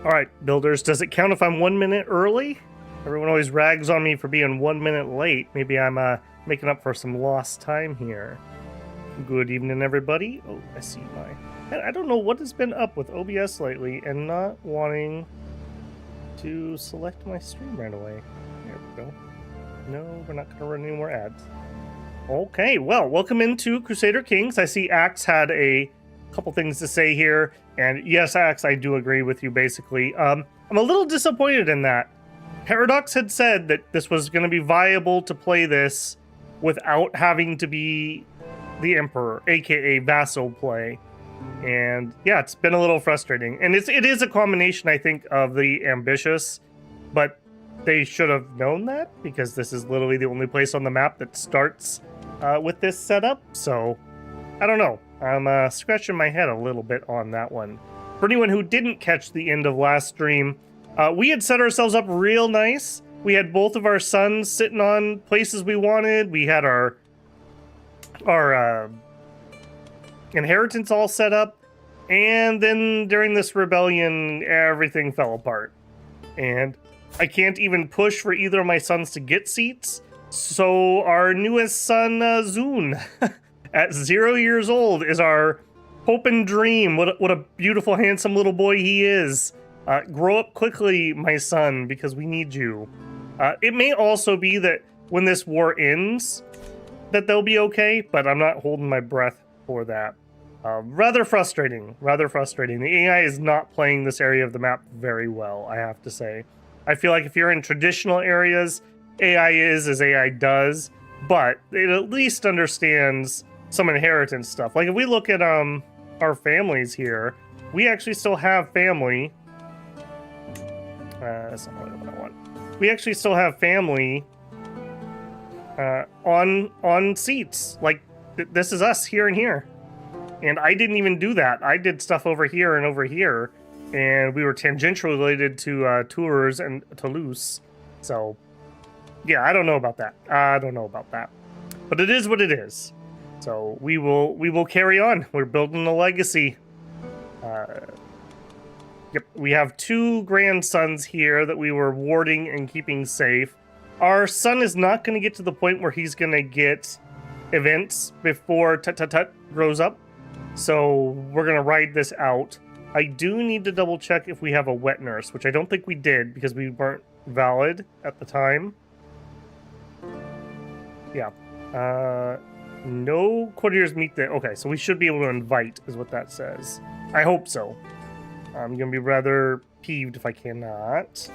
All right, builders, does it count if I'm 1 minute early? Everyone always rags on me for being 1 minute late. Maybe I'm making up for some lost time here. Good evening, everybody. Oh, I see I don't know what has been up with OBS lately and not wanting to select my stream right away. There we go. No, we're not going to run any more ads. Okay, well, welcome into Crusader Kings. I see Axe had a couple things to say here. And yes, Axe, I do agree with you, basically. I'm a little disappointed in that. Paradox had said that this was going to be viable to play this without having to be the Emperor, aka vassal play. And yeah, it's been a little frustrating. And it is a combination, I think, of the ambitious, but they should have known that because this is literally the only place on the map that starts with this setup. So I don't know. I'm scratching my head a little bit on that one. For anyone who didn't catch the end of last stream, we had set ourselves up real nice. We had both of our sons sitting on places we wanted. We had our inheritance all set up. And then during this rebellion, everything fell apart. And I can't even push for either of my sons to get seats. So our newest son, Zune, at 0 years old, is our hope and dream. What a beautiful, handsome little boy he is. Grow up quickly, my son, because we need you. It may also be that when this war ends, that they'll be okay, but I'm not holding my breath for that. Rather frustrating. The AI is not playing this area of the map very well, I have to say. I feel like if you're in traditional areas, AI is as AI does, but it at least understands some inheritance stuff. Like if we look at our families here, we actually still have family. That's not really what I want. We actually still have family on seats. Like this is us here and here. And I didn't even do that. I did stuff over here and over here. And we were tangentially related to Tours and Toulouse. So, yeah, I don't know about that. But it is what it is. So we will carry on. We're building a legacy. Yep, we have 2 grandsons here that we were warding and keeping safe. Our son is not going to get to the point where he's going to get events before Tut grows up. So we're going to ride this out. I do need to double check if we have a wet nurse, which I don't think we did because we weren't valid at the time. Yeah. No courtiers meet the... Okay, so we should be able to invite, is what that says. I hope so. I'm going to be rather peeved if I cannot.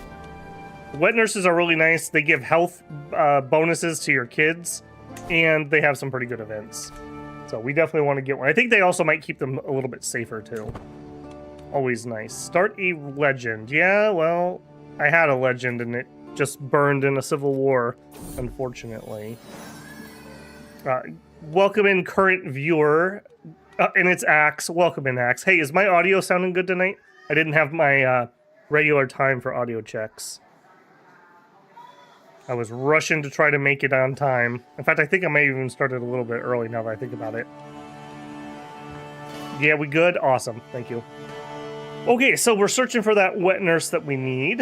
Wet nurses are really nice. They give health bonuses to your kids, and they have some pretty good events. So we definitely want to get one. I think they also might keep them a little bit safer, too. Always nice. Start a legend. Yeah, well, I had a legend, and it just burned in a civil war, unfortunately. Welcome in, current viewer. And it's Axe. Welcome in, Axe. Hey, is my audio sounding good tonight? I didn't have my regular time for audio checks. I was rushing to try to make it on time. In fact, I think I may have even started a little bit early now that I think about it. Yeah, we good? Awesome. Thank you. Okay, so we're searching for that wet nurse that we need.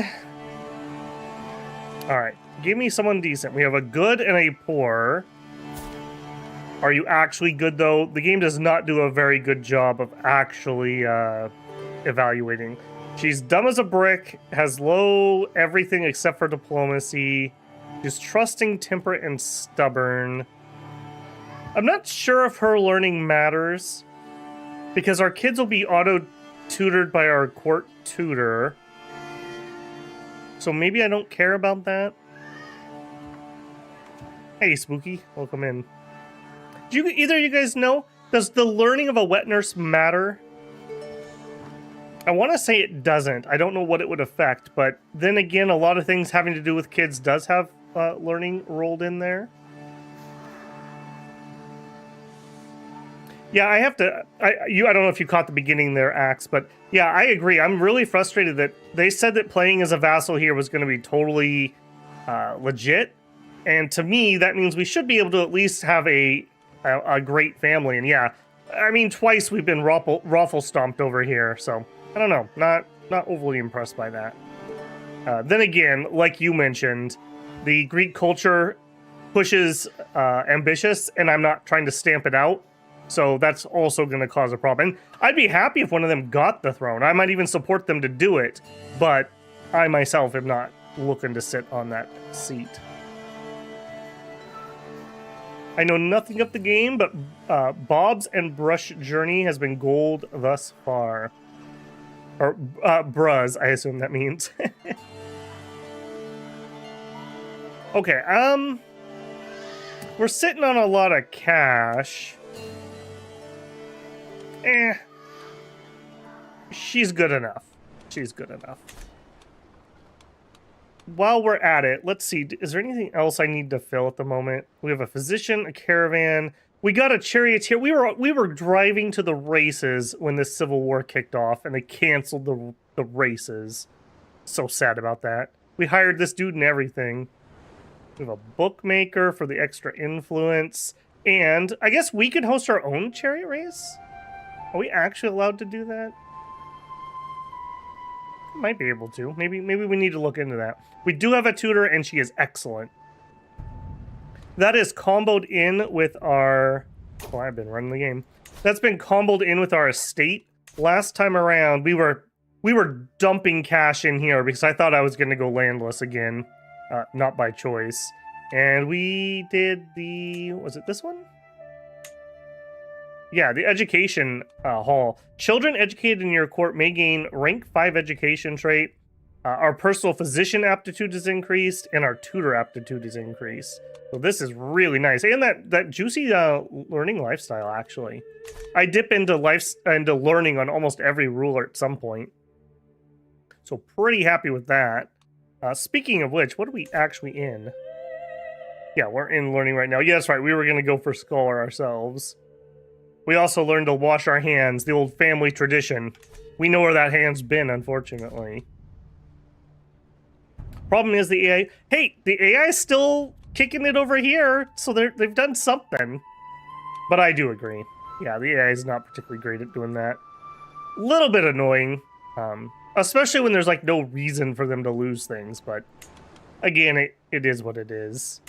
All right. Give me someone decent. We have a good and a poor. Are you actually good, though? The game does not do a very good job of actually evaluating. She's dumb as a brick, has low everything except for diplomacy. She's trusting, temperate, and stubborn. I'm not sure if her learning matters, because our kids will be auto-tutored by our court tutor. So maybe I don't care about that. Hey, Spooky. Welcome in. Do either of you guys know, does the learning of a wet nurse matter? I want to say it doesn't. I don't know what it would affect, but then again, a lot of things having to do with kids does have learning rolled in there. Yeah, I have to... I don't know if you caught the beginning there, Axe, but yeah, I agree. I'm really frustrated that they said that playing as a vassal here was going to be totally legit, and to me, that means we should be able to at least have a great family. And yeah, I mean, twice we've been raffle stomped over here, so I don't know. not overly impressed by that. Then again, like you mentioned, the Greek culture pushes ambitious, and I'm not trying to stamp it out. So that's also going to cause a problem. And I'd be happy if one of them got the throne. I might even support them to do it. But I myself am not looking to sit on that seat. I know nothing of the game, but Bob's and Brush Journey has been gold thus far. Or bruz, I assume that means. Okay, we're sitting on a lot of cash. She's good enough. She's good enough. While we're at it, let's see. Is there anything else I need to fill at the moment? We have a physician, a caravan. We got a charioteer. We were driving to the races when this civil war kicked off, and they canceled the races. So sad about that. We hired this dude and everything. We have a bookmaker for the extra influence. And I guess we could host our own chariot race? Are we actually allowed to do that? Might be able to. Maybe we need to look into that. We do have a tutor, and she is excellent. That is comboed in with our... Oh, I've been running the game. That's been comboed in with our estate. Last time around, we were dumping cash in here because I thought I was going to go landless again. Not by choice. And we did the... Was it this one? Yeah, the education hall. Children educated in your court may gain rank 5 education trait. Our personal physician aptitude is increased, and our tutor aptitude is increased. So this is really nice. And that juicy learning lifestyle, actually. I dip into learning on almost every ruler at some point. So pretty happy with that. Speaking of which, what are we actually in? Yeah, we're in learning right now. Yeah, that's right. We were going to go for scholar ourselves. We also learned to wash our hands, the old family tradition. We know where that hand's been, unfortunately. Problem is the AI... Hey, the AI is still kicking it over here, so they've done something. But I do agree. Yeah, the AI is not particularly great at doing that. A little bit annoying. Especially when there's, like, no reason for them to lose things, but... Again, it is what it is.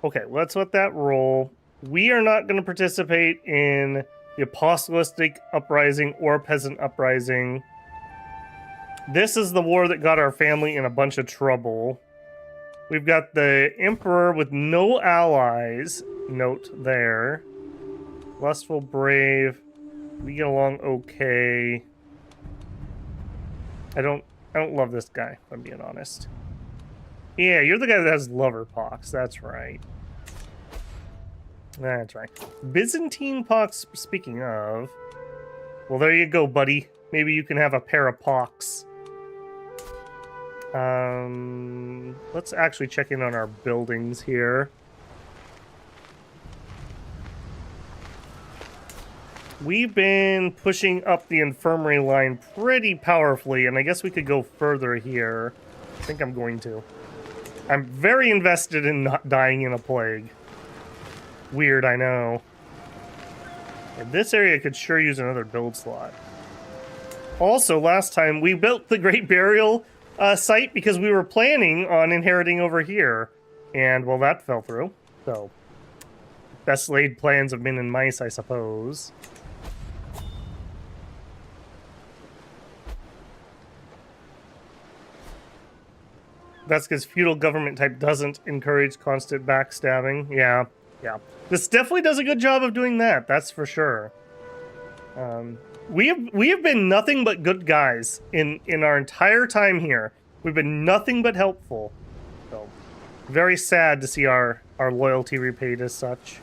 Okay, let's let that roll. We are not going to participate in the Apostolistic Uprising or Peasant Uprising. This is the war that got our family in a bunch of trouble. We've got the Emperor with no allies. Note there. Lustful, brave. We get along okay. I don't love this guy, if I'm being honest. Yeah, you're the guy that has lover pox. That's right. That's right. Byzantine pox, speaking of. Well, there you go, buddy. Maybe you can have a pair of pox. Let's actually check in on our buildings here. We've been pushing up the infirmary line pretty powerfully, and I guess we could go further here. I think I'm going to. I'm very invested in not dying in a plague. Weird, I know. And this area could sure use another build slot. Also, last time we built the Great Burial site because we were planning on inheriting over here. And, well, that fell through. So, best laid plans of men and mice, I suppose. That's because feudal government type doesn't encourage constant backstabbing. Yeah. This definitely does a good job of doing that, that's for sure. We have been nothing but good guys in our entire time here. We've been nothing but helpful. So, very sad to see our loyalty repaid as such.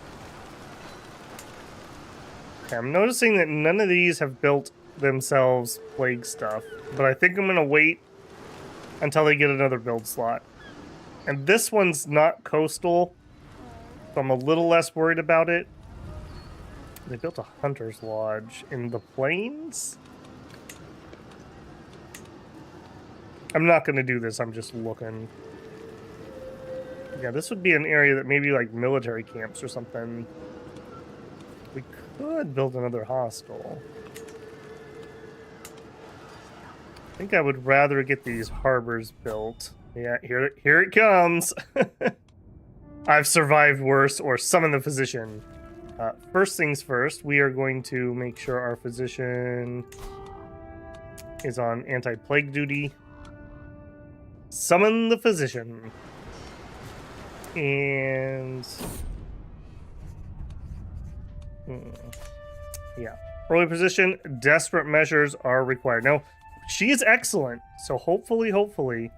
Okay, I'm noticing that none of these have built themselves plague stuff, but I think I'm going to wait until they get another build slot. And this one's not coastal, so I'm a little less worried about it. They built a hunter's lodge in the plains? I'm not going to do this, I'm just looking. Yeah, this would be an area that maybe like military camps or something. We could build another hostel. I think I would rather get these harbors built. Yeah, here it comes. I've survived worse, or summon the physician. First things first, we are going to make sure our physician is on anti-plague duty. Summon the physician. And... yeah. Early position, desperate measures are required. Now, she is excellent, so hopefully,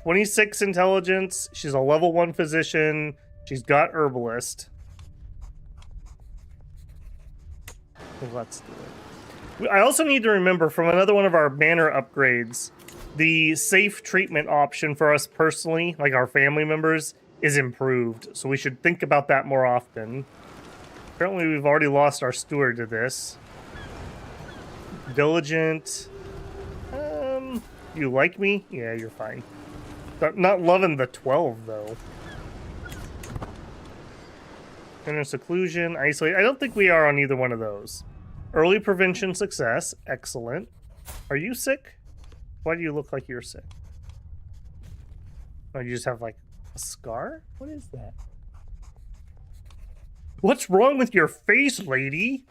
26 intelligence. She's a level 1 physician. She's got herbalist. Let's do it. I also need to remember from another one of our banner upgrades, the safe treatment option for us personally, like our family members, is improved. So we should think about that more often. Apparently we've already lost our steward to this. Diligent. You like me? Yeah, you're fine. Not loving the 12, though. Inner seclusion, isolate. I don't think we are on either one of those. Early prevention success. Excellent. Are you sick? Why do you look like you're sick? Oh, you just have, like, a scar? What is that? What's wrong with your face, lady?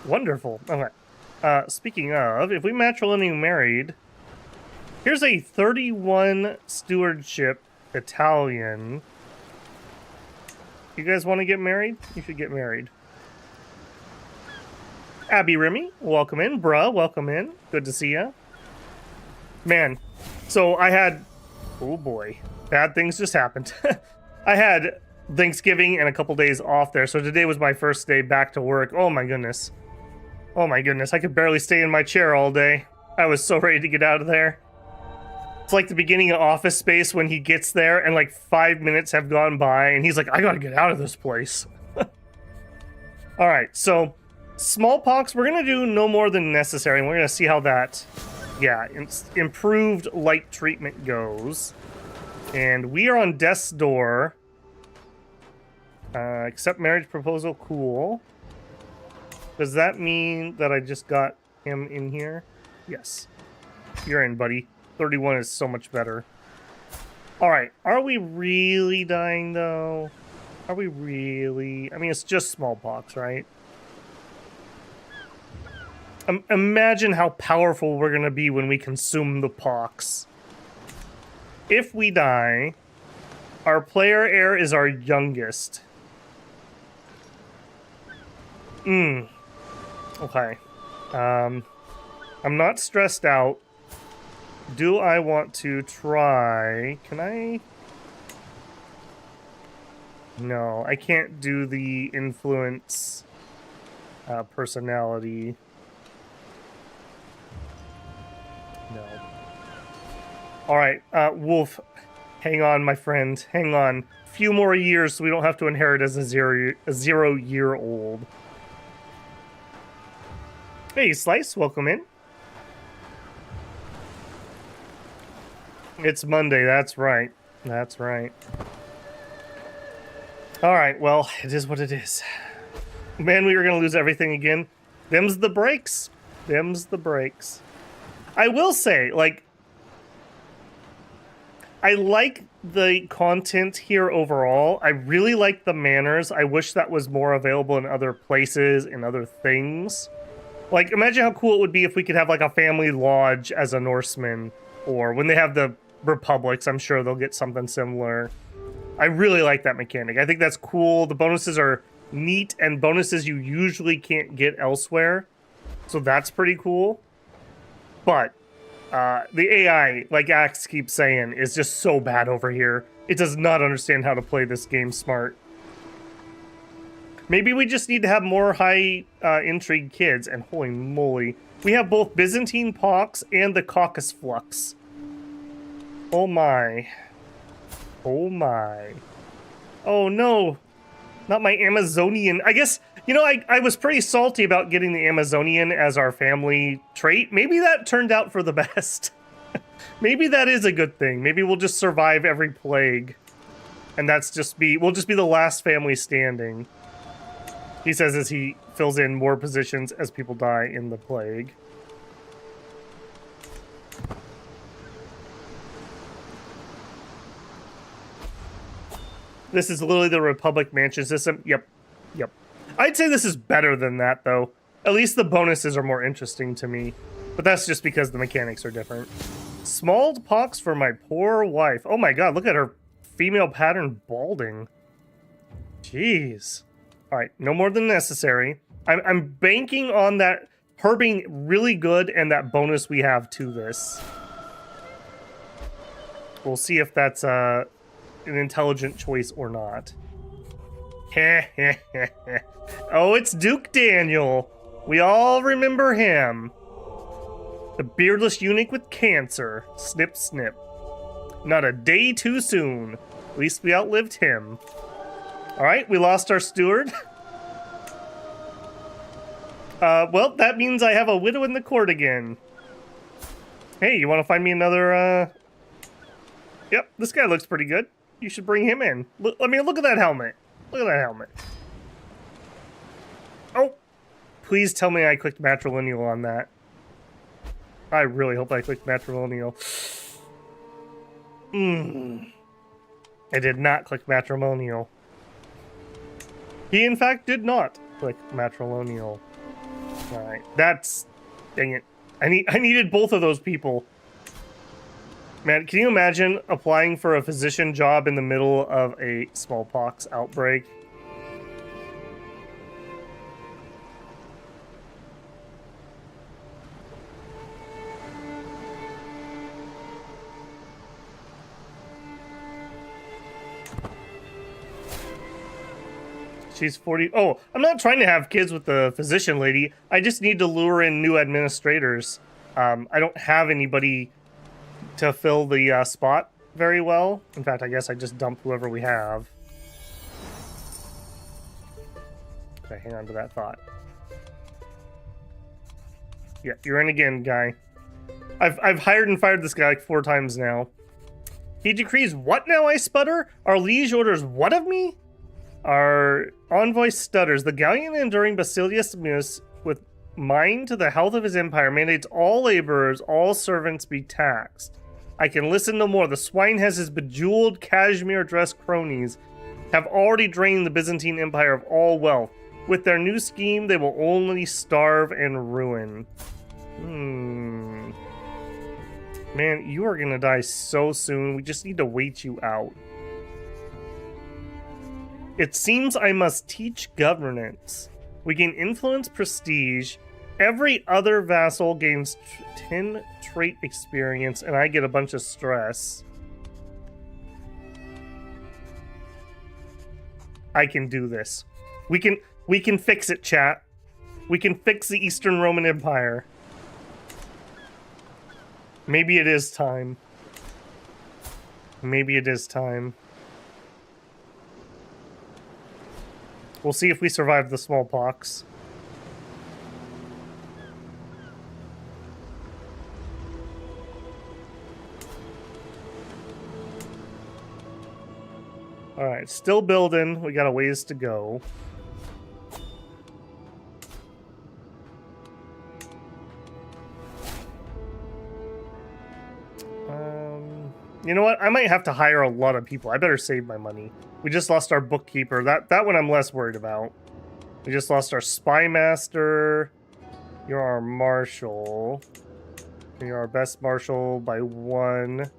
Wonderful. Okay. Speaking of, if we matrilineal married... Here's a 31 stewardship Italian. You guys want to get married? You should get married. Abby Remy, welcome in. Bruh, welcome in. Good to see ya. Man, so I had... oh boy. Bad things just happened. I had Thanksgiving and a couple days off there, so today was my first day back to work. Oh my goodness. Oh my goodness, I could barely stay in my chair all day. I was so ready to get out of there. It's like the beginning of Office Space when he gets there and like 5 minutes have gone by and he's like, I gotta get out of this place. Alright, so smallpox, we're gonna do no more than necessary and we're gonna see how that, yeah, improved light treatment goes. And we are on death's door. Accept marriage proposal, cool. Does that mean that I just got him in here? Yes. You're in, buddy. 31 is so much better. Alright, are we really dying, though? Are we really? I mean, it's just smallpox, right? Imagine how powerful we're gonna be when we consume the pox. If we die, our player heir is our youngest. Okay. I'm not stressed out. Do I want to try? Can I? No, I can't do the influence personality. No. Alright, Wolf, hang on, my friend. Hang on. A few more years so we don't have to inherit as a 0-year-old. Hey, Slice, welcome in. It's Monday, that's right. That's right. Alright, well, it is what it is. Man, we were gonna lose everything again. Them's the breaks. Them's the breaks. I will say, like, I like the content here overall. I really like the manners. I wish that was more available in other places and other things. Like, imagine how cool it would be if we could have, like, a family lodge as a Norseman. Or when they have the republics, I'm sure they'll get something similar. I really like that mechanic. I think that's cool. The bonuses are neat and bonuses you usually can't get elsewhere. So that's pretty cool. But the AI, like Axe keeps saying, is just so bad over here. It does not understand how to play this game smart. Maybe we just need to have more high intrigue kids. And holy moly, we have both Byzantine pox and the Caucasus flux. Oh my. Oh my. Oh no. Not my Amazonian. I guess, you know, I was pretty salty about getting the Amazonian as our family trait. Maybe that turned out for the best. Maybe that is a good thing. Maybe we'll just survive every plague. And that's just we'll just be the last family standing. He says as he fills in more positions as people die in the plague. This is literally the Republic Mansion system. Yep. Yep. I'd say this is better than that, though. At least the bonuses are more interesting to me. But that's just because the mechanics are different. Smallpox for my poor wife. Oh my god, look at her female pattern balding. Jeez. Alright, no more than necessary. I'm banking on that, her being really good and that bonus we have to this. We'll see if that's an intelligent choice or not. Oh, it's Duke Daniel. We all remember him. The beardless eunuch with cancer. Snip, snip. Not a day too soon. At least we outlived him. Alright, we lost our steward. Well, that means I have a widow in the court again. Hey, you want to find me another, Yep, this guy looks pretty good. You should bring him in. I mean, look at that helmet. Look at that helmet. Oh! Please tell me I clicked matrilineal on that. I really hope I clicked matrilineal. I did not click matrimonial. He, in fact, did not click matrilineal. Alright, that's... Dang it. I needed both of those people. Man, can you imagine applying for a physician job in the middle of a smallpox outbreak? She's 40. Oh, I'm not trying to have kids with the physician lady. I just need to lure in new administrators. I don't have anybody to fill the spot very well. In fact, I guess I just dump whoever we have. Okay, hang on to that thought. Yeah, you're in again, guy. I've hired and fired this guy like 4 times now. He decrees what now, I sputter? Our liege orders what of me? Our envoy stutters. The gallant and enduring Basilius Mus, with mind to the health of his empire, mandates all laborers, all servants be taxed. I can listen no more. The swine has his bejeweled cashmere-dressed cronies have already drained the Byzantine Empire of all wealth. With their new scheme, they will only starve and ruin. Man, you are gonna die so soon. We just need to wait you out. It seems I must teach governance. We gain influence, prestige. Every other vassal gains 10 trait experience, and I get a bunch of stress. I can do this. We can fix it, chat. We can fix the Eastern Roman Empire. Maybe it is time. Maybe it is time. We'll see if we survive the smallpox. Alright, still building. We got a ways to go. You know what? I might have to hire a lot of people. I better save my money. We just lost our bookkeeper. That one I'm less worried about. We just lost our spy master. You're our marshal. You're our best marshal by 1.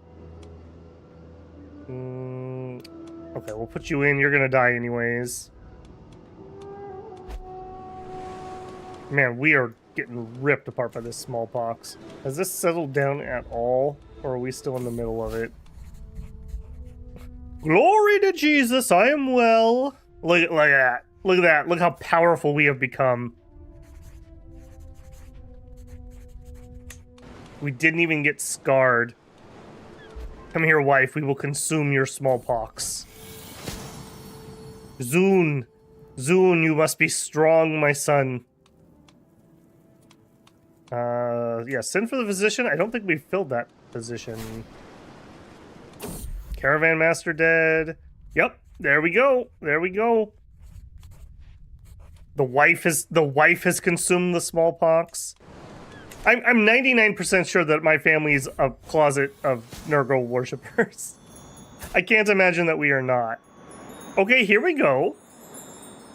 Okay, we'll put you in. You're gonna die anyways. Man, we are getting ripped apart by this smallpox. Has this settled down at all? Or are we still in the middle of it? Glory to Jesus, I am well. Look at that. Look at that. Look how powerful we have become. We didn't even get scarred. Come here, wife. We will consume your smallpox. Zun. Zun, you must be strong, my son. Yeah, send for the physician. I don't think we filled that position. Caravan master dead. Yep, there we go. There we go. The wife has consumed the smallpox. I'm 99% sure that my family is a closet of Nurgle worshippers. I can't imagine that we are not. Okay, here we go.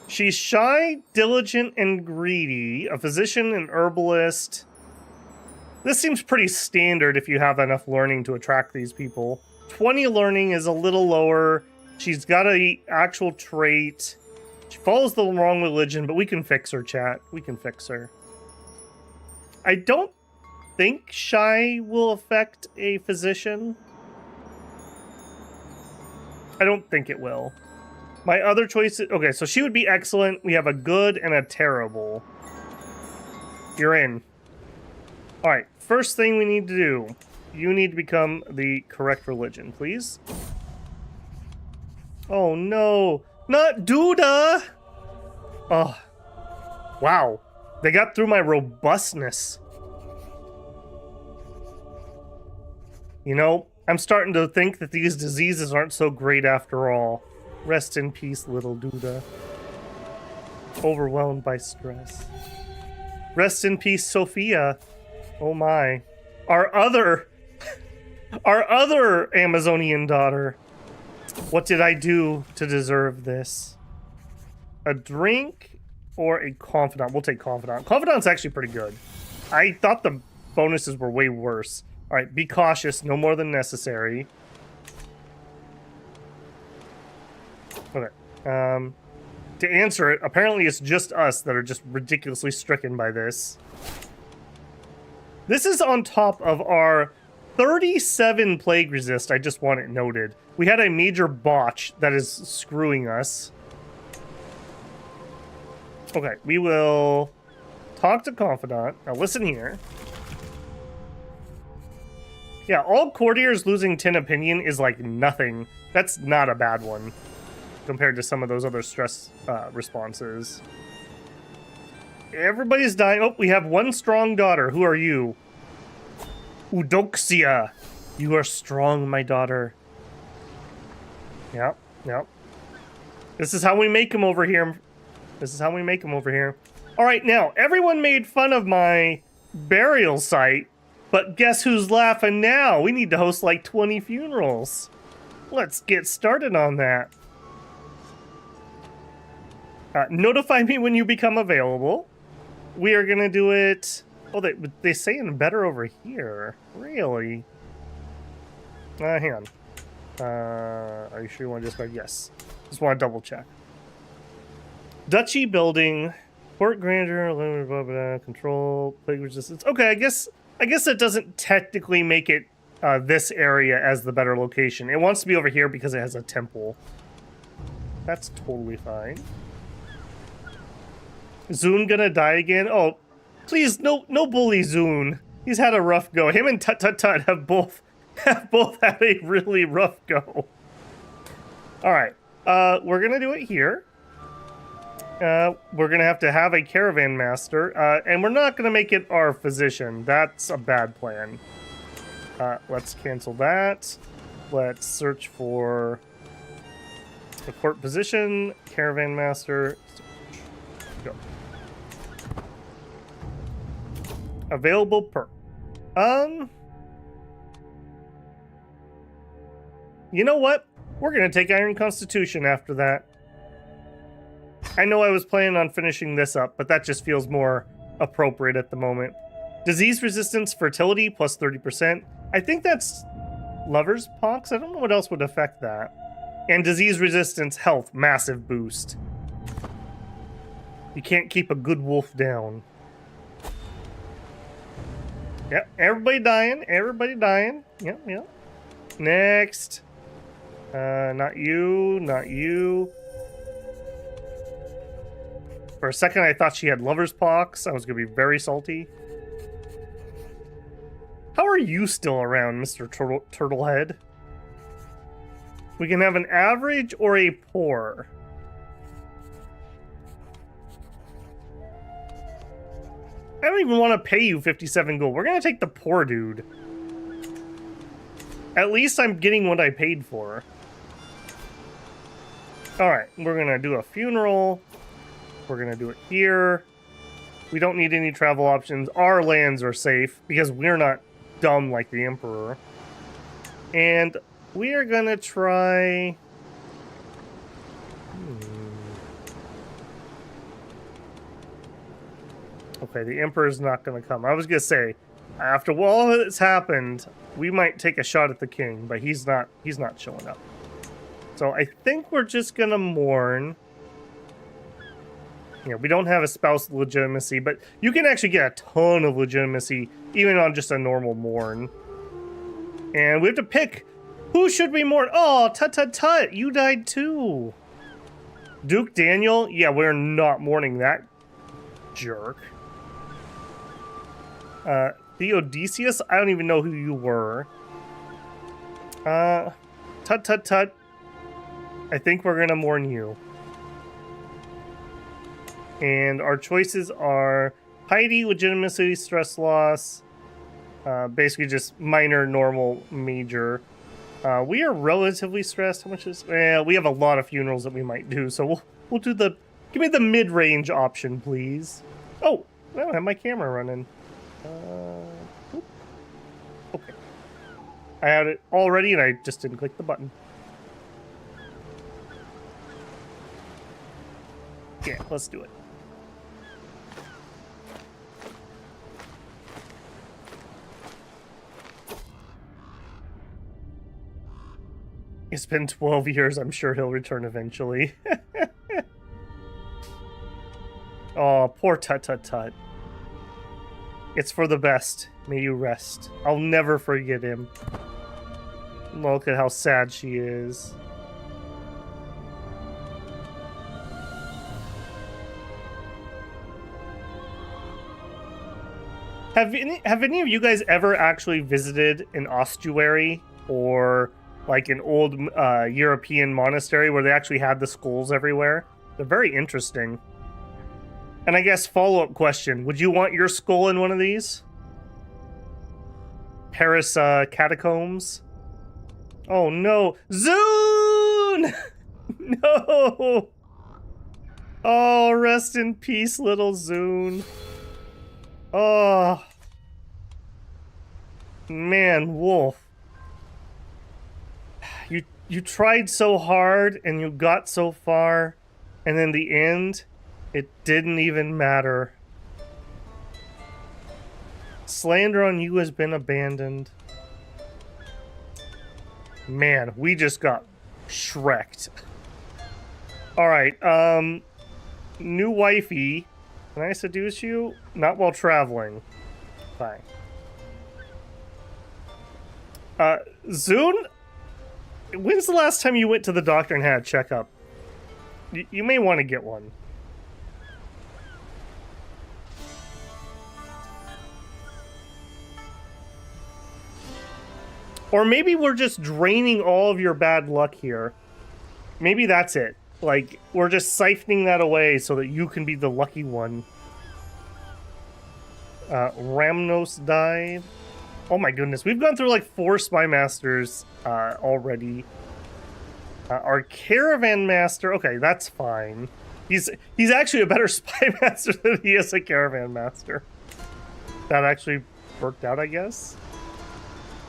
She's shy, diligent, and greedy. A physician, an herbalist. This seems pretty standard if you have enough learning to attract these people. 20 learning is a little lower. She's got an actual trait. She follows the wrong religion, but we can fix her, chat. We can fix her. I don't think shy will affect a physician. I don't think it will. My other choices... Okay, so she would be excellent. We have a good and a terrible. You're in. Alright, first thing we need to do. You need to become the correct religion, please. Oh no. Not Duda! Oh. Wow. They got through my robustness. You know, I'm starting to think that these diseases aren't so great after all. Rest in peace, little Duda. Overwhelmed by stress. Rest in peace, Sophia. Oh my. Our other Amazonian daughter. What did I do to deserve this? A drink or a confidant? We'll take confidant. Confidant's actually pretty good. I thought the bonuses were way worse. All right, be cautious, no more than necessary. Okay. To answer it, apparently it's just us that are just ridiculously stricken by this. This is on top of our 37 plague resist, I just want it noted. We had a major botch that is screwing us. Okay, we will talk to Confidant. Now listen here. Yeah, all courtiers losing 10 opinion is like nothing. That's not a bad one compared to some of those other stress responses. Everybody's dying. Oh, we have one strong daughter. Who are you? Eudoxia. You are strong, my daughter. Yep, yep. This is how we make him over here. This is how we make him over here. All right, now, everyone made fun of my burial site, but guess who's laughing now? We need to host like 20 funerals. Let's get started on that. Notify me when you become available. We are gonna do it... Oh, they say in better over here. Really? Hang on. Are you sure you want to discard? Yes. Just want to double check. Duchy building, port grandeur, limited blah, blah, blah, control, plague resistance. Okay, I guess that doesn't technically make it this area as the better location. It wants to be over here because it has a temple. That's totally fine. Zune gonna die again? Oh, please, no bully Zune. He's had a rough go. Him and Tut Tut Tut have both had a really rough go. All right, we're gonna do it here. We're gonna have a caravan master, and we're not gonna make it our physician. That's a bad plan. Let's cancel that. Let's search for the court position, caravan master. Go. Available perk. You know what? We're gonna take Iron Constitution after that. I know I was planning on finishing this up, but that just feels more appropriate at the moment. Disease resistance, fertility, plus 30%. I think that's lover's pox. I don't know what else would affect that. And disease resistance, health, massive boost. You can't keep a good wolf down. Yep, everybody dying. Everybody dying. Yep, yep. Next. Not you. Not you. For a second, I thought she had lover's pox. I was going to be very salty. How are you still around, Mr. Turtlehead? We can have an average or a poor. I don't even want to pay you 57 gold. We're going to take the poor dude. At least I'm getting what I paid for. Alright, we're going to do a funeral. We're going to do it here. We don't need any travel options. Our lands are safe because we're not dumb like the Emperor. And we are going to try... Okay, the Emperor's not going to come. I was going to say, after all that's happened, we might take a shot at the king, but he's not showing up. So I think we're just going to mourn. You know, we don't have a spousal legitimacy, but you can actually get a ton of legitimacy even on just a normal mourn. And we have to pick, who should we mourn? Oh, tut, you died too. Duke Daniel? Yeah, we're not mourning that jerk. Theodosius? I don't even know who you were. Tut. I think we're gonna mourn you. And our choices are piety, legitimacy, stress loss, basically just minor, normal, major. We are relatively stressed. How much is? We have a lot of funerals that we might do, so we'll do the. Give me the mid-range option, please. Oh, I don't have my camera running. Okay. I had it already, and I just didn't click the button. Yeah, let's do it. It's been 12 years. I'm sure he'll return eventually. Oh, poor Tut. It's for the best. May you rest. I'll never forget him. Look at how sad she is. Have any of you guys ever actually visited an ossuary or like an old European monastery where they actually had the skulls everywhere? They're very interesting. And I guess follow-up question, would you want your skull in one of these? Paris catacombs? Oh no. Zune! No! Oh, rest in peace, little Zune. Oh. Man, Wolf. You tried so hard and you got so far, and in the end, it didn't even matter. Slander on you has been abandoned. Man, we just got shreked. Alright, new wifey. Can I seduce you? Not while traveling. Fine. Zune? When's the last time you went to the doctor and had a checkup? You may want to get one. Or maybe we're just draining all of your bad luck here. Maybe that's it. Like, we're just siphoning that away so that you can be the lucky one. Ramnos died. Oh my goodness, we've gone through like 4 spy masters already. Our caravan master, okay, that's fine. He's actually a better spy master than he is a caravan master. That actually worked out, I guess.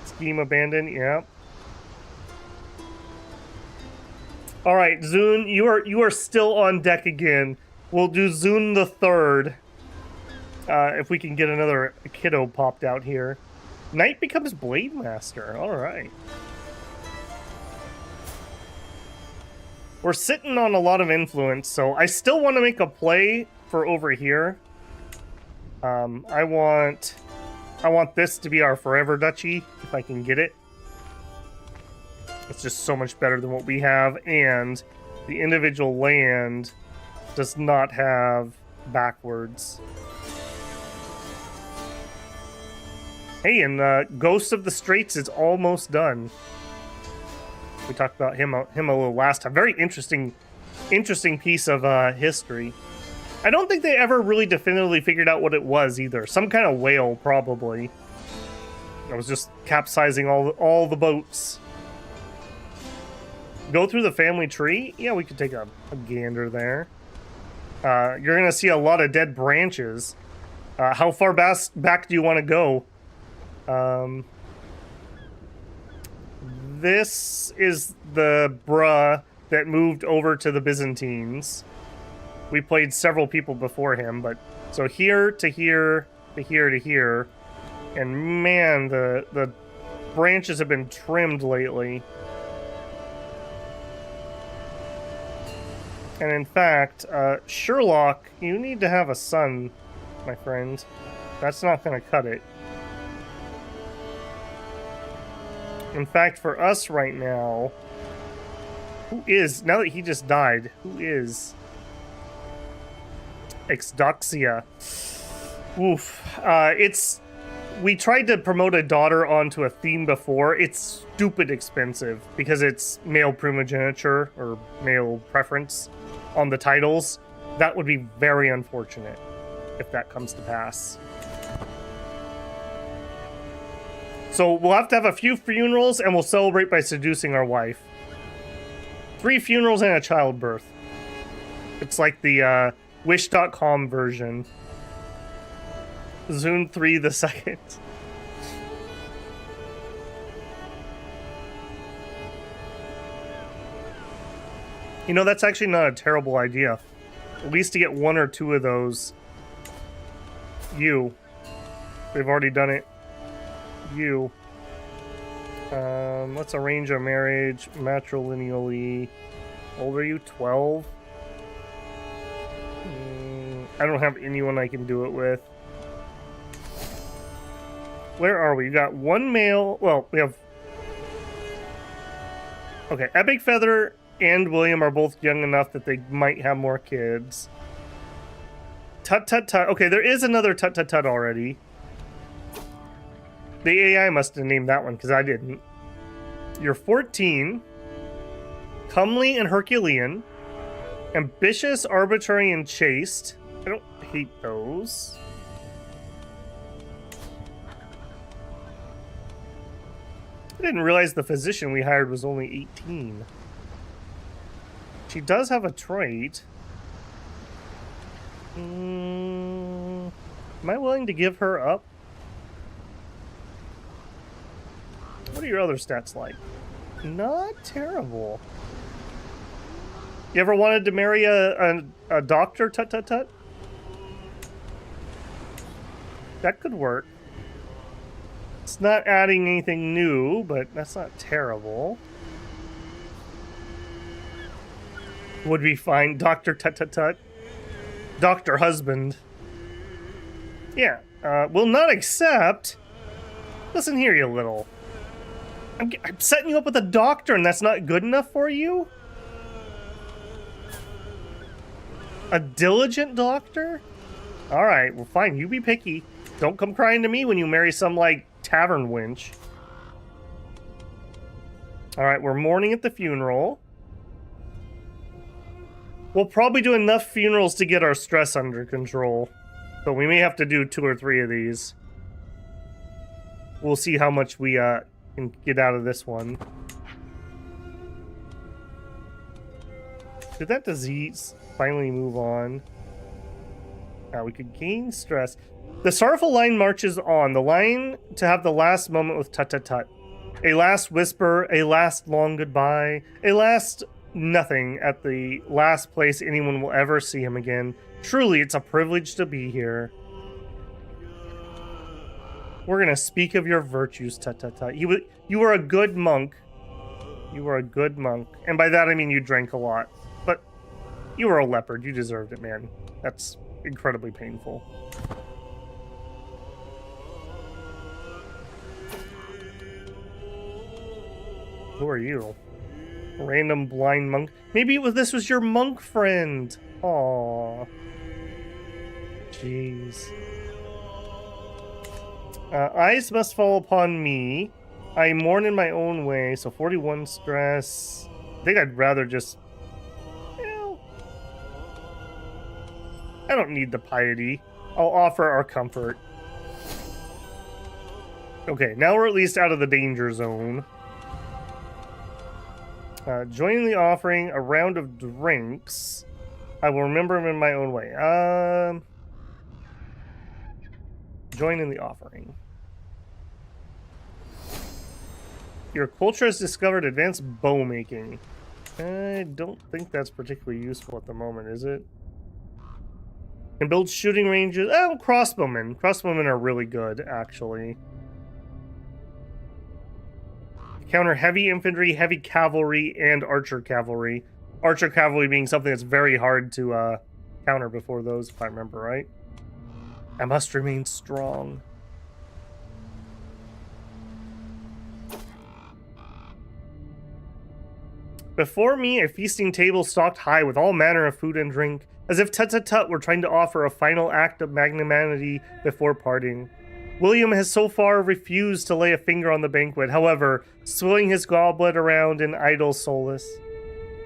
Scheme abandoned, yeah. All right, Zune, you are still on deck again. We'll do Zune the Third. If we can get another kiddo popped out here. Knight becomes Blade Master. All right. We're sitting on a lot of influence, so I still want to make a play for over here. I want this to be our forever duchy, if I can get it. It's just so much better than what we have, and the individual land does not have backwards. Hey, and Ghost of the Straits is almost done. We talked about him a little last time. Very interesting piece of history. I don't think they ever really definitively figured out what it was either. Some kind of whale, probably. It was just capsizing all the boats. Go through the family tree? Yeah, we could take a gander there. You're going to see a lot of dead branches. How far back do you want to go? This is the bruh that moved over to the Byzantines. We played several people before him, but So here to here to here to here. And man, the branches have been trimmed lately. And in fact, Sherlock, you need to have a son, my friend. That's not going to cut it. In fact, for us right now, who is, now that he just died, who is Exdoxia? Oof. We tried to promote a daughter onto a theme before. It's stupid expensive because it's male primogeniture or male preference on the titles. That would be very unfortunate if that comes to pass. So we'll have to have a few funerals and we'll celebrate by seducing our wife. 3 funerals and a childbirth. It's like the Wish.com version. Zune 3 the second. You know, that's actually not a terrible idea. At least to get 1 or 2 of those. You. They've already done it. You. Let's arrange a marriage matrilineally. How old are you? 12? I don't have anyone I can do it with. Where are we? You got 1 male. Well, we have. Okay, Epic Feather and William are both young enough that they might have more kids. Tut Tut Tut. Okay, there is another Tut Tut Tut already. The AI must have named that one because I didn't. You're 14. Comely and Herculean. Ambitious, arbitrary, and chaste. I don't hate those. I didn't realize the physician we hired was only 18. She does have a trait. Am I willing to give her up? What are your other stats like? Not terrible. You ever wanted to marry a doctor? Tut tut tut. That could work. It's not adding anything new, but that's not terrible. Would be fine. Dr. Tut Tut Tut. Dr. Husband. Yeah. Will not accept. Listen here, you little. I'm setting you up with a doctor and that's not good enough for you? A diligent doctor? Alright, well fine, you be picky. Don't come crying to me when you marry some, like, tavern wench. Alright, we're mourning at the funeral. We'll probably do enough funerals to get our stress under control. But we may have to do 2 or 3 of these. We'll see how much we can get out of this one. Did that disease finally move on? We could gain stress. The sorrowful line marches on. The line to have the last moment with Tut Tut Tut. A last whisper, a last long goodbye, a last nothing at the last place anyone will ever see him again. Truly, it's a privilege to be here. We're gonna speak of your virtues, Tut Tut Tut. You were a good monk. You were a good monk. And by that I mean you drank a lot. But you were a leopard. You deserved it, man. That's incredibly painful. Who are you? Random blind monk. Maybe this was your monk friend. Aww. Jeez. Eyes must fall upon me. I mourn in my own way. So 41 stress. I think I'd rather just... Well, I don't need the piety. I'll offer our comfort. Okay, now we're at least out of the danger zone. Joining the offering, a round of drinks. I will remember him in my own way. Join in the offering. Your culture has discovered advanced bow making. I don't think that's particularly useful at the moment, is it? Can build shooting ranges. Oh, crossbowmen. Crossbowmen are really good, actually. Counter heavy infantry, heavy cavalry, and archer cavalry. Archer cavalry being something that's very hard to counter before those, if I remember right. I must remain strong. Before me, a feasting table stocked high with all manner of food and drink, as if Tut-Tut-Tut were trying to offer a final act of magnanimity before parting. William has so far refused to lay a finger on the banquet, however, swilling his goblet around in idle solace.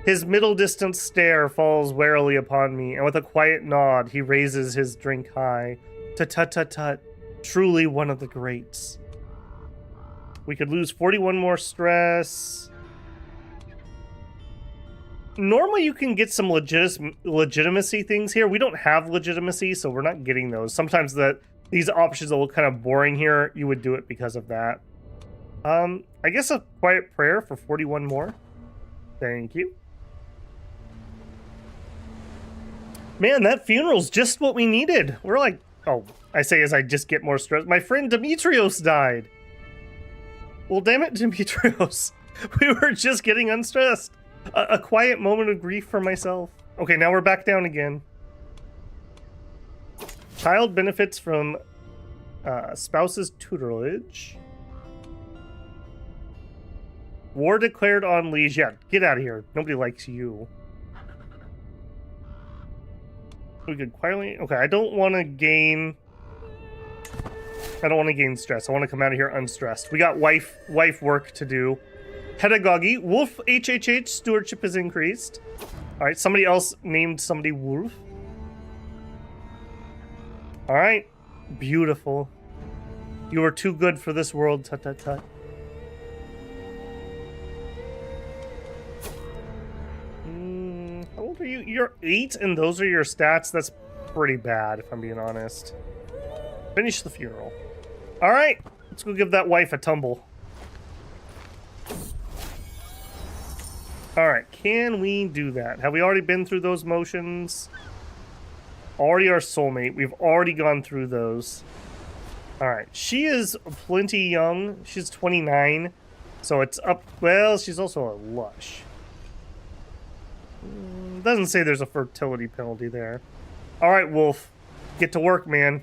His middle-distance stare falls warily upon me, and with a quiet nod, he raises his drink high. Tut-Tut-Tut, truly one of the greats. We could lose 41 more stress. Normally you can get some legitimacy things here. We don't have legitimacy, so we're not getting those. Sometimes these options that look kind of boring here, you would do it because of that. I guess a quiet prayer for 41 more. Thank you. Man, that funeral's just what we needed. We're like, oh, I say as I just get more stressed. My friend Demetrios died. Well, damn it, Demetrios. We were just getting unstressed. A quiet moment of grief for myself. Okay, now we're back down again. Child benefits from spouse's tutelage. War declared on liege. Yeah, get out of here. Nobody likes you. We could quietly... Okay, I don't want to gain stress. I want to come out of here unstressed. We got wife work to do. Pedagogy. WolfHH stewardship is increased. Alright, somebody else named somebody Wolf. Alright. Beautiful. You are too good for this world, Tut-Tut-Tut. How old are you? You're 8 and those are your stats? That's pretty bad, if I'm being honest. Finish the funeral. Alright, let's go give that wife a tumble. Alright, can we do that? Have we already been through those motions? Already our soulmate. We've already gone through those. Alright, she is plenty young. She's 29. So it's up... Well, she's also a lush. Doesn't say there's a fertility penalty there. Alright, Wolf. Get to work, man.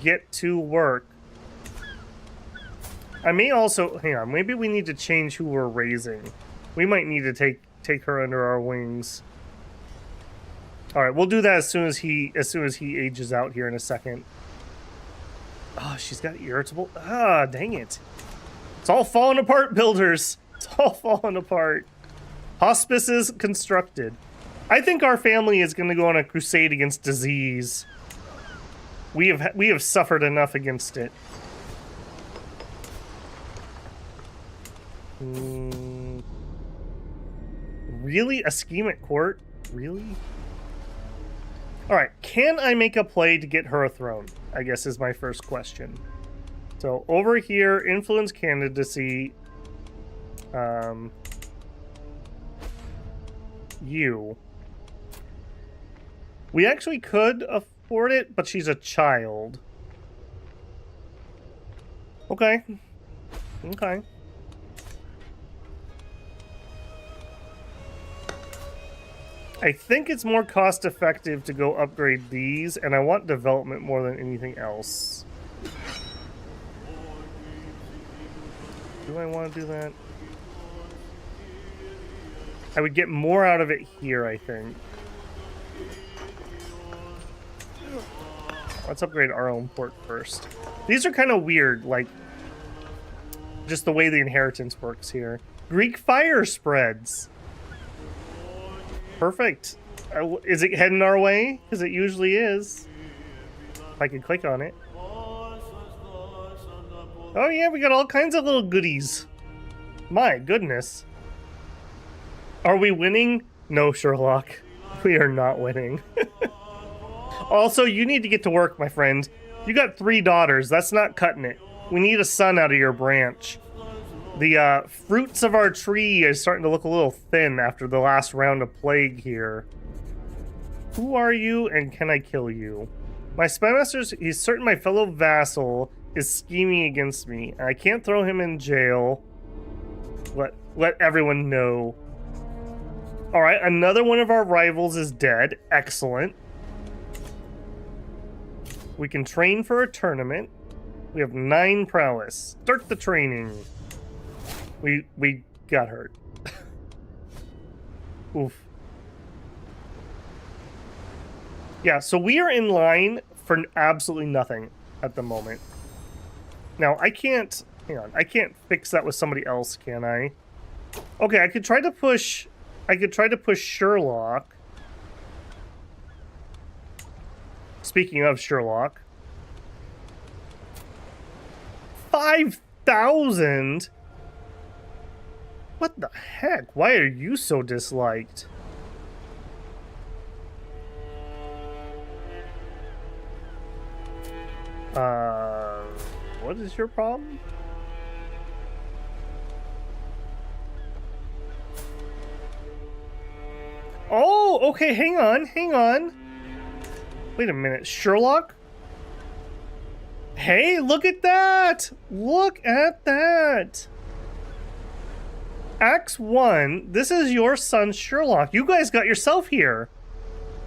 Get to work. I may also... Hang on, maybe we need to change who we're raising. We might need to take her under our wings. All right, we'll do that as soon as he ages out here in a second. Oh, she's got irritable. Ah, dang it! It's all falling apart, builders. It's all falling apart. Hospices constructed. I think our family is going to go on a crusade against disease. We have suffered enough against it. Really? A scheme at court? Really? Alright, can I make a play to get her a throne? I guess is my first question. So, over here, influence candidacy. You. We actually could afford it, but she's a child. Okay. Okay. I think it's more cost effective to go upgrade these, and I want development more than anything else. Do I want to do that? I would get more out of it here, I think. Let's upgrade our own port first. These are kind of weird, like, just the way the inheritance works here. Greek fire spreads. Perfect. Is it heading our way? Because it usually is. If I can click on it. Oh yeah, we got all kinds of little goodies. My goodness. Are we winning? No, Sherlock. We are not winning. Also, you need to get to work, my friend. You got 3 daughters. That's not cutting it. We need a son out of your branch. The fruits of our tree is starting to look a little thin after the last round of plague here. Who are you, and can I kill you? My spymaster, he's certain my fellow vassal is scheming against me, and I can't throw him in jail. Let everyone know. Alright, another one of our rivals is dead. Excellent. We can train for a tournament. We have 9 prowess. Start the training. We got hurt. Oof. Yeah, so we are in line for absolutely nothing at the moment. Now, I can't... Hang on. I can't fix that with somebody else, can I? Okay, I could try to push... Sherlock. Speaking of Sherlock. 5,000? What the heck? Why are you so disliked? What is your problem? Oh, okay, hang on. Wait a minute, Sherlock? Hey, look at that! Look at that! Axe 1, this is your son Sherlock. You guys got yourself here.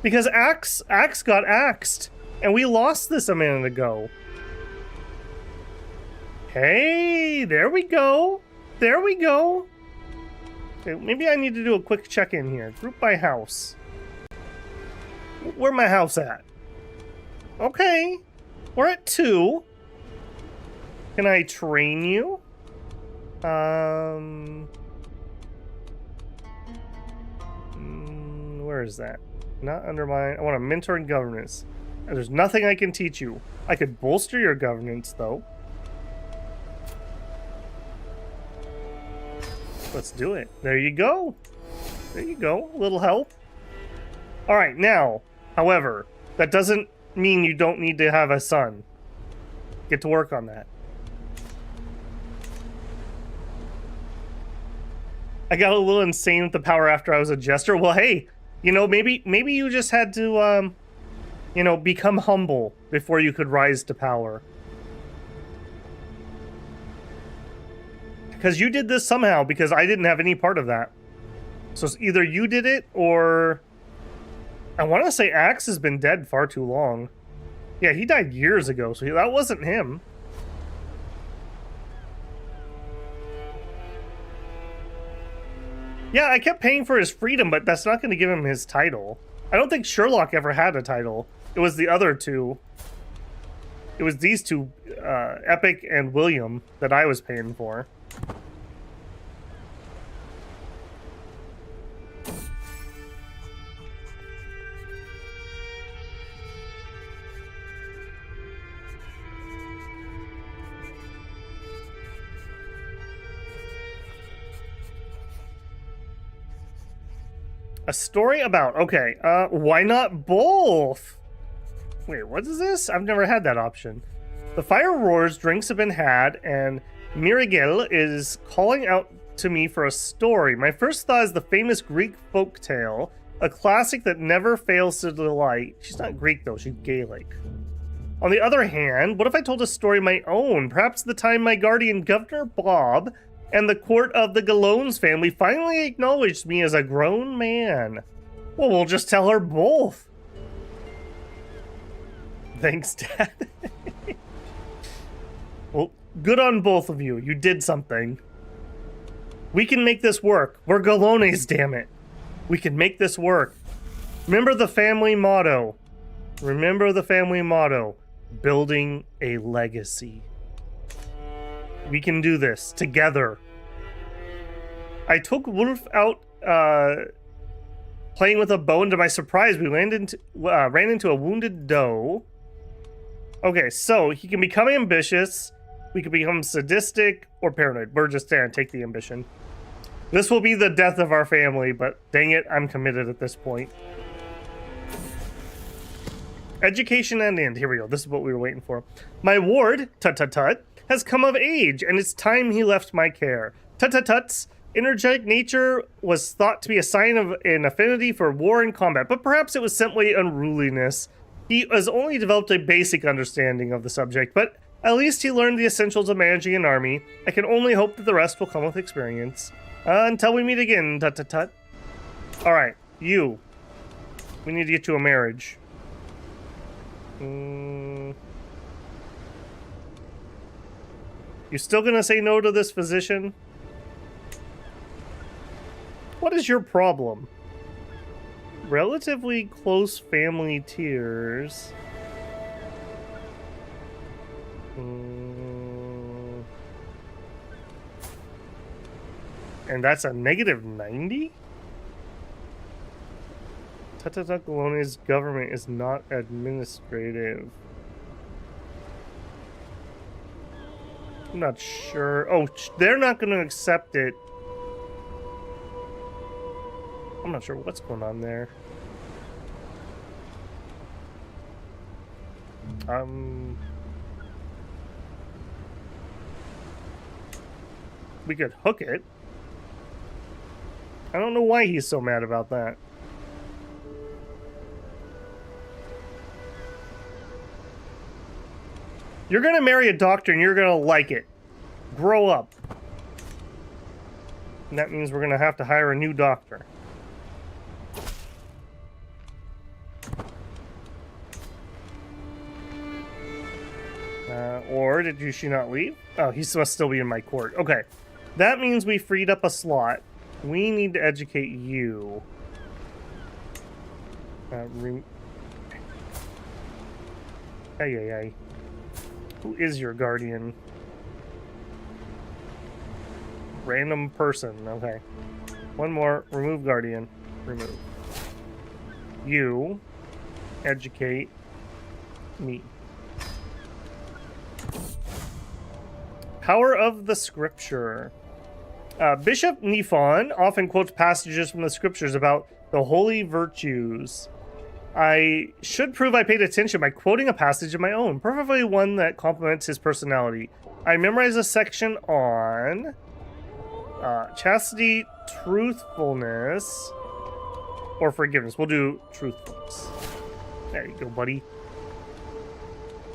Because Axe got axed. And we lost this a minute ago. Hey, there we go. There we go. Okay, maybe I need to do a quick check-in here. Group by house. Where my house at? Okay. We're at 2. Can I train you? Where is that? Not under my... I want to mentor and governance. There's nothing I can teach you. I could bolster your governance, though. Let's do it. There you go. There you go. A little help. All right, now, however, that doesn't mean you don't need to have a son. Get to work on that. I got a little insane with the power after I was a jester. Well, hey, you know, maybe you just had to, you know, become humble before you could rise to power. Because you did this somehow, because I didn't have any part of that. So it's either you did it, or... I want to say Axe has been dead far too long. Yeah, he died years ago, so that wasn't him. Yeah, I kept paying for his freedom, but that's not going to give him his title. I don't think Sherlock ever had a title. It was the other two. It was these two, Epic and William, that I was paying for. A story about... Okay, why not both? Wait, what is this? I've never had that option. The fire roars, drinks have been had, and Mirigel is calling out to me for a story. My first thought is the famous Greek folk tale, a classic that never fails to delight. She's not Greek, though. She's Gaelic. On the other hand, what if I told a story of my own? Perhaps the time my guardian, Governor Bob, and the court of the Galones family finally acknowledged me as a grown man. Well, we'll just tell her both. Thanks, Dad. Well, good on both of you. You did something. We can make this work. We're Galones, damn it. We can make this work. Remember the family motto. Remember the family motto. Building a legacy. We can do this together. I took Wolf out playing with a bow, and to my surprise, we ran into a wounded doe. Okay, so he can become ambitious, we can become sadistic, or paranoid. We're just gonna take the ambition. This will be the death of our family, but dang it, I'm committed at this point. Education and end. Here we go. This is what we were waiting for. My ward, Tut-Tut-Tut, has come of age, and it's time he left my care. Tut-Tut-Tuts, Energetic nature was thought to be a sign of an affinity for war and combat, but perhaps it was simply unruliness. He has only developed a basic understanding of the subject, but at least he learned the essentials of managing an army. I can only hope that the rest will come with experience. Until we meet again, tut-tut-tut. Alright, you. We need to get you a marriage. You still gonna say no to this physician? What is your problem? Relatively close family tiers. And that's a negative 90? Tatatakaloni's government is not administrative. I'm not sure. Oh, they're not going to accept it. I'm not sure what's going on there. We could hook it. I don't know why he's so mad about that. You're gonna marry a doctor and you're gonna like it. Grow up. And that means we're gonna have to hire a new doctor. Or did she not leave? Oh, he must still be in my court. Okay. That means we freed up a slot. We need to educate you. Ay. Who is your guardian? Random person. Okay. One more. Remove guardian. Remove. You. Educate me. Power of the Scripture. Bishop Nifon often quotes passages from the scriptures about the holy virtues. I should prove I paid attention by quoting a passage of my own, preferably one that complements his personality. I memorized a section on chastity, truthfulness, or forgiveness. We'll do truthfulness. There you go, buddy.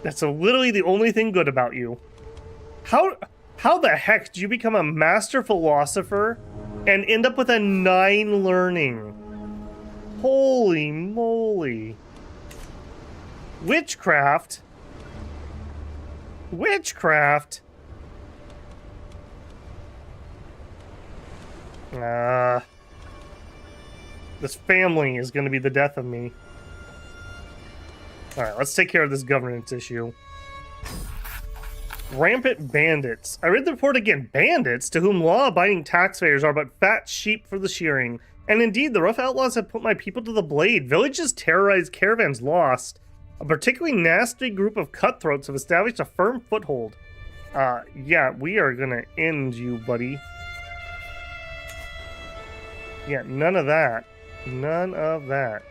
That's literally the only thing good about you. How the heck do you become a master philosopher and end up with a 9 learning? Holy moly. Witchcraft? Witchcraft? This family is going to be the death of me. Alright, let's take care of this governance issue. Rampant bandits. I read the report again. Bandits, to whom law-abiding taxpayers are but fat sheep for the shearing. And indeed, the rough outlaws have put my people to the blade. Villages terrorized, caravans lost. A particularly nasty group of cutthroats have established a firm foothold. Yeah, we are gonna end you, buddy. Yeah, none of that. None of that.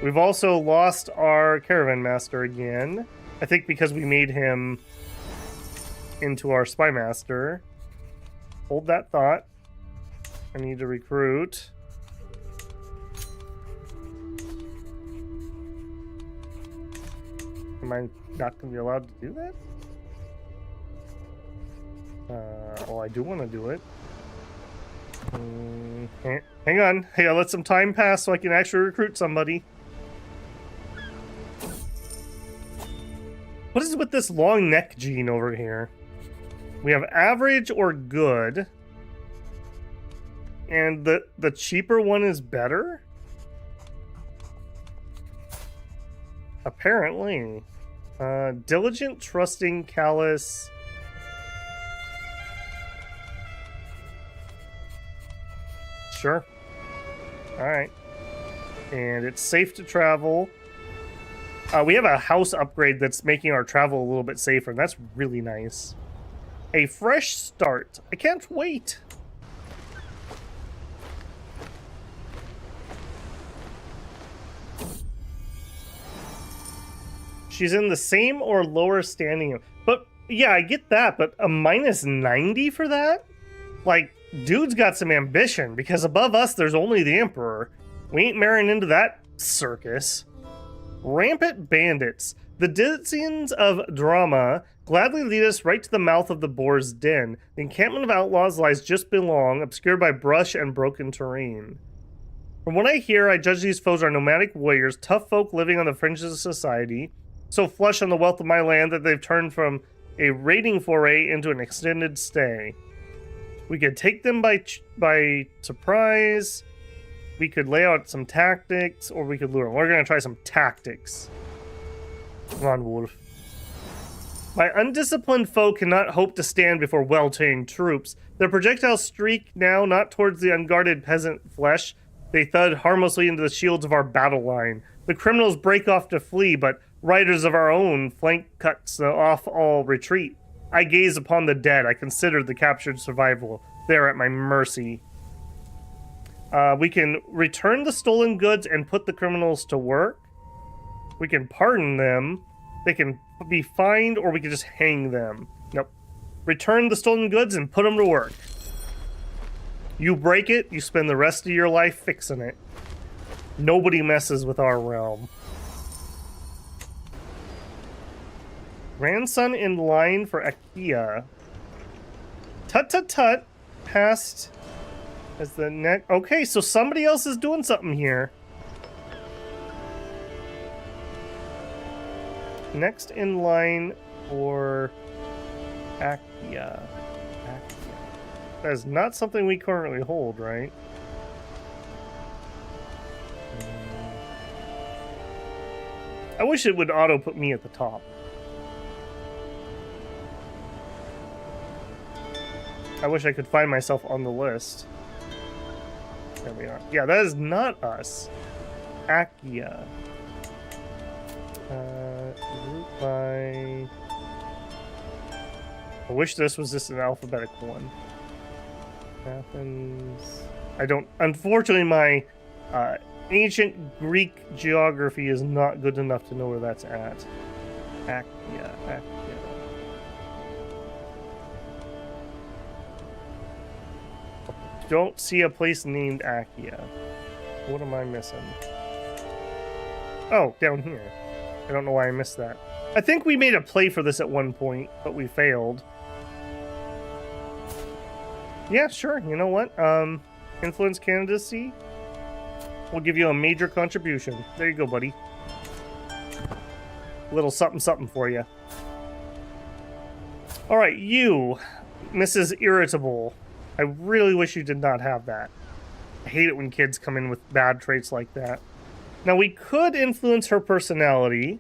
We've also lost our caravan master again. I think because we made him into our spy master. Hold that thought. I need to recruit. Am I not going to be allowed to do that? Well, I do want to do it. Hang on. Hey, I'll let some time pass so I can actually recruit somebody. What is with this long neck gene over here? We have average or good. And the cheaper one is better? Apparently. Diligent, trusting, callous. Sure. Alright. And it's safe to travel. We have a house upgrade that's making our travel a little bit safer, and that's really nice. A fresh start. I can't wait. She's in the same or lower standing. But, yeah, I get that, but a minus 90 for that? Like, dude's got some ambition, because above us there's only the Emperor. We ain't marrying into that circus. Rampant bandits. The denizens of Drama gladly lead us right to the mouth of the boar's den. The encampment of outlaws lies just below, obscured by brush and broken terrain. From what I hear, I judge these foes are nomadic warriors, tough folk living on the fringes of society, so flush on the wealth of my land that they've turned from a raiding foray into an extended stay. We could take them by surprise. We could lay out some tactics, or we could lure them. We're going to try some tactics. Come on, Wolf. My undisciplined foe cannot hope to stand before well-trained troops. Their projectiles streak now not towards the unguarded peasant flesh. They thud harmlessly into the shields of our battle line. The criminals break off to flee, but riders of our own flank cuts off all retreat. I gaze upon the dead. I consider the captured survival. They are at my mercy. We can return the stolen goods and put the criminals to work. We can pardon them. They can be fined, or we can just hang them. Nope. Return the stolen goods and put them to work. You break it, you spend the rest of your life fixing it. Nobody messes with our realm. Grandson in line for Akia. Tut tut tut. Passed as the neck. Okay, so somebody else is doing something here. Next in line for Akia. That is not something we currently hold, right? I wish it would auto put me at the top. I wish I could find myself on the list. There we are. Yeah, that is not us. Akia. Root by... I wish this was just an alphabetical one. Athens... I don't... Unfortunately, my ancient Greek geography is not good enough to know where that's at. Akia. Don't see a place named Akia. What am I missing? Oh, down here. I don't know why I missed that. I think we made a play for this at one point, but we failed. Yeah, sure. You know what? Influence candidacy. We'll give you a major contribution. There you go, buddy. Little something something for you. Alright, you, Mrs. Irritable. I really wish you did not have that. I hate it when kids come in with bad traits like that. Now, we could influence her personality.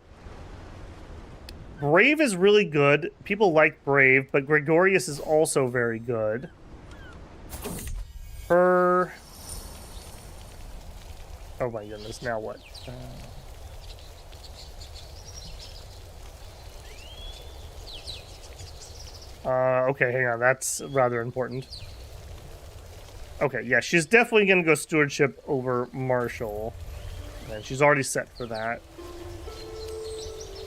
Brave is really good. People like Brave, but Gregorious is also very good. Her... Oh my goodness, now what? Okay, hang on, that's rather important. Okay, yeah, she's definitely going to go stewardship over Marshall. And she's already set for that.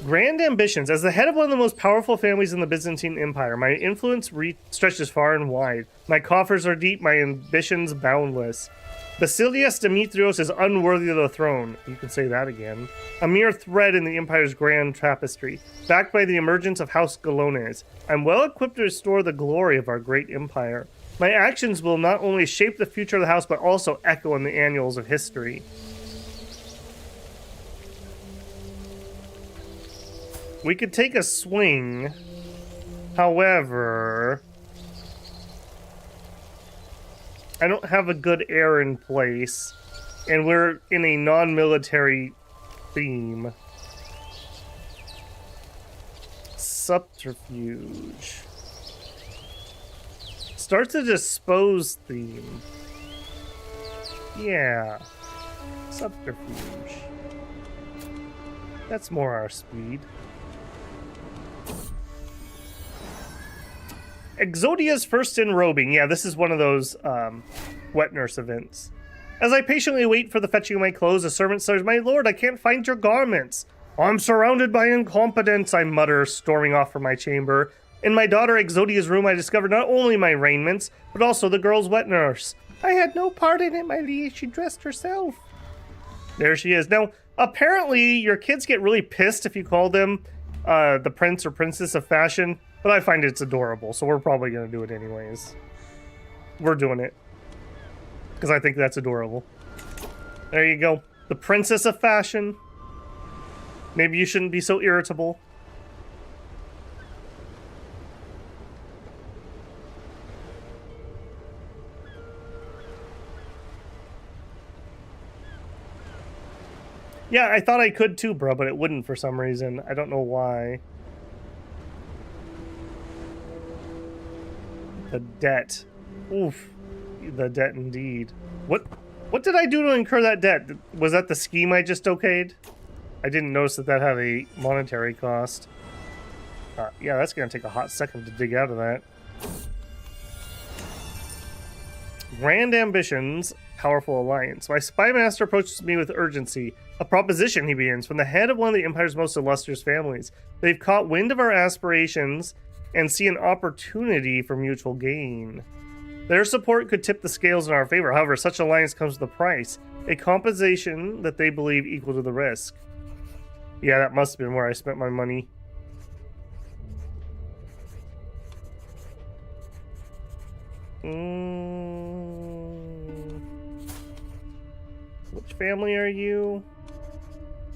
Grand ambitions. As the head of one of the most powerful families in the Byzantine Empire, my influence stretches far and wide. My coffers are deep, my ambitions boundless. Basilius Demetrios is unworthy of the throne. You can say that again. A mere thread in the Empire's grand tapestry, backed by the emergence of House Galones. I'm well equipped to restore the glory of our great empire. My actions will not only shape the future of the house, but also echo in the annals of history. We could take a swing. However, I don't have a good heir in place, and we're in a non-military theme. Subterfuge. Starts a dispose theme. Yeah. Subterfuge. That's more our speed. Exodia's first enrobing. Yeah, this is one of those wet nurse events. As I patiently wait for the fetching of my clothes, a servant says, "My lord, I can't find your garments." "I'm surrounded by incompetence," I mutter, storming off from my chamber. In my daughter Exodia's room, I discovered not only my raiments, but also the girl's wet nurse. I had no part in it, my liege. She dressed herself. There she is. Now, apparently, your kids get really pissed if you call them the prince or princess of fashion, but I find it's adorable, so we're probably going to do it anyways. We're doing it. Because I think that's adorable. There you go. The princess of fashion. Maybe you shouldn't be so irritable. Yeah, I thought I could too, bro, but it wouldn't for some reason. I don't know why. The debt. Oof. The debt indeed. What did I do to incur that debt? Was that the scheme I just okayed? I didn't notice that that had a monetary cost. Yeah, that's going to take a hot second to dig out of that. Grand ambitions, powerful alliance. My spy master approaches me with urgency. A proposition, he begins, from the head of one of the Empire's most illustrious families. They've caught wind of our aspirations and see an opportunity for mutual gain. Their support could tip the scales in our favor. However, such alliance comes with a price. A compensation that they believe equal to the risk. Yeah, that must have been where I spent my money. Which family are you?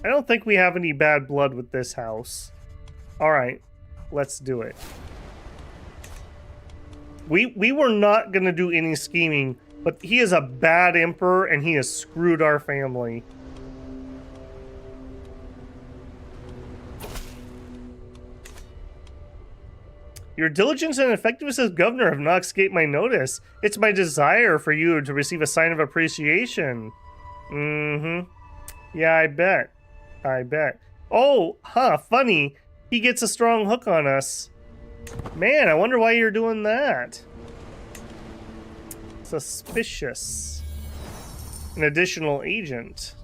I don't think we have any bad blood with this house. Alright, let's do it. We were not going to do any scheming, but he is a bad emperor and he has screwed our family. Your diligence and effectiveness as governor have not escaped my notice. It's my desire for you to receive a sign of appreciation. Yeah, I bet. I bet. Oh, funny. He gets a strong hook on us. Man, I wonder why you're doing that. Suspicious. An additional agent.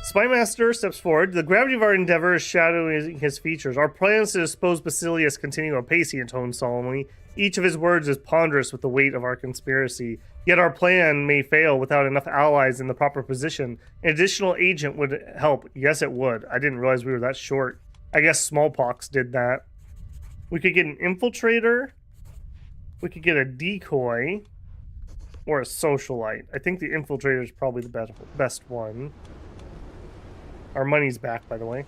Spymaster steps forward. The gravity of our endeavor is shadowing his features. Our plans to dispose Basilius continue apace, he intones solemnly. Each of his words is ponderous with the weight of our conspiracy. Yet our plan may fail without enough allies in the proper position. An additional agent would help. Yes, it would. I didn't realize we were that short. I guess smallpox did that. We could get an infiltrator. We could get a decoy. Or a socialite. I think the infiltrator is probably the best one. Our money's back, by the way.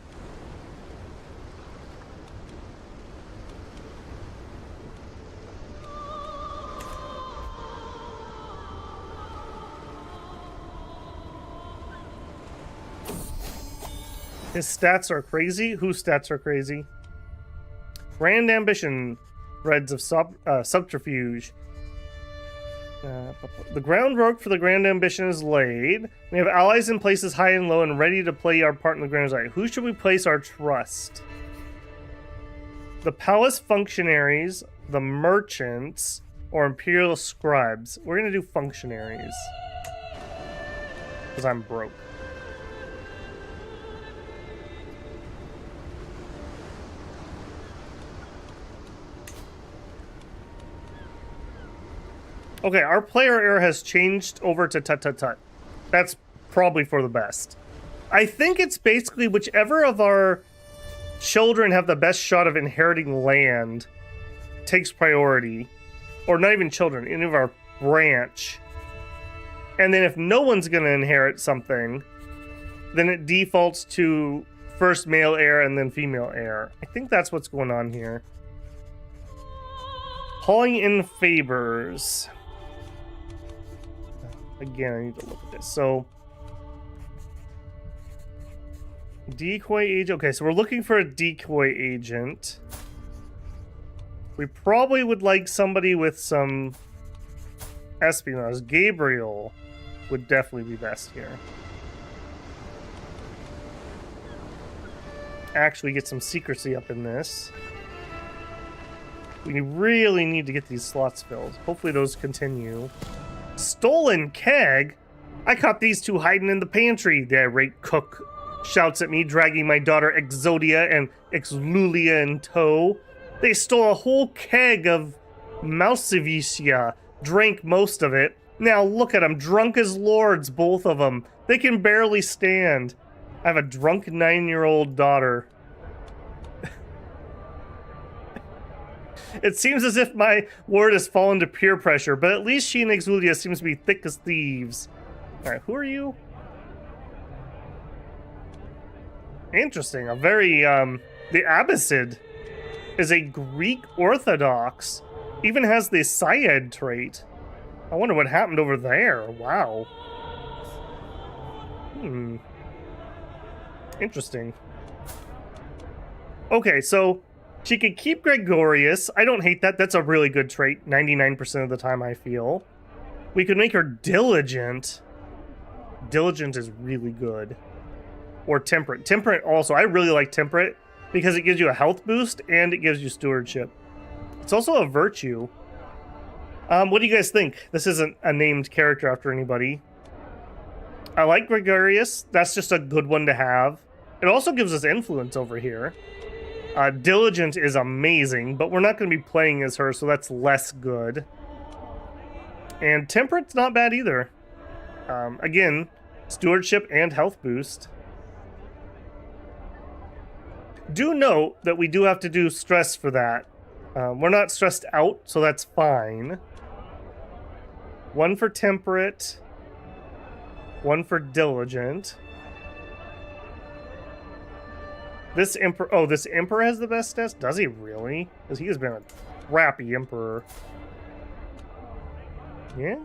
His stats are crazy? Whose stats are crazy? Grand ambition. Threads of subterfuge. The groundwork for the grand ambition is laid. We have allies in places high and low and ready to play our part in the grand design. Who should we place our trust? The palace functionaries, the merchants, or imperial scribes? We're going to do functionaries. Because I'm broke. Okay, our player error has changed over to tut-tut-tut. That's probably for the best. I think it's basically whichever of our children have the best shot of inheriting land takes priority. Or not even children, any of our branch. And then if no one's going to inherit something, then it defaults to first male heir and then female heir. I think that's what's going on here. Hauling in favors. Again, I need to look at this. So, decoy agent. Okay, so we're looking for a decoy agent. We probably would like somebody with some espionage. Gabriel would definitely be best here. Actually get some secrecy up in this. We really need to get these slots filled. Hopefully those continue. Stolen keg? I caught these two hiding in the pantry, the irate cook shouts at me, dragging my daughter Exodia and Exlulia in tow. They stole a whole keg of Mousevicia, drank most of it. Now look at them, drunk as lords, both of them. They can barely stand. I have a drunk 9-year-old daughter. It seems as if my ward has fallen to peer pressure, but at least she and Exulia seems to be thick as thieves. Alright, who are you? Interesting, a very, the Abbasid is a Greek Orthodox. Even has the Syed trait. I wonder what happened over there. Wow. Interesting. Okay, so she could keep Gregorius. I don't hate that. That's a really good trait. 99% of the time, I feel. We could make her Diligent. Diligent is really good. Or Temperate. Temperate also. I really like Temperate because it gives you a health boost and it gives you Stewardship. It's also a Virtue. What do you guys think? This isn't a named character after anybody. I like Gregorius. That's just a good one to have. It also gives us Influence over here. Diligent is amazing, but we're not going to be playing as her, so that's less good. And Temperate's not bad either. Again, Stewardship and health boost. Do note that we do have to do stress for that. We're not stressed out, so that's fine. 1 for Temperate. 1 for Diligent. This Emperor... Oh, this Emperor has the best stats? Does he really? Because he has been a crappy Emperor. Yeah?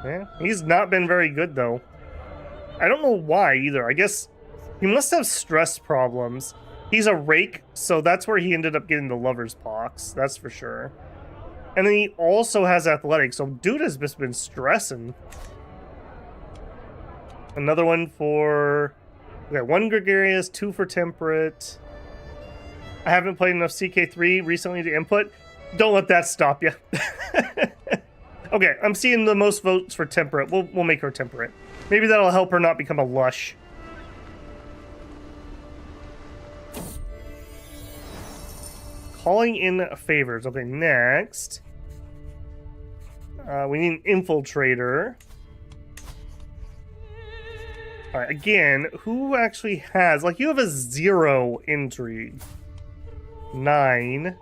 Yeah. He's not been very good, though. I don't know why, either. I guess he must have stress problems. He's a rake, so that's where he ended up getting the lover's pox. That's for sure. And then he also has athletics, so dude has just been stressing. Another one for... Okay, 1 Gregarious, 2 for Temperate. I haven't played enough CK3 recently to input. Don't let that stop you. Okay, I'm seeing the most votes for Temperate. We'll make her Temperate. Maybe that'll help her not become a lush. Calling in favors. Okay, next. We need an Infiltrator. Alright, again, who actually has... Like, you have a 0 intrigue. 9.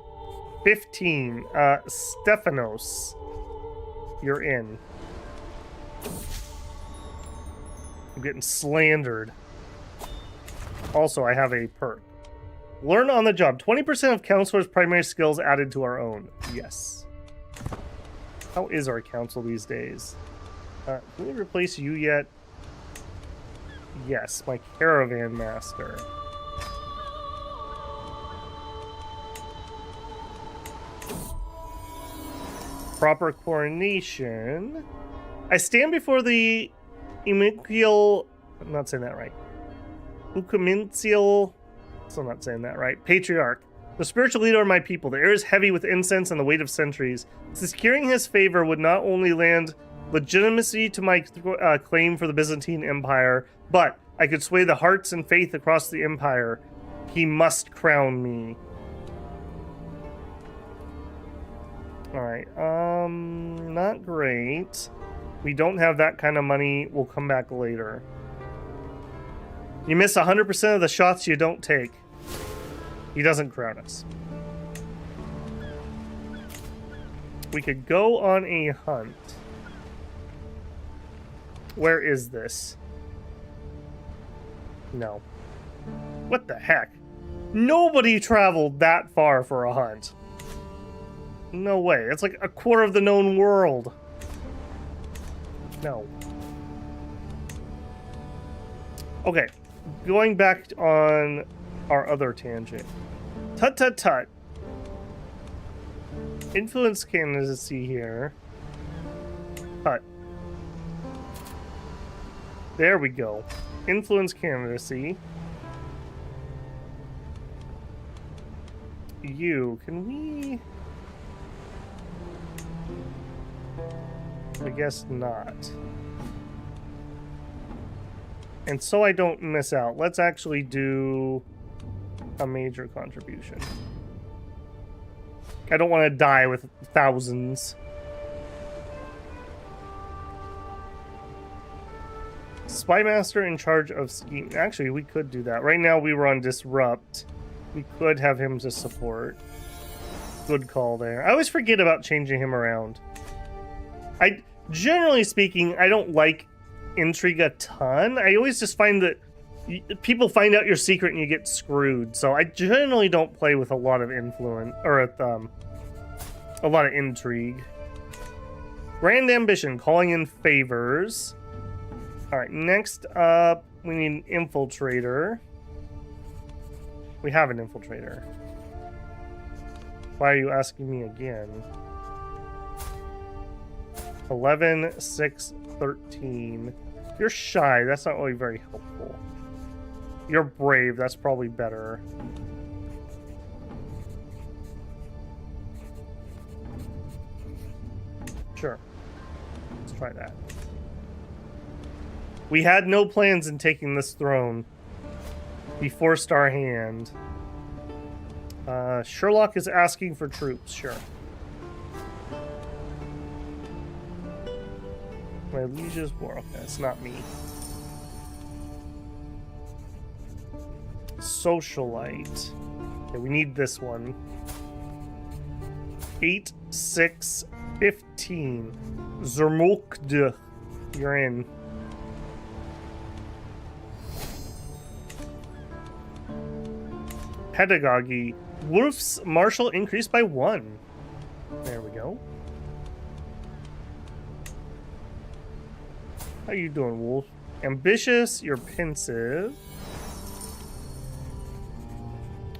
15. Stephanos. You're in. I'm getting slandered. Also, I have a perk. Learn on the job. 20% of counselor's primary skills added to our own. Yes. How is our council these days? Can we replace you yet? Yes, my caravan master. Proper coronation. I stand before the Imikial... I'm not saying that right. Ukamintial... Still not saying that right. Patriarch. The spiritual leader of my people. The air is heavy with incense and the weight of centuries. Securing his favor would not only land legitimacy to my claim for the Byzantine Empire, but I could sway the hearts and faith across the empire. He must crown me. Alright, not great. We don't have that kind of money. We'll come back later. You miss 100% of the shots you don't take. He doesn't crown us. We could go on a hunt. Where is this? No. What the heck? Nobody traveled that far for a hunt. No way. It's like a quarter of the known world. No. Okay. Going back on our other tangent. Tut tut tut. Influence candidacy here. Tut. There we go. Influence candidacy. You, can we... I guess not. And so I don't miss out, let's actually do a major contribution. I don't want to die with thousands. Spymaster in charge of scheme. Actually, we could do that. Right now we were on Disrupt. We could have him to support. Good call there. I always forget about changing him around. Generally speaking, I don't like Intrigue a ton. I always just find that people find out your secret and you get screwed. So I generally don't play with a lot of influence, or a lot of intrigue. Grand Ambition, calling in favors. Alright, next up, we need an infiltrator. We have an infiltrator. Why are you asking me again? 11, 6, 13. You're shy, that's not really very helpful. You're brave, that's probably better. Sure. Let's try that. We had no plans in taking this throne. We forced our hand. Sherlock is asking for troops, sure. My liege's war. Okay, that's not me. Socialite. Okay, we need this one. 8, 6, 15. Zermokde. You're in. Pedagogy. Wolf's martial increased by 1. There we go. How you doing, Wolf? Ambitious, you're pensive.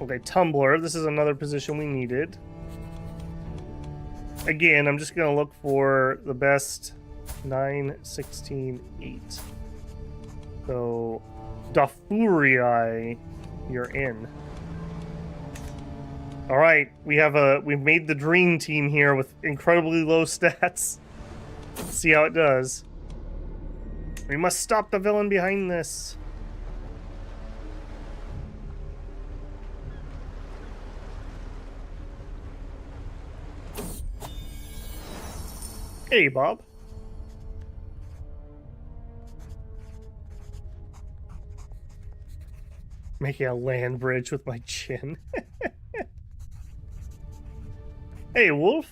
Okay, Tumbler. This is another position we needed. Again, I'm just going to look for the best 9, 16, 8. So, Dafurii, you're in. All right, we've made the dream team here with incredibly low stats. Let's see how it does. We must stop the villain behind this. Hey, Bob. Making a land bridge with my chin. Hey, Wolf.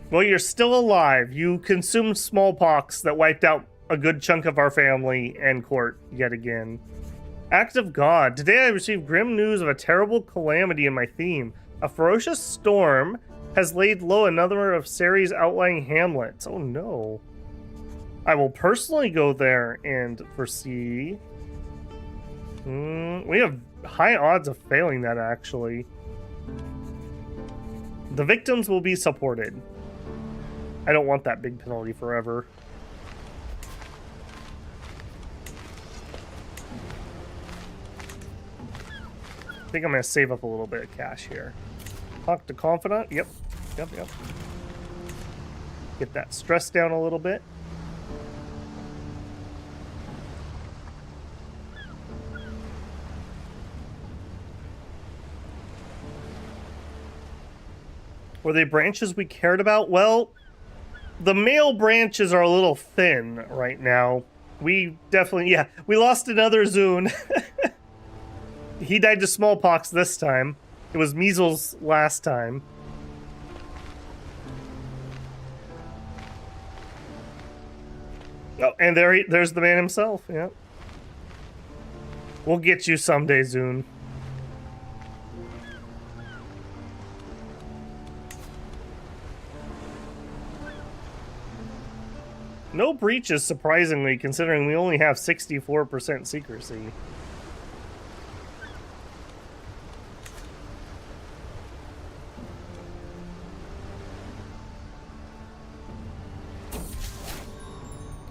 Well, you're still alive. You consumed smallpox that wiped out a good chunk of our family and court yet again. Act of God. Today I received grim news of a terrible calamity in my theme. A ferocious storm has laid low another of Ceri's outlying hamlets. Oh no. I will personally go there and foresee. We have high odds of failing that, actually. The victims will be supported. I don't want that big penalty forever. I think I'm going to save up a little bit of cash here. Talk to Confidant. Yep. Get that stress down a little bit. Were they branches we cared about? Well, the male branches are a little thin right now. We definitely, yeah, we lost another Zune. He died to smallpox this time. It was measles last time. Oh, and there's the man himself, yeah. We'll get you someday, Zune. No breaches, surprisingly, considering we only have 64% secrecy.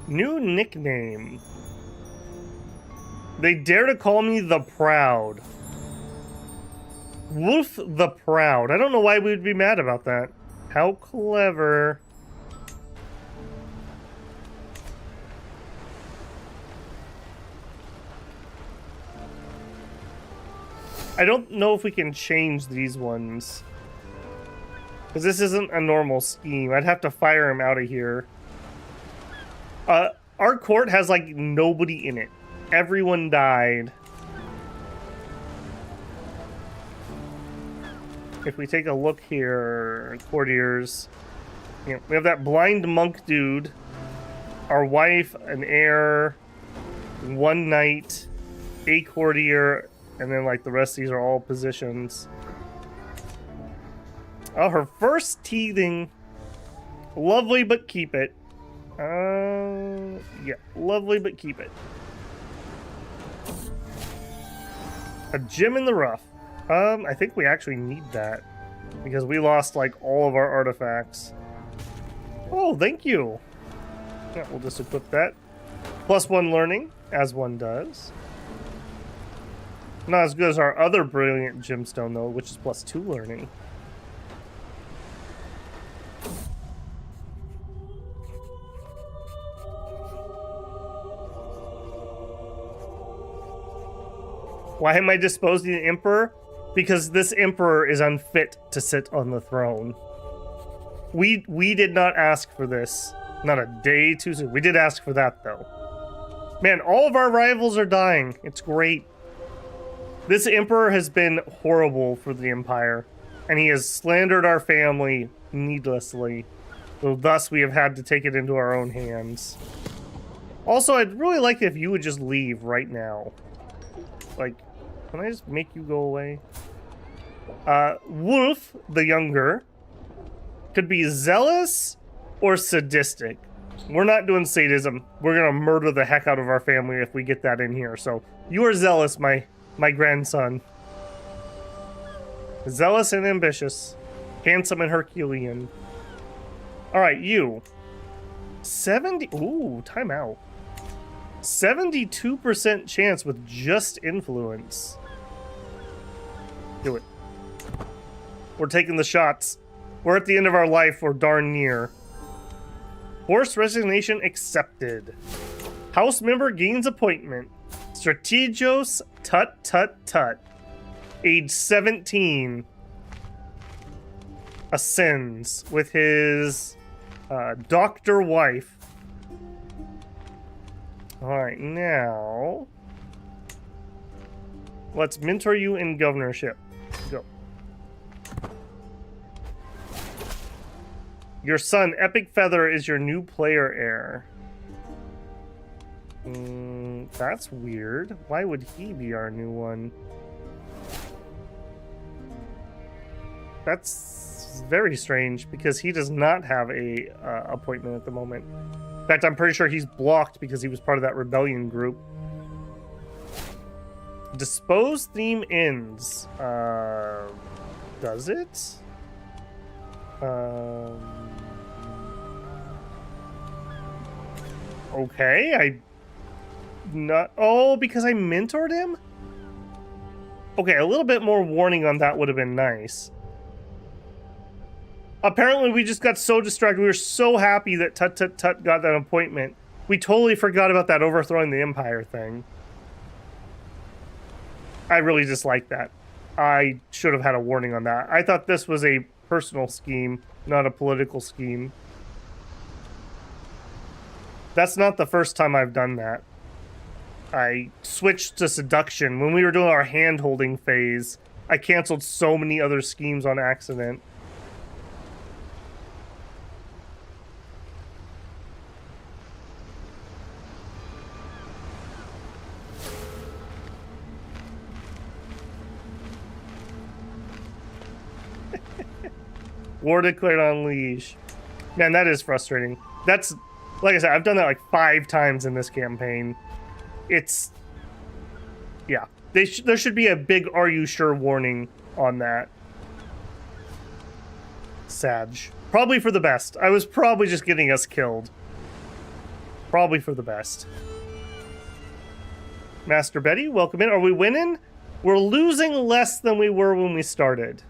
New nickname. They dare to call me the Proud. Wolf the Proud. I don't know why we would be mad about that. How clever. I don't know if we can change these ones. Because this isn't a normal scheme. I'd have to fire him out of here. Our court has, like, nobody in it. Everyone died. If we take a look here, courtiers, you know, we have that blind monk dude, our wife, an heir, one knight, a courtier, and then like the rest of these are all positions. Oh, her first teething. Lovely, but keep it. Yeah, lovely, but keep it. A gem in the rough. I think we actually need that because we lost like all of our artifacts. Oh, thank you. Yeah, we'll just equip that. +1 learning, as one does. Not as good as our other brilliant gemstone though, which is +2 learning. Why am I disposing the emperor? Because this emperor is unfit to sit on the throne. We did not ask for this. Not a day too soon. We did ask for that, though. Man, all of our rivals are dying. It's great. This emperor has been horrible for the empire, and he has slandered our family needlessly. So thus, we have had to take it into our own hands. Also, I'd really like it if you would just leave right now. Like, can I just make you go away? Wolf, the younger, could be zealous or sadistic. We're not doing sadism. We're gonna murder the heck out of our family if we get that in here. So, you are zealous, my grandson. Zealous and ambitious. Handsome and Herculean. Alright, you. 70... Ooh, timeout. 72% chance with just influence. Do it. We're taking the shots. We're at the end of our life, or darn near. Forced resignation accepted. House member gains appointment. Strategos tut tut tut. Age 17. Ascends with his doctor wife. Alright, now let's mentor you in governorship. Go. Your son, Epic Feather, is your new player heir. That's weird. Why would he be our new one? That's very strange because he does not have a appointment at the moment. In fact, I'm pretty sure he's blocked because he was part of that rebellion group. Dispose theme ends. Does it? Okay, oh, because I mentored him? Okay, a little bit more warning on that would have been nice. Apparently, we just got so distracted. We were so happy that Tut Tut Tut got that appointment. We totally forgot about that overthrowing the empire thing. I really dislike that. I should have had a warning on that. I thought this was a personal scheme, not a political scheme. That's not the first time I've done that. I switched to seduction. When we were doing our hand-holding phase, I canceled so many other schemes on accident. War declared on Liege. Man, that is frustrating. That's, like I said, I've done that like 5 times in this campaign. It's, yeah. There should be a big "Are you sure?" warning on that. Sag. Probably for the best. I was probably just getting us killed. Probably for the best. Master Betty, welcome in. Are we winning? We're losing less than we were when we started.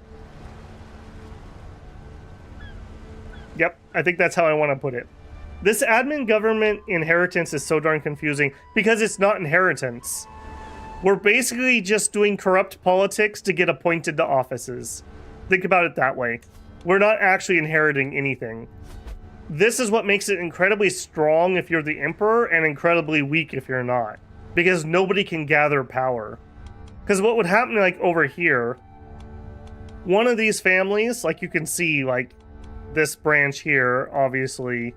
Yep, I think that's how I want to put it. This admin government inheritance is so darn confusing because it's not inheritance. We're basically just doing corrupt politics to get appointed to offices. Think about it that way. We're not actually inheriting anything. This is what makes it incredibly strong if you're the emperor and incredibly weak if you're not. Because nobody can gather power. Because what would happen, like, over here, one of these families, like you can see, like, this branch here, obviously,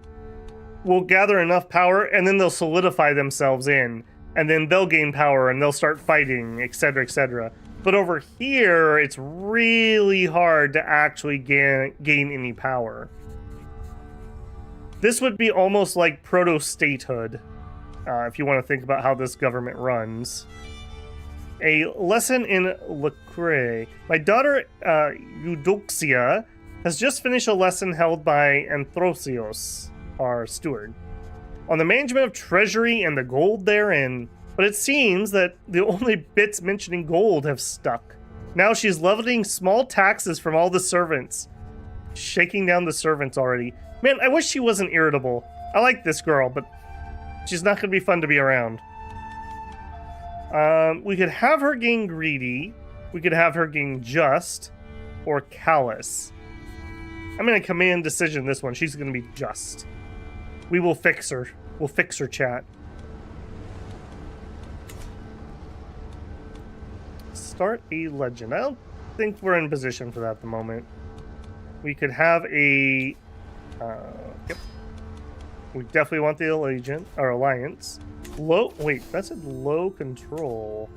will gather enough power, and then they'll solidify themselves in, and then they'll gain power, and they'll start fighting, etc., etc. But over here, it's really hard to actually gain any power. This would be almost like proto-statehood, if you want to think about how this government runs. A lesson in Lecrae. My daughter, Eudoxia, has just finished a lesson held by Anthrosios, our steward, on the management of treasury and the gold therein, but it seems that the only bits mentioning gold have stuck. Now she's leveling small taxes from all the servants, shaking down the servants already. Man, I wish she wasn't irritable. I like this girl, but she's not going to be fun to be around. We could have her gain greedy, we could have her gain just, or callous. I'm going to command decision this one. She's going to be just. We will fix her. We'll fix her, chat. Start a legend. I don't think we're in position for that at the moment. We could have a... yep. We definitely want the agent, or alliance. Low... Wait, that's a low control.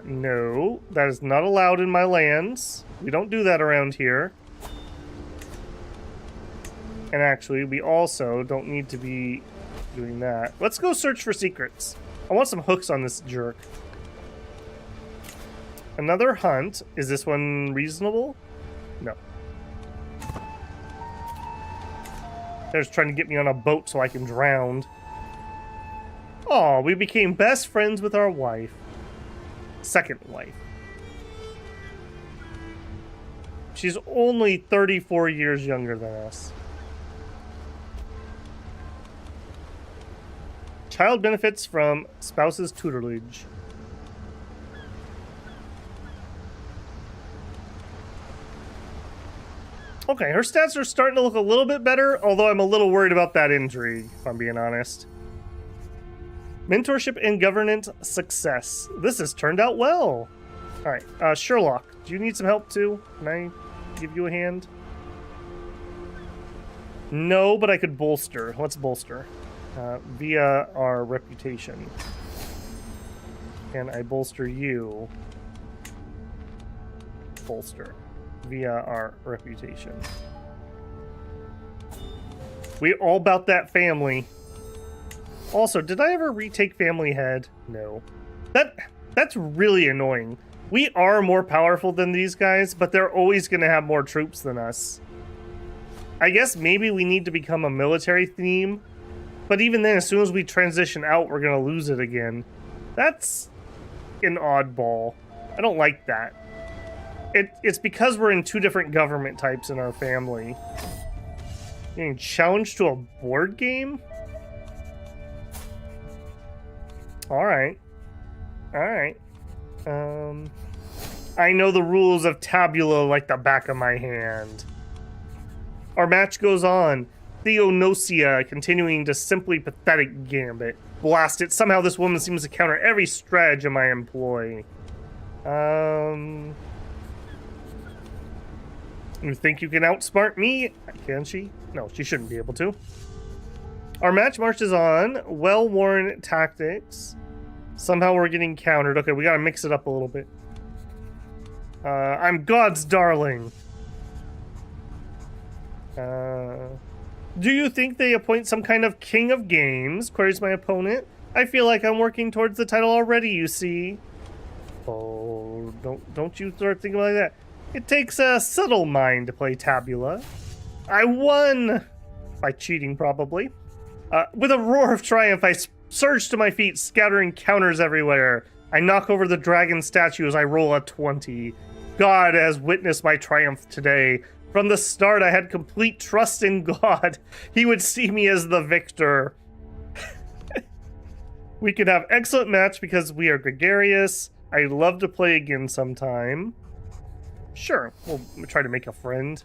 No. That is not allowed in my lands. We don't do that around here. And actually, we also don't need to be doing that. Let's go search for secrets. I want some hooks on this jerk. Another hunt. Is this one reasonable? No. They're just trying to get me on a boat so I can drown. Oh, we became best friends with our wife. Second wife. She's only 34 years younger than us. Child benefits from spouse's tutelage. Okay, her stats are starting to look a little bit better, although I'm a little worried about that intrigue, if I'm being honest. Mentorship and governance success. This has turned out well. Alright, Sherlock, do you need some help too? Can I give you a hand? No, but I could bolster. Let's bolster. Via our reputation. Can I bolster you? Bolster. Via our reputation. We all about that family. Also, did I ever retake family head? No. That's really annoying. We are more powerful than these guys, but they're always going to have more troops than us. I guess maybe we need to become a military theme, but even then, as soon as we transition out, we're going to lose it again. That's an oddball. I don't like that. It's because we're in two different government types in our family. Getting challenged to a board game? Alright. Alright. I know the rules of Tabula like the back of my hand. Our match goes on. Theonosia continuing to simply pathetic gambit. Blast it. Somehow this woman seems to counter every stratagem I employ. You think you can outsmart me? Can she? No, she shouldn't be able to. Our match marches on. Well-worn tactics. Somehow we're getting countered. Okay, we gotta mix it up a little bit. I'm God's darling. Do you think they appoint some kind of king of games? Queries my opponent. I feel like I'm working towards the title already, you see. Oh, don't you start thinking like that. It takes a subtle mind to play Tabula. I won! By cheating, probably. With a roar of triumph, I surge to my feet, scattering counters everywhere. I knock over the dragon statue as I roll a 20. God has witnessed my triumph today. From the start, I had complete trust in God. He would see me as the victor. We could have excellent match because we are gregarious. I'd love to play again sometime. Sure, we'll try to make a friend.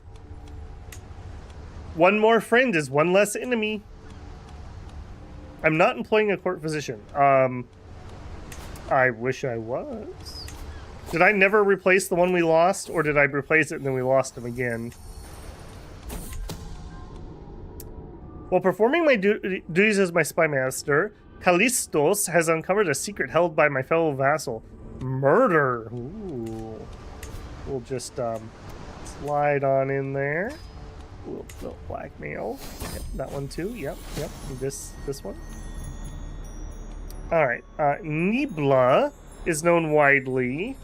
One more friend is one less enemy. I'm not employing a court physician. I wish I was. Did I never replace the one we lost, or did I replace it and then we lost him again? While performing my duties as my spy master, Callistos has uncovered a secret held by my fellow vassal. Murder! Ooh. We'll just slide on in there. Little blackmail. Yep, that one too. Yep. This one. All right. Nibla is known widely.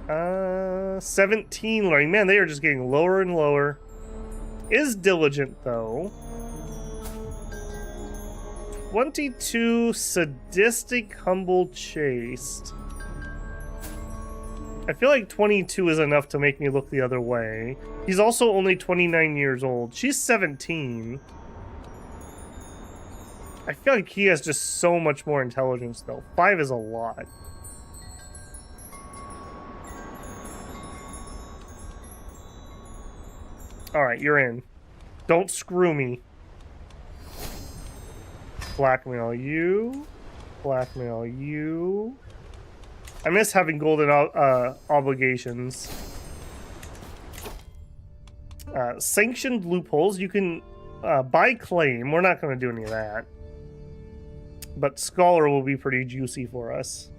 17 learning. Man, they are just getting lower and lower. Is diligent though. 22 sadistic, humble, chaste. I feel like 22 is enough to make me look the other way. He's also only 29 years old. She's 17. I feel like he has just so much more intelligence, though. 5 is a lot. Alright, you're in. Don't screw me. Blackmail you. Blackmail you. I miss having golden obligations. Sanctioned loopholes. You can buy claim. We're not going to do any of that. But Scholar will be pretty juicy for us.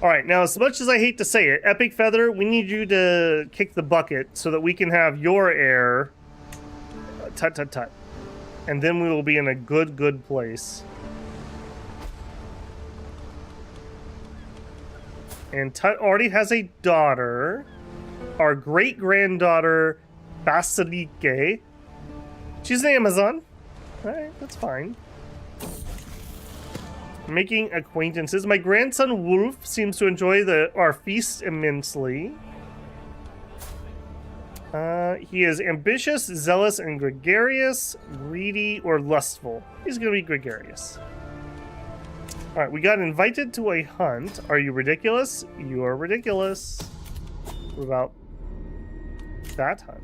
Alright, now as much as I hate to say it, Epic Feather, we need you to kick the bucket so that we can have your heir. Tut. And then we will be in a good place. And Tut already has a daughter. Our great-granddaughter, Basilike. She's an Amazon. Alright, that's fine. Making acquaintances. My grandson, Wolf, seems to enjoy our feast immensely. He is ambitious, zealous, and gregarious, greedy, or lustful. He's going to be gregarious. Alright, we got invited to a hunt. Are you ridiculous? You are ridiculous. What about that hunt?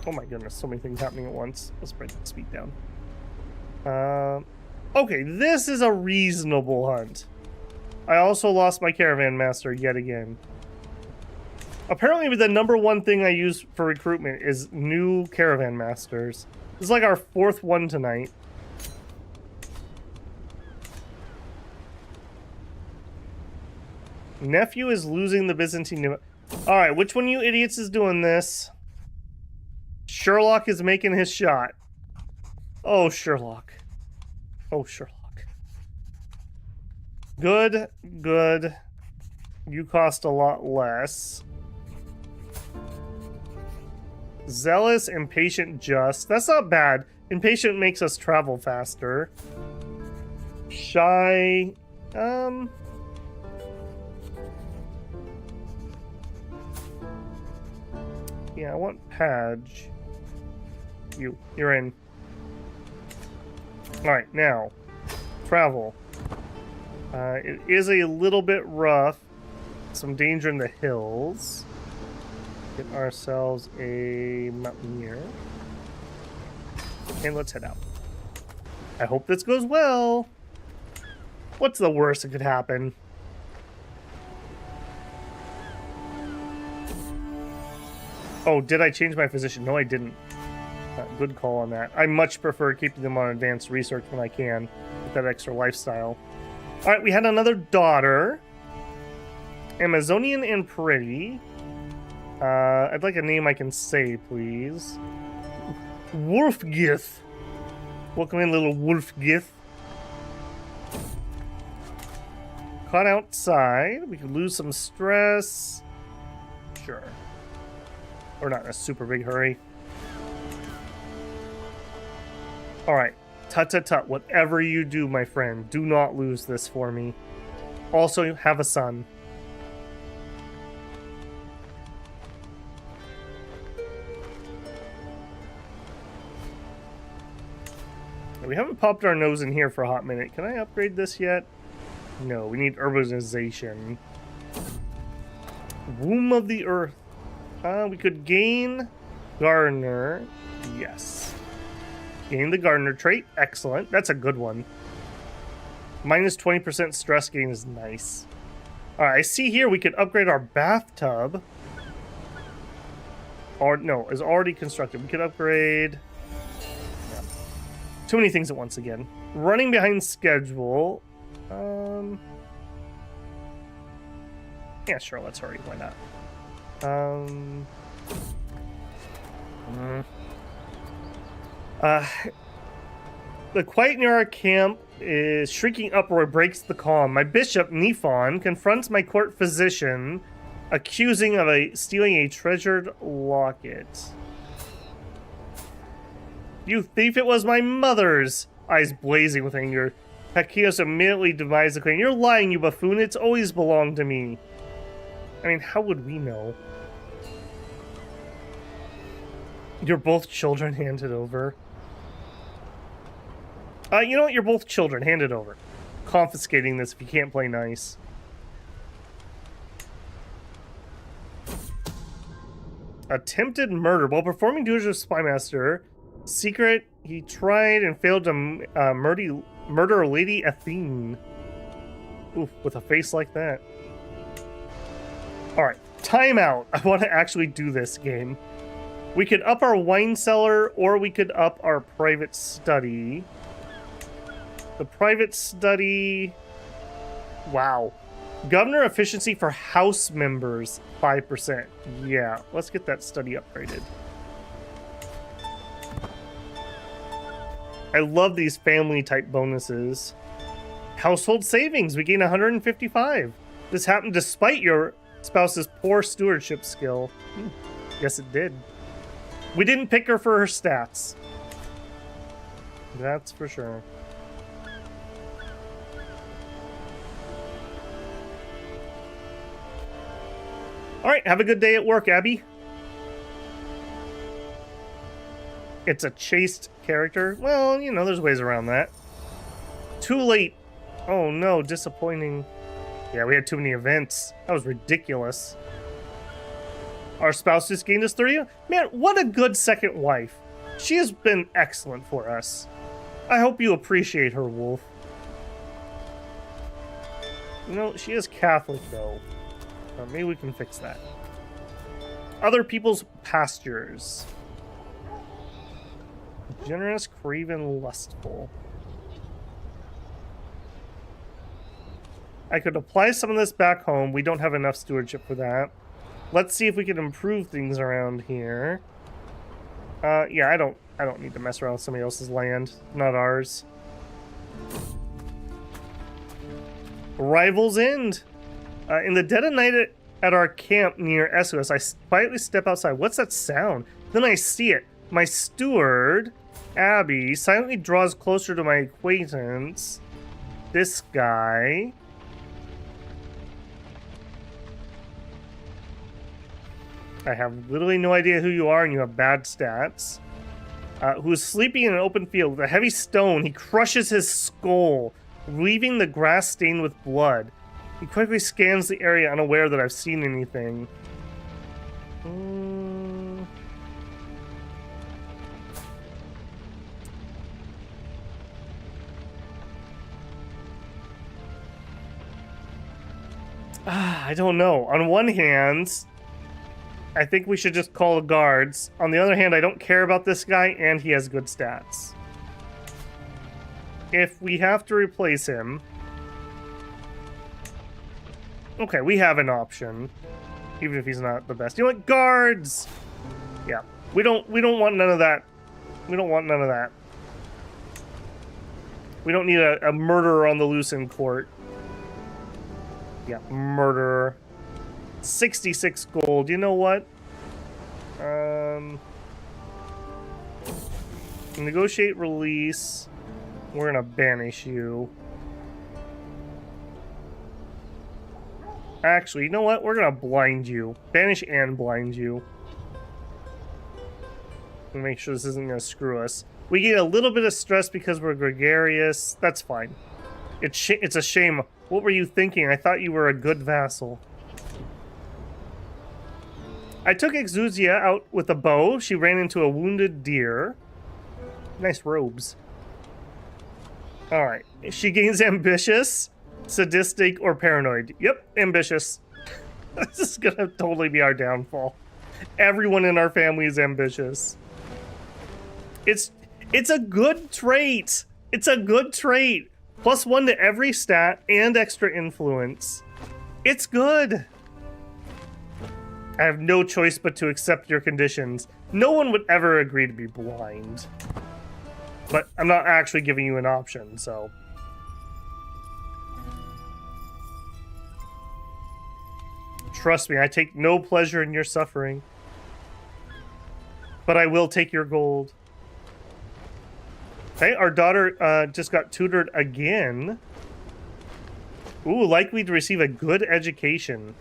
Oh my goodness, so many things happening at once. Let's bring the speed down. Okay, this is a reasonable hunt. I also lost my caravan master yet again. Apparently the number one thing I use for recruitment is new caravan masters. This is like our 4th one tonight. Nephew is losing the Byzantine. Alright, which one of you idiots is doing this? Sherlock is making his shot. Oh, Sherlock. Oh, Sherlock. Good. You cost a lot less. Zealous, impatient, just. That's not bad. Impatient makes us travel faster. Shy. Yeah, I want Padge. You're in. Alright, now. Travel. It is a little bit rough. Some danger in the hills. Get ourselves a mountaineer. And let's head out. I hope this goes well. What's the worst that could happen? Oh, did I change my physician? No, I didn't. Good call on that. I much prefer keeping them on advanced research when I can, with that extra lifestyle. Alright, we had another daughter. Amazonian and pretty. I'd like a name I can say, please. WolfHH. Welcome in, little WolfHH. Caught outside. We could lose some stress. Sure. We're not in a super big hurry. Alright. Tut. Whatever you do, my friend, do not lose this for me. Also, have a son. We haven't popped our nose in here for a hot minute. Can I upgrade this yet? No, we need urbanization. Womb of the Earth. We could gain Gardener. Yes. Gain the Gardener trait. Excellent. That's a good one. Minus 20% stress gain is nice. Alright, I see here we could upgrade our bathtub. Or, no, is already constructed. We could upgrade... Yeah. Too many things at once again. Running behind schedule. Yeah, sure, let's hurry. Why not? The quiet near our camp is shrieking uproar breaks the calm. My bishop, Nephon, confronts my court physician, accusing of stealing a treasured locket. You thief, it was my mother's! Eyes blazing with anger. Pakios immediately devised the claim. You're lying, you buffoon. It's always belonged to me. I mean, how would we know? You're both children, hand it over. You know what? You're both children, hand it over. Confiscating this if you can't play nice. Attempted murder. While performing duties as spymaster, secret, he tried and failed to murder Lady Athene. Oof, with a face like that. Alright, timeout. I want to actually do this game. We could up our wine cellar, or we could up our private study. The private study... Wow. Governor efficiency for house members, 5%. Yeah, let's get that study upgraded. I love these family-type bonuses. Household savings, we gain 155. This happened despite your spouse's poor stewardship skill. Yes, it did. We didn't pick her for her stats. That's for sure. Alright, have a good day at work, Abby. It's a chaste character. Well, you know, there's ways around that. Too late. Oh no, disappointing. Yeah, we had too many events. That was ridiculous. Our spouse just gained us 30. Man, what a good second wife. She has been excellent for us. I hope you appreciate her, Wolf. You know, she is Catholic, though. Maybe we can fix that. Other people's pastures. Generous, craven, lustful. I could apply some of this back home. We don't have enough stewardship for that. Let's see if we can improve things around here. Yeah, I don't need to mess around with somebody else's land, not ours. Arrival's End. In the dead of night at our camp near Essos, I quietly step outside. What's that sound? Then I see it. My steward, Abby, silently draws closer to my acquaintance. This guy. I have literally no idea who you are, and you have bad stats. Who is sleeping in an open field. With a heavy stone, he crushes his skull, leaving the grass stained with blood. He quickly scans the area, unaware that I've seen anything. I don't know. On one hand, I think we should just call the guards. On the other hand, I don't care about this guy, and he has good stats. If we have to replace him... Okay, we have an option. Even if he's not the best. You know what? Guards! Yeah. We don't want none of that. We don't want none of that. We don't need a murderer on the loose in court. Yeah, murderer. 66 gold. You know what? Negotiate release. We're gonna banish you. Actually, you know what? We're gonna blind you. Banish and blind you. Make sure this isn't going to screw us. We get a little bit of stress because we're gregarious. That's fine. It's a shame. What were you thinking? I thought you were a good vassal. I took Exuzia out with a bow. She ran into a wounded deer. Nice robes. Alright. She gains ambitious, sadistic, or paranoid. Yep, ambitious. This is gonna totally be our downfall. Everyone in our family is ambitious. It's a good trait. It's a good trait. +1 to every stat and extra influence. It's good. I have no choice but to accept your conditions. No one would ever agree to be blind. But I'm not actually giving you an option, so... Trust me, I take no pleasure in your suffering. But I will take your gold. Okay, our daughter just got tutored again. Ooh, likely to receive a good education.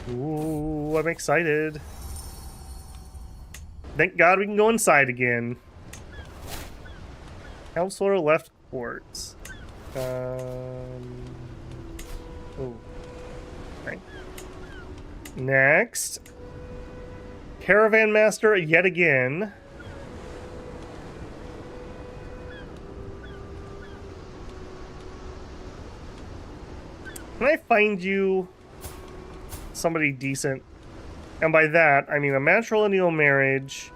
Ooh, I'm excited. Thank God we can go inside again. Counselor left quartz. Oh. Right. Next. Caravan master yet again. Can I find you somebody decent? And by that, I mean a matrilineal marriage.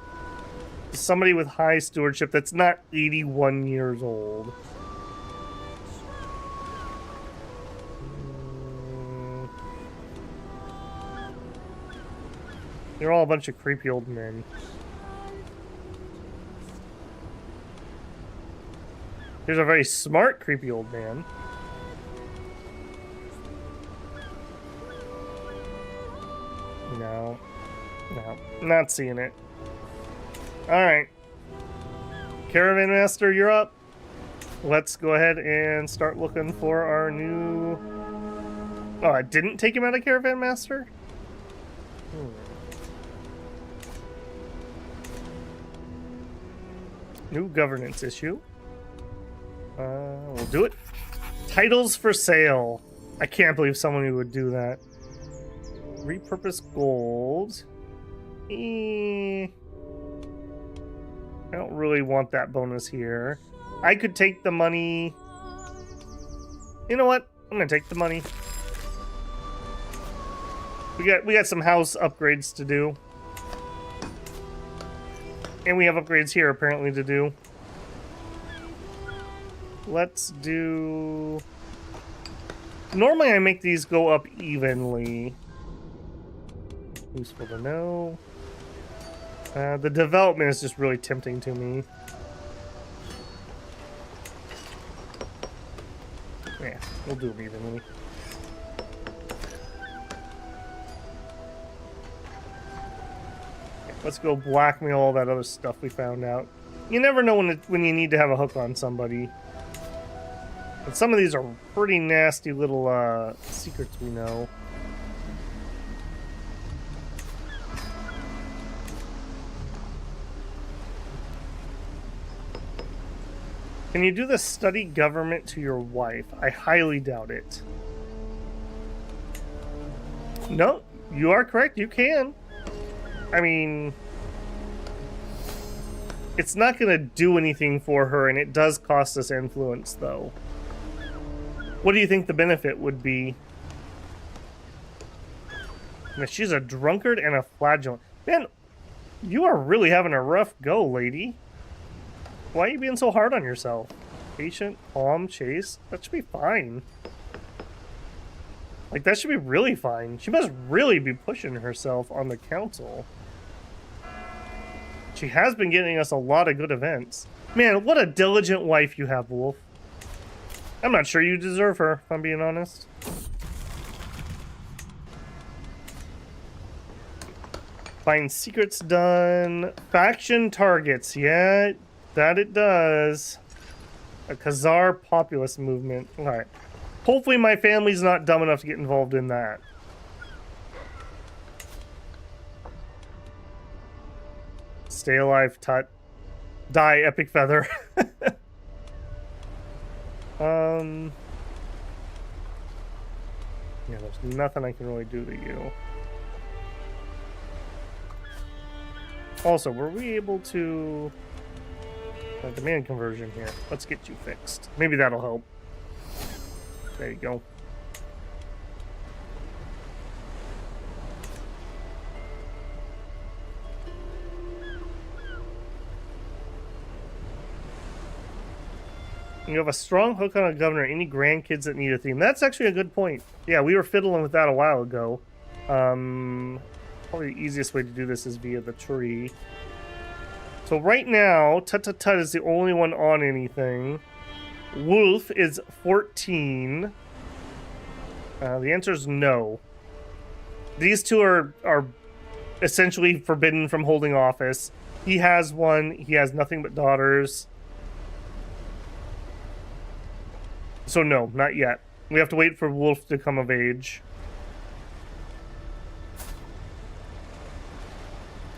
Somebody with high stewardship that's not 81 years old. They're all a bunch of creepy old men. Here's a very smart creepy old man. No. No. Not seeing it. Alright. Caravan Master, you're up. Let's go ahead and start looking for our new... Oh, I didn't take him out of Caravan Master? New governance issue. We'll do it. Titles for sale. I can't believe someone would do that. Repurpose gold. I don't really want that bonus here. I could take the money. You know what? I'm gonna take the money. We got some house upgrades to do. And we have upgrades here apparently to do. Let's do... Normally I make these go up evenly. Useful to know. The development is just really tempting to me. Yeah, we'll do them evenly. Let's go blackmail all that other stuff we found out. You never know when you need to have a hook on somebody. But some of these are pretty nasty little secrets we know. Can you do the study government to your wife? I highly doubt it. No, you are correct. You can. I mean, it's not going to do anything for her, and it does cost us influence, though. What do you think the benefit would be? Now, she's a drunkard and a flagellant. Man, you are really having a rough go, lady. Why are you being so hard on yourself? Patient, calm, chase. That should be fine. Like, that should be really fine. She must really be pushing herself on the council. She has been getting us a lot of good events. Man, what a diligent wife you have, Wolf. I'm not sure you deserve her, if I'm being honest. Find secrets done. Faction targets. Yeah, that it does. A Khazar populist movement. Alright. Hopefully my family's not dumb enough to get involved in that. Stay alive, Tut. Die, Epic Feather. Yeah, there's nothing I can really do to you. Also, were we able to... demand conversion here. Let's get you fixed. Maybe that'll help. There you go. You have a strong hook on a governor. Any grandkids that need a theme. That's actually a good point. Yeah, we were fiddling with that a while ago. Probably the easiest way to do this is via the tree. So right now, Tut Tut Tut is the only one on anything. Wolf is 14. The answer is no. These two are essentially forbidden from holding office. He has one. He has nothing but daughters. So no, not yet. We have to wait for Wolf to come of age.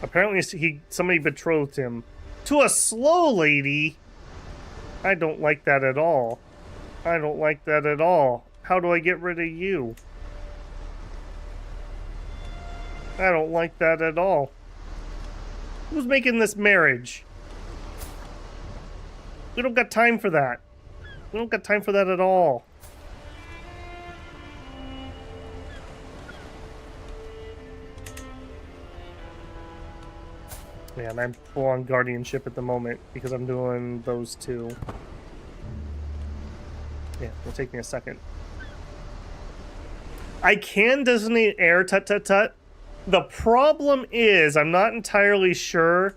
Apparently somebody betrothed him to a slow lady. I don't like that at all. I don't like that at all. How do I get rid of you? I don't like that at all. Who's making this marriage? We don't got time for that. We don't got time for that at all. Man, I'm full on guardianship at the moment because I'm doing those two. Yeah, it'll take me a second. I can designate heir Tut Tut Tut. The problem is I'm not entirely sure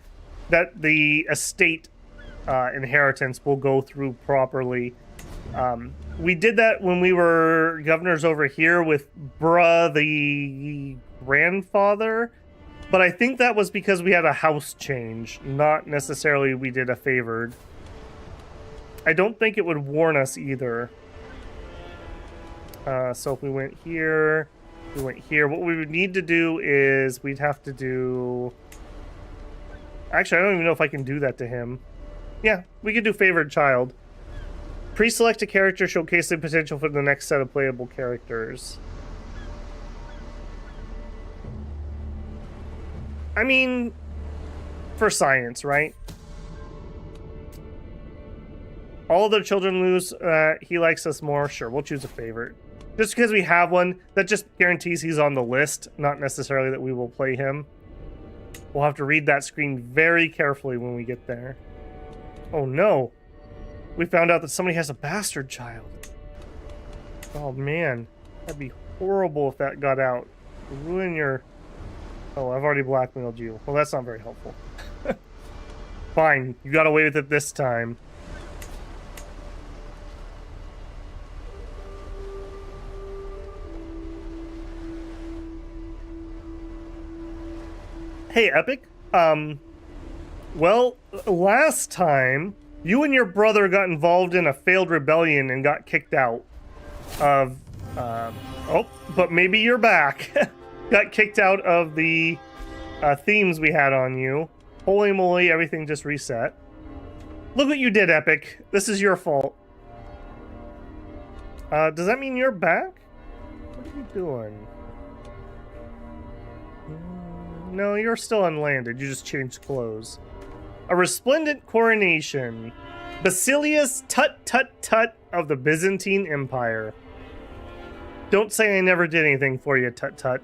that the estate inheritance will go through properly. We did that when we were governors over here with Bruh, the grandfather, but I think that was because we had a house change, not necessarily we did a favored. I don't think it would warn us either. So if we went here, we went here, what we would need to do is we'd have to do... Actually, I don't even know if I can do that to him. Yeah, we could do favored child. Pre-select a character showcasing potential for the next set of playable characters. I mean, for science, right? All the children lose. He likes us more. Sure, we'll choose a favorite. Just because we have one, that just guarantees he's on the list, not necessarily that we will play him. We'll have to read that screen very carefully when we get there. Oh no. We found out that somebody has a bastard child. Oh man. That'd be horrible if that got out. Ruin your... Oh, I've already blackmailed you. Well, that's not very helpful. Fine. You got away with it this time. Hey, Epic. Well, last time, you and your brother got involved in a failed rebellion and got kicked out of... oh, but maybe you're back. Got kicked out of the themes we had on you. Holy moly, everything just reset. Look what you did, Epic. This is your fault. Does that mean you're back? What are you doing? No, you're still unlanded. You just changed clothes. A resplendent coronation. Basilius Tut Tut Tut of the Byzantine Empire. Don't say I never did anything for you, Tut Tut.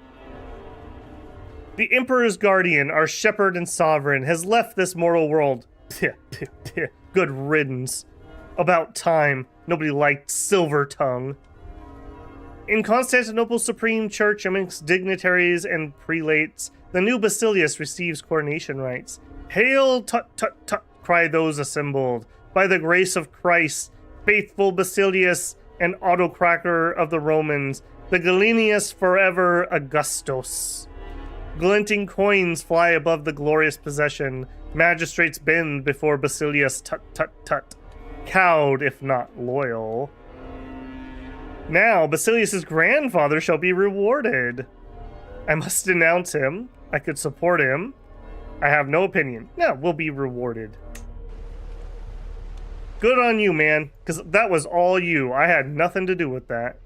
The Emperor's guardian, our shepherd and sovereign, has left this mortal world. Good riddance. About time. Nobody liked Silver Tongue. In Constantinople's Supreme Church, amongst dignitaries and prelates, the new Basilius receives coronation rites. Hail, Tut Tut Tut, cry those assembled. By the grace of Christ, faithful Basilius and autocracker of the Romans, the Galenius forever Augustus. Glinting coins fly above the glorious possession. Magistrates bend before Basilius Tut Tut Tut. Cowed, if not loyal. Now, Basilius's grandfather shall be rewarded. I must denounce him. I could support him. I have no opinion. No, we'll be rewarded. Good on you, man, because that was all you. I had nothing to do with that.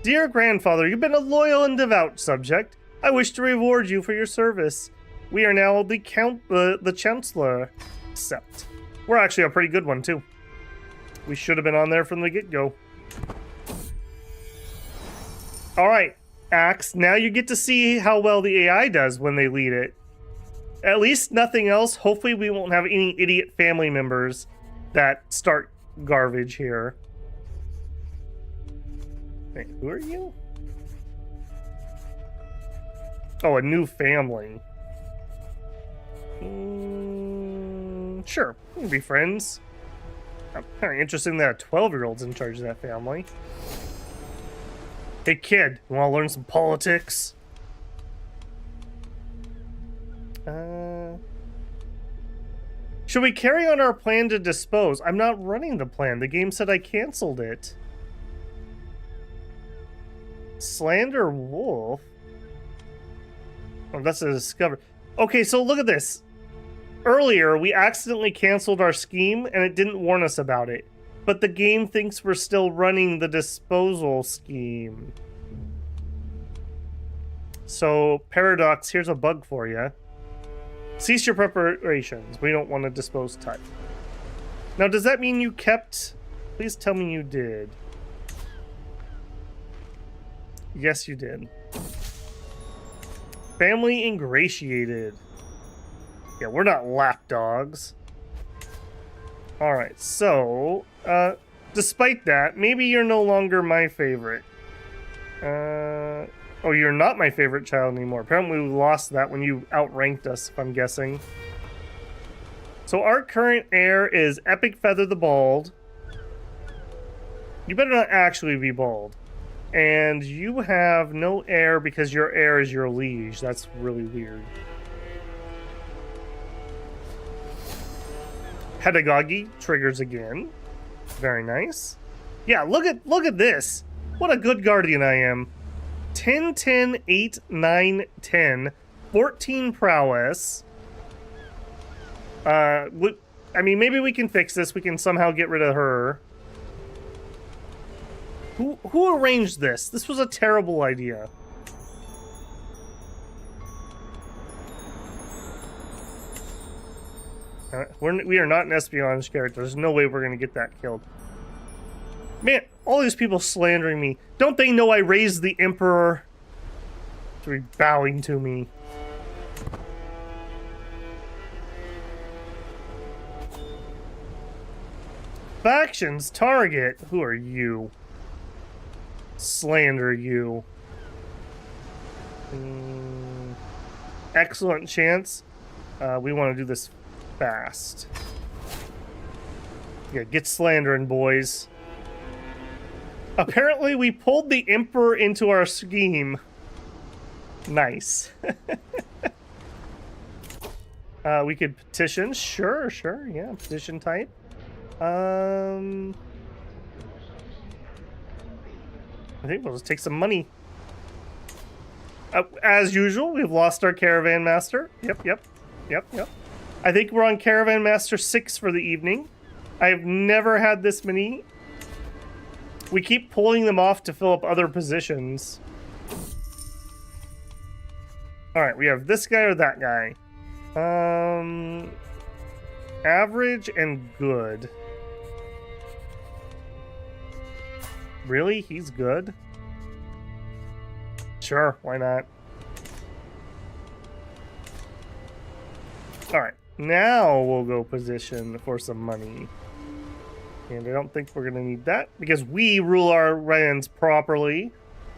Dear grandfather, you've been a loyal and devout subject. I wish to reward you for your service. We are now the Chancellor Sept. We're actually a pretty good one, too. We should have been on there from the get-go. Alright, Axe, now you get to see how well the AI does when they lead it. At least nothing else. Hopefully we won't have any idiot family members that start garbage here. Wait, who are you? Oh, a new family. Sure, we can be friends. I'm kind of interested that a 12-year-old's in charge of that family. Hey kid, you want to learn some politics? Should we carry on our plan to dispose? I'm not running the plan. The game said I canceled it. Slander Wolf? Oh, that's a discover. Okay, so look at this. Earlier, we accidentally canceled our scheme and it didn't warn us about it. But the game thinks we're still running the disposal scheme. So, Paradox, here's a bug for you. Cease your preparations. We don't want to dispose type. Now, does that mean you kept... Please tell me you did. Yes, you did. Family ingratiated. Yeah, we're not lapdogs. Alright, so... despite that, maybe you're no longer my favorite. Oh, you're not my favorite child anymore. Apparently we lost that when you outranked us, if I'm guessing. So our current heir is Epic Feather the Bald. You better not actually be bald. And you have no heir because your heir is your liege. That's really weird. Pedagogy triggers again. Very nice. Yeah, look at this. What a good guardian I am. 10, 10, 8, 9, 10, 14 prowess. I mean, maybe we can fix this. We can somehow get rid of her. Who arranged this? This was a terrible idea. We are not an espionage character. There's no way we're going to get that killed. Man, all these people slandering me. Don't they know I raised the Emperor to be bowing to me? Factions target. Who are you? Slander you. Excellent chance. We want to do this fast. Yeah, get slandering, boys. Apparently, we pulled the Emperor into our scheme. Nice. We could petition. Sure, yeah, petition type. I think we'll just take some money. As usual, we've lost our Caravan Master. Yep. I think we're on Caravan Master 6 for the evening. I've never had this many. We keep pulling them off to fill up other positions. Alright, we have this guy or that guy. Average and good. Really? He's good? Sure, why not? Alright, now we'll go position for some money. And I don't think we're going to need that, because we rule our lands properly.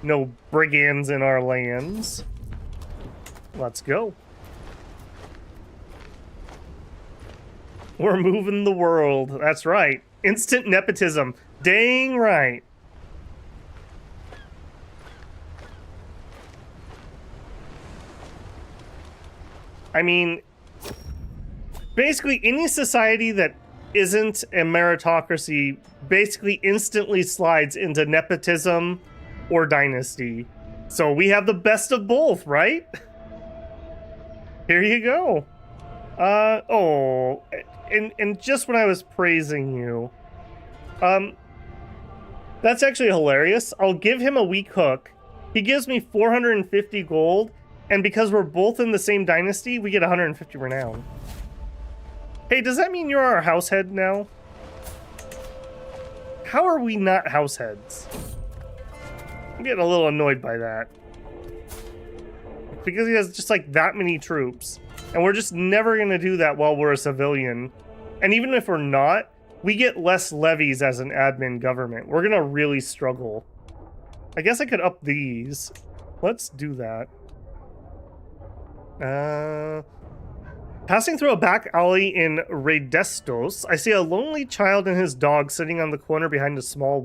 No brigands in our lands. Let's go. We're moving the world. That's right. Instant nepotism. Dang right. I mean, basically any society that isn't a meritocracy basically instantly slides into nepotism or dynasty. So we have the best of both, right? Here you go. Oh, and just when I was praising you, that's actually hilarious. I'll give him a weak hook. He gives me 450 gold, and because we're both in the same dynasty, we get 150 renown. Hey, does that mean you're our house head now? How are we not house heads? I'm getting a little annoyed by that. Because he has just like that many troops. And we're just never going to do that while we're a civilian. And even if we're not, we get less levies as an admin government. We're going to really struggle. I guess I could up these. Let's do that. Passing through a back alley in Redestos, I see a lonely child and his dog sitting on the corner behind a small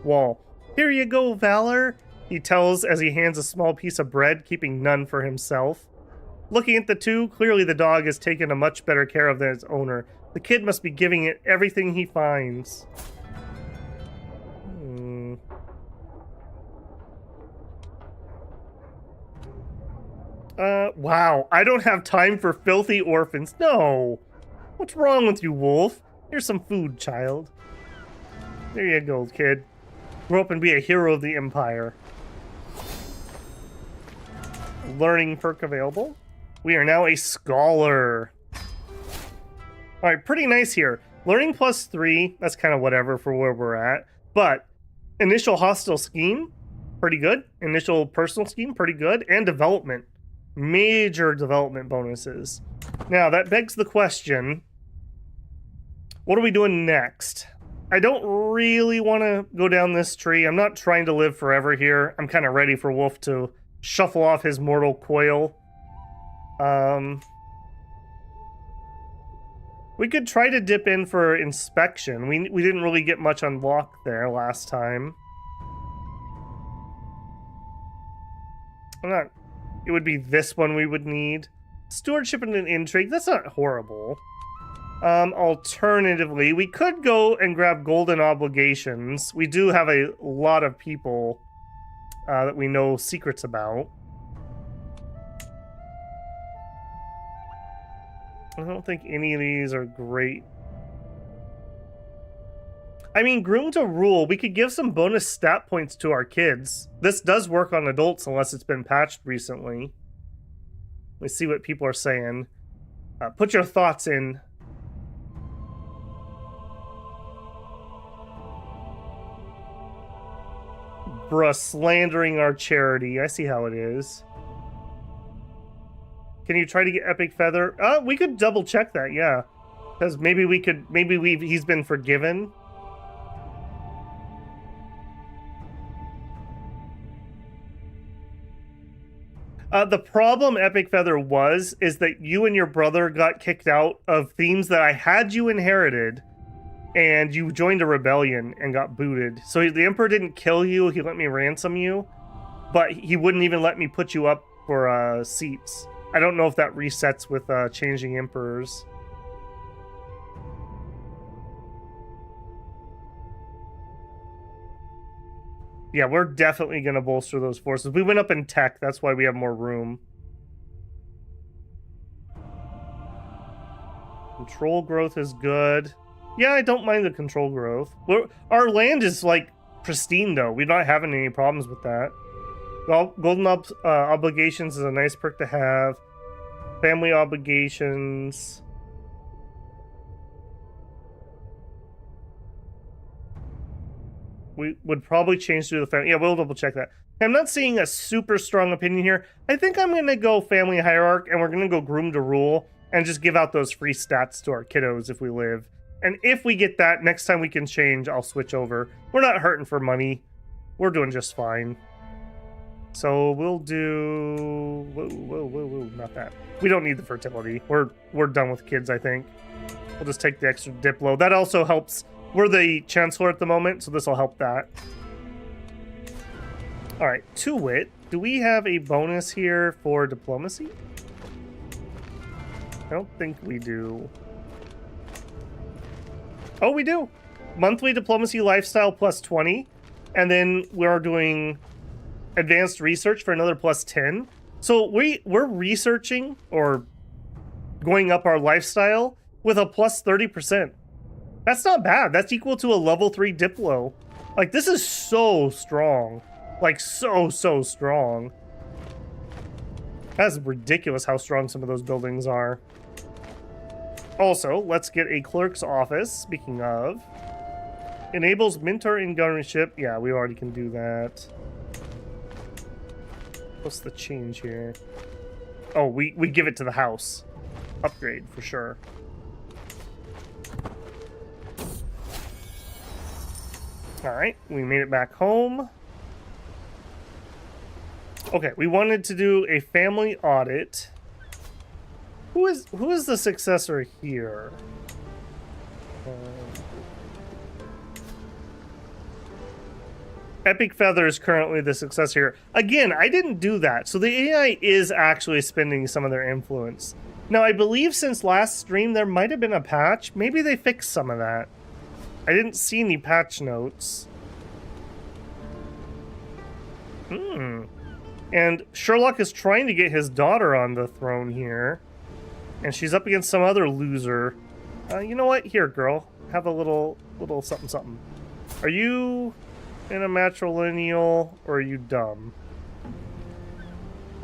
wall. Here you go, Valor, he tells as he hands a small piece of bread, keeping none for himself. Looking at the two, clearly the dog has taken a much better care of than its owner. The kid must be giving it everything he finds. Wow, I don't have time for filthy orphans. No! What's wrong with you, Wolf? Here's some food, child. There you go, kid. Grow up and be a hero of the Empire. Learning perk available. We are now a scholar. Alright, pretty nice here. Learning +3, that's kind of whatever for where we're at. But, initial hostile scheme, pretty good. Initial personal scheme, pretty good. And development. Major development bonuses. Now, that begs the question, what are we doing next? I don't really want to go down this tree. I'm not trying to live forever here. I'm kind of ready for Wolf to shuffle off his mortal coil. We could try to dip in for inspection. We didn't really get much unlocked there last time. It would be this one we would need. Stewardship and an intrigue, that's not horrible. Alternatively, we could go and grab golden obligations. We do have a lot of people that we know secrets about. I don't think any of these are great. I mean, groom to rule, we could give some bonus stat points to our kids. This does work on adults unless it's been patched recently. Let's see what people are saying. Put your thoughts in. Bruh, slandering our charity. I see how it is. Can you try to get Epic Feather? We could double check that, yeah. Because maybe we could, he's been forgiven. The problem Epic Feather is that you and your brother got kicked out of themes that I had you inherited, and you joined a rebellion and got booted. So the Emperor didn't kill you, he let me ransom you, but he wouldn't even let me put you up for seats. I don't know if that resets with changing Emperors. Yeah, we're definitely going to bolster those forces. We went up in tech, that's why we have more room. Control growth is good. Yeah, I don't mind the control growth. Our land is, like, pristine, though. We're not having any problems with that. Golden obligations is a nice perk to have. Family obligations. We would probably change to the family. Yeah, we'll double check that. I'm not seeing a super strong opinion here. I think I'm going to go family hierarch, and we're going to go groom to rule, and just give out those free stats to our kiddos if we live. And if we get that, next time we can change, I'll switch over. We're not hurting for money. We're doing just fine. So we'll do... Whoa, not that. We don't need the fertility. We're done with kids, I think. We'll just take the extra Diplo. That also helps. We're the Chancellor at the moment, so this will help that. Alright, to wit, do we have a bonus here for diplomacy? I don't think we do. Oh, we do! Monthly diplomacy lifestyle plus 20, and then we're doing advanced research for another plus 10. So we're researching, or going up our lifestyle with a plus 30%. That's not bad. That's equal to a level 3 Diplo. Like, this is so strong. Like, so strong. That's ridiculous how strong some of those buildings are. Also, let's get a clerk's office. Speaking of, enables mentor in governorship. Yeah, we already can do that. What's the change here? Oh, we give it to the house. Upgrade for sure. All right, we made it back home. Okay, we wanted to do a family audit. Who is the successor here? Epic Feather is currently the successor here. Again, I didn't do that, so the AI is actually spending some of their influence. Now, I believe since last stream there might have been a patch. Maybe they fixed some of that. I didn't see any patch notes. And Sherlock is trying to get his daughter on the throne here. And she's up against some other loser. You know what? Here, girl. Have a little something something. Are you in a matrilineal or are you dumb?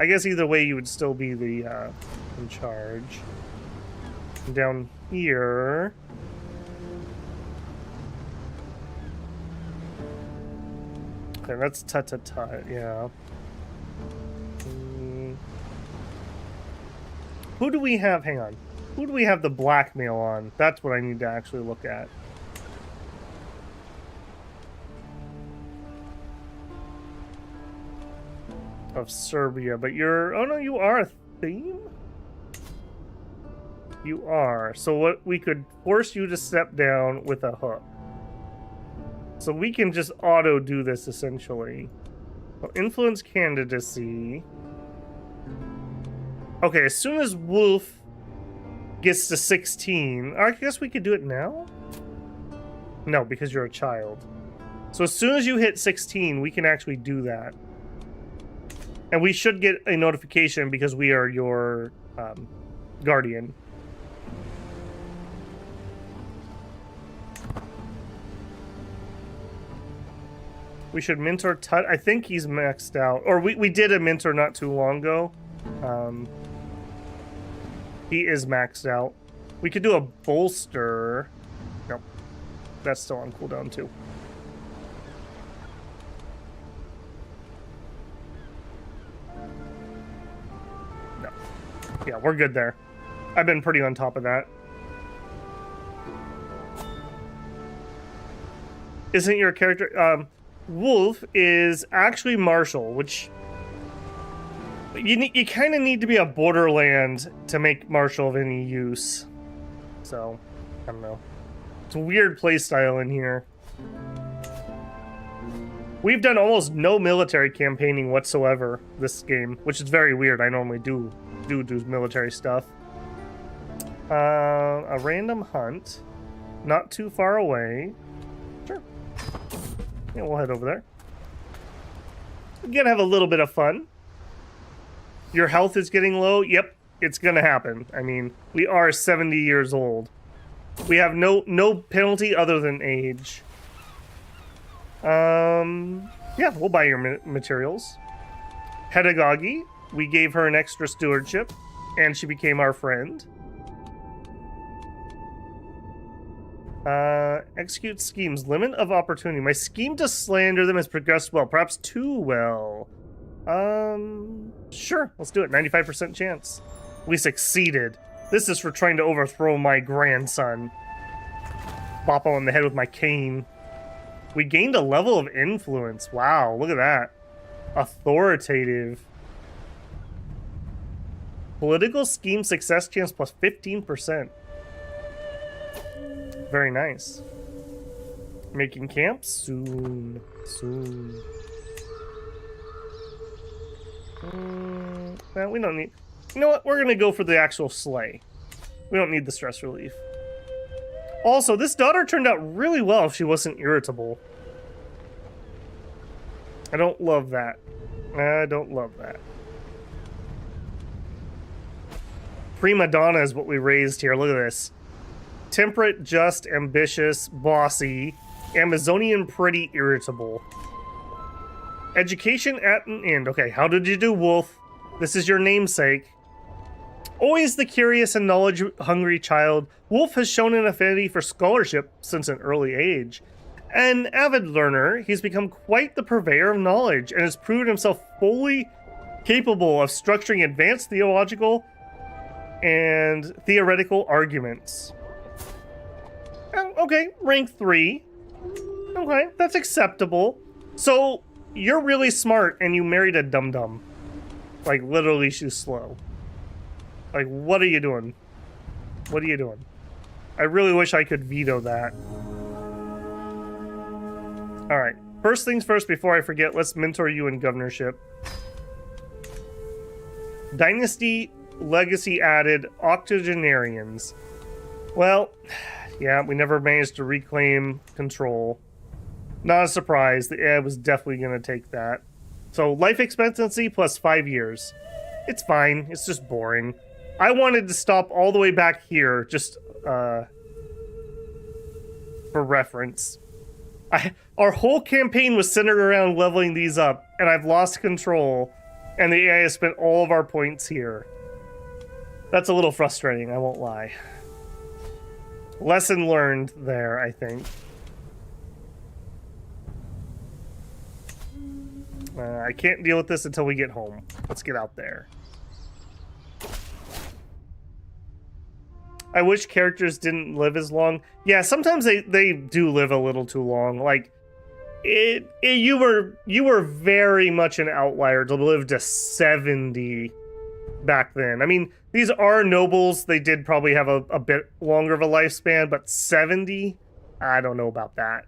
I guess either way you would still be the in charge. And down here. Okay, that's tut-tut-tut, yeah. Who do we have? Hang on. Who do we have the blackmail on? That's what I need to actually look at. Of Serbia, but you're... Oh no, you are a theme? You are. So what we could force you to step down with a hook. So we can just auto do this essentially. Well, influence candidacy. Okay, as soon as Wolf gets to 16, I guess we could do it now? No, because you're a child. So as soon as you hit 16, we can actually do that. And we should get a notification because we are your guardian. We should mentor Tut. I think he's maxed out. Or we did a mentor not too long ago. He is maxed out. We could do a bolster. Nope. That's still on cooldown too. No. Yeah, we're good there. I've been pretty on top of that. Isn't your character... Wolf is actually Marshall, which... You kind of need to be a Borderland to make Marshall of any use. So, I don't know. It's a weird playstyle in here. We've done almost no military campaigning whatsoever this game, which is very weird. I normally do military stuff. A random hunt. Not too far away. Sure. Yeah, we'll head over there. We're gonna have a little bit of fun. Your health is getting low? Yep, it's gonna happen. I mean, we are 70 years old. We have no penalty other than age. Yeah, we'll buy your materials. Pedagogy, we gave her an extra stewardship, and she became our friend. Execute schemes. Limit of opportunity. My scheme to slander them has progressed well. Perhaps too well. Sure. Let's do it. 95% chance. We succeeded. This is for trying to overthrow my grandson. Bop him on the head with my cane. We gained a level of influence. Wow, look at that. Authoritative. Political scheme success chance plus 15%. Very nice. Making camp? Soon. Well, we don't need... You know what? We're going to go for the actual sleigh. We don't need the stress relief. Also, this daughter turned out really well if she wasn't irritable. I don't love that. I don't love that. prima donna is what we raised here. Look at this. Temperate, just, ambitious, bossy, Amazonian, pretty, irritable. Education at an end. Okay, how did you do, Wolf? This is your namesake. Always the curious and knowledge-hungry child, Wolf has shown an affinity for scholarship since an early age. An avid learner, he's become quite the purveyor of knowledge and has proven himself fully capable of structuring advanced theological and theoretical arguments. Okay, rank 3. Okay, that's acceptable. So, you're really smart and you married a dum-dum. Like, literally, she's slow. Like, what are you doing? What are you doing? I really wish I could veto that. Alright, first things first, before I forget, let's mentor you in governorship. Dynasty legacy added, octogenarians. Well, yeah, we never managed to reclaim control. Not a surprise, the AI was definitely going to take that. So, life expectancy plus 5 years. It's fine, it's just boring. I wanted to stop all the way back here, just, for reference. Our whole campaign was centered around leveling these up, and I've lost control, and the AI has spent all of our points here. That's a little frustrating, I won't lie. Lesson learned there, I think. I can't deal with this until we get home. Let's get out there. I wish characters didn't live as long. Yeah, sometimes they do live a little too long. Like, you were very much an outlier to live to 70 back then. I mean, these are nobles. They did probably have a bit longer of a lifespan, but 70? I don't know about that.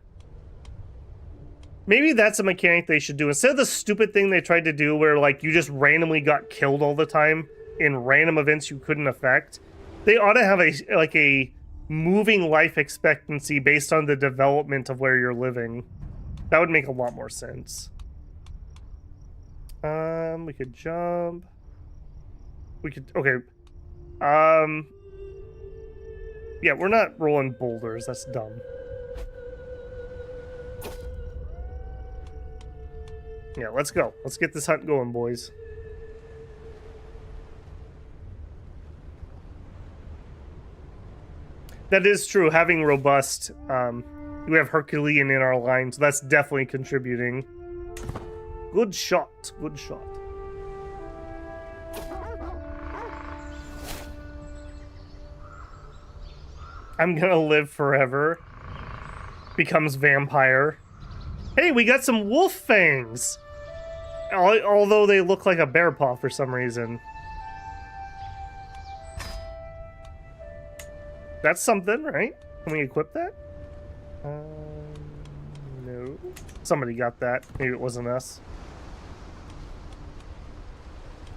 Maybe that's a mechanic they should do. Instead of the stupid thing they tried to do where, like, you just randomly got killed all the time in random events you couldn't affect, they ought to have a moving life expectancy based on the development of where you're living. That would make a lot more sense. We could jump. We could, okay. Yeah, we're not rolling boulders. That's dumb. Yeah, let's go. Let's get this hunt going, boys. That is true. Having robust, we have Herculean in our line, so that's definitely contributing. Good shot. Good shot. I'm gonna live forever. Becomes vampire. Hey, we got some wolf fangs! Although they look like a bear paw for some reason. That's something, right? Can we equip that? No. Somebody got that. Maybe it wasn't us.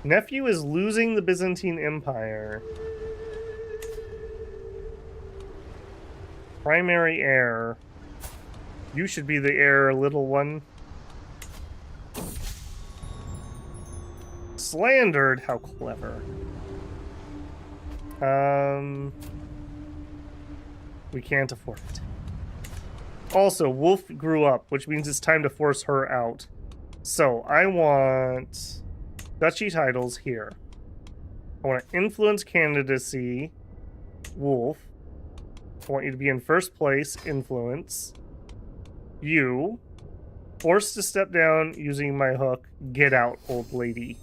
Nephew is losing the Byzantine Empire. Primary heir. You should be the heir, little one. Slandered? How clever. We can't afford it. Also, Wolf grew up, which means it's time to force her out. So, I want duchy titles here. I want to influence candidacy, Wolf. I want you to be in first place, influence. You, forced to step down using my hook. Get out, old lady.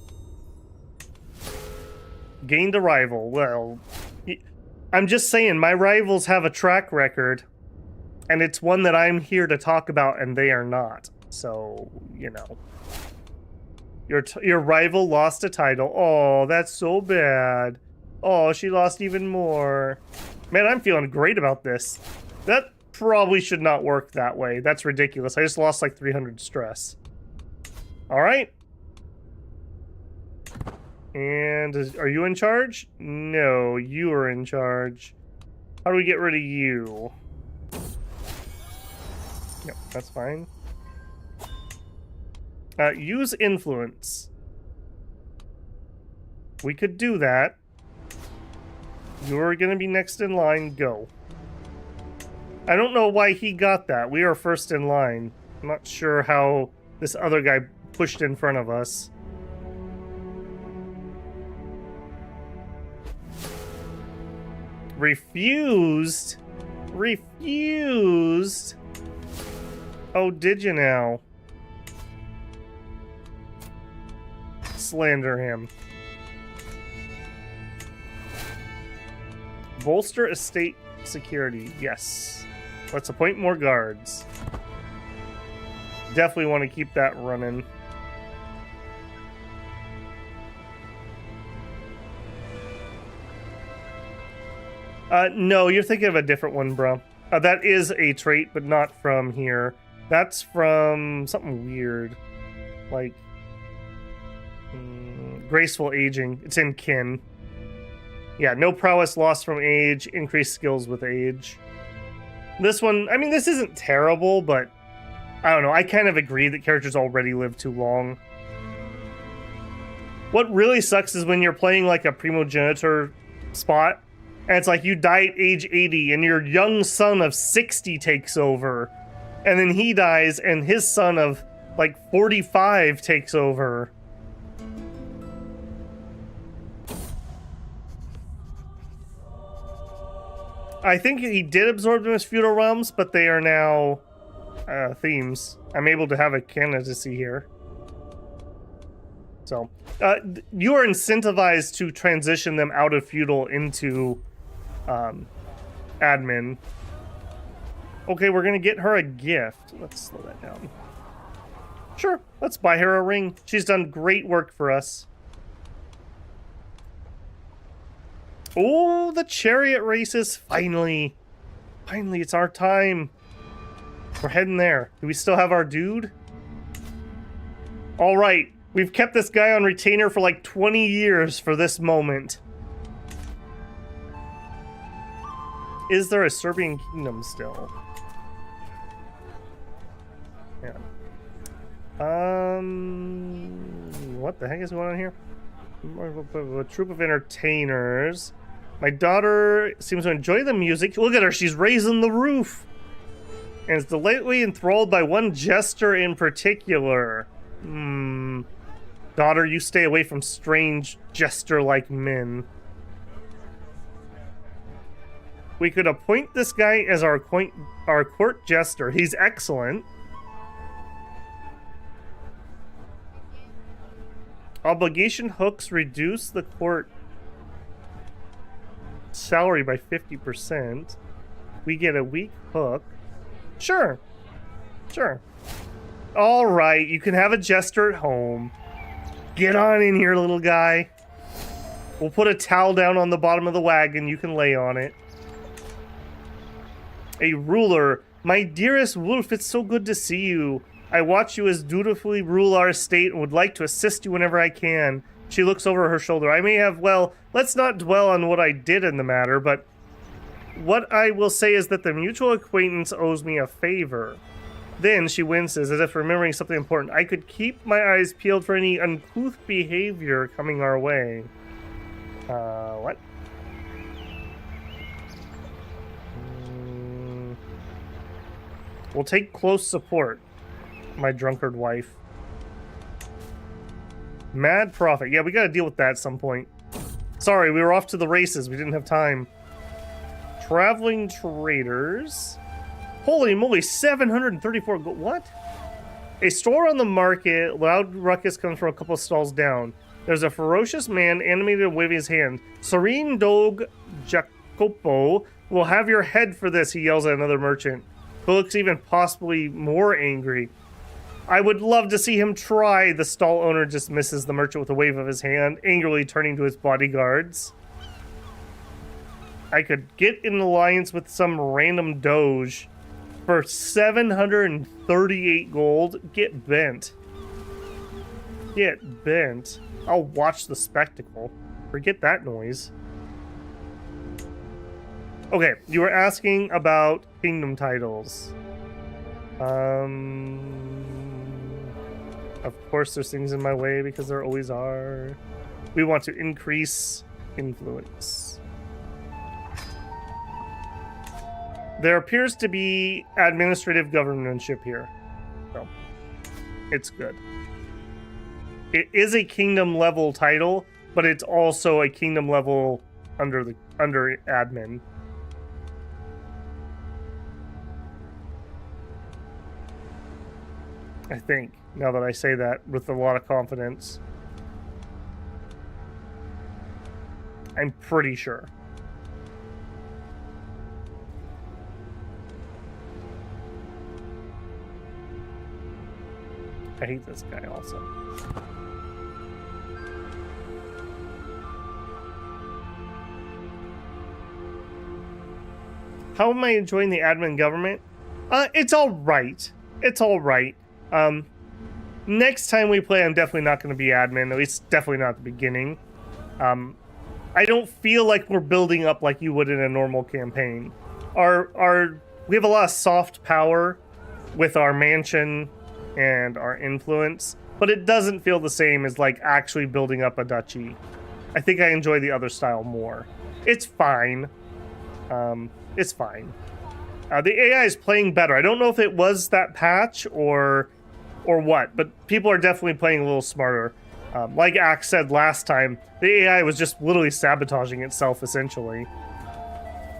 Gained a rival. Well, I'm just saying, my rivals have a track record, and it's one that I'm here to talk about, and they are not. So, you know. Your rival lost a title. Oh, that's so bad. Oh, she lost even more. Man, I'm feeling great about this. That probably should not work that way. That's ridiculous. I just lost like 300 stress. Alright. And are you in charge? No, you are in charge. How do we get rid of you? Yep, that's fine. Use influence. We could do that. You're gonna be next in line. Go. I don't know why he got that. We are first in line. I'm not sure how this other guy pushed in front of us. Refused? Refused? Oh, did you now? Slander him. Bolster estate security. Yes. Let's appoint more guards. Definitely want to keep that running. No, you're thinking of a different one, bro. That is a trait, but not from here. That's from something weird. Like... graceful aging. It's in kin. Yeah, no prowess lost from age. Increased skills with age. This one, I mean, this isn't terrible, but... I don't know, I kind of agree that characters already live too long. What really sucks is when you're playing like a primogenitor spot, and it's like you die at age 80 and your young son of 60 takes over. And then he dies and his son of like 45 takes over. I think he did absorb them as feudal realms, but they are now themes. I'm able to have a candidacy here. So, you are incentivized to transition them out of feudal into admin. Okay, we're gonna get her a gift. Let's slow that down. Sure, let's buy her a ring. She's done great work for us. Oh, the chariot races, finally. Finally, it's our time. We're heading there. Do we still have our dude? All right, we've kept this guy on retainer for like 20 years for this moment. Is there a Serbian kingdom still? Yeah. What the heck is going on here? A troop of entertainers. My daughter seems to enjoy the music. Look at her, she's raising the roof. And is delightfully enthralled by one jester in particular. Daughter, you stay away from strange jester-like men. We could appoint this guy as our court jester. He's excellent. Obligation hooks reduce the court salary by 50%. We get a weak hook. Sure. Sure. All right, you can have a jester at home. Get on in here, little guy. We'll put a towel down on the bottom of the wagon. You can lay on it. A ruler. My dearest Wolf, it's so good to see you. I watch you as dutifully rule our estate and would like to assist you whenever I can. She looks over her shoulder. I may have, well, let's not dwell on what I did in the matter, but what I will say is that the mutual acquaintance owes me a favor. Then she winces, as if remembering something important. I could keep my eyes peeled for any uncouth behavior coming our way. What? We'll take close support. My drunkard wife. Mad profit. Yeah, we gotta deal with that at some point. Sorry, we were off to the races. We didn't have time. Traveling traders. Holy moly, 734 gold. What? A store on the market. Loud ruckus comes from a couple stalls down. There's a ferocious man animated and waving his hand. Serene Dog Jacopo will have your head for this, he yells at another merchant, who looks even possibly more angry. I would love to see him try. The stall owner dismisses the merchant with a wave of his hand, angrily turning to his bodyguards. I could get in alliance with some random doge for 738 gold. Get bent. Get bent. I'll watch the spectacle. Forget that noise. Okay, you were asking about kingdom titles. Of course there's things in my way because there always are. We want to increase influence. There appears to be administrative governmentship here. So, it's good. It is a kingdom level title, but it's also a kingdom level under admin. I think, now that I say that with a lot of confidence. I'm pretty sure. I hate this guy also. How am I enjoying the admin government? It's all right. It's all right. Next time we play, I'm definitely not going to be admin. At least, definitely not at the beginning. I don't feel like we're building up like you would in a normal campaign. We have a lot of soft power with our mansion and our influence, but it doesn't feel the same as like actually building up a duchy. I think I enjoy the other style more. It's fine. It's fine. The AI is playing better. I don't know if it was that patch or what, but people are definitely playing a little smarter. Like Axe said last time, the AI was just literally sabotaging itself, essentially.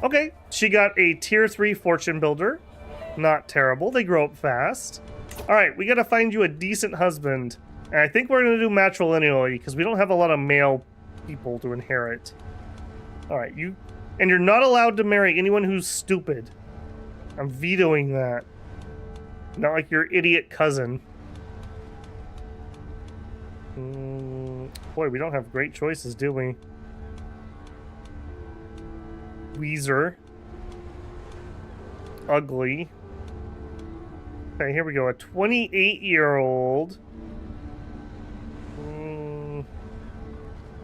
Okay, she got a tier 3 fortune builder. Not terrible. They grow up fast. All right, we got to find you a decent husband. And I think we're going to do matrilineally because we don't have a lot of male people to inherit. All right, and you're not allowed to marry anyone who's stupid. I'm vetoing that. Not like your idiot cousin. Boy, we don't have great choices, do we? Weezer. Ugly. Okay, here we go. A 28-year-old.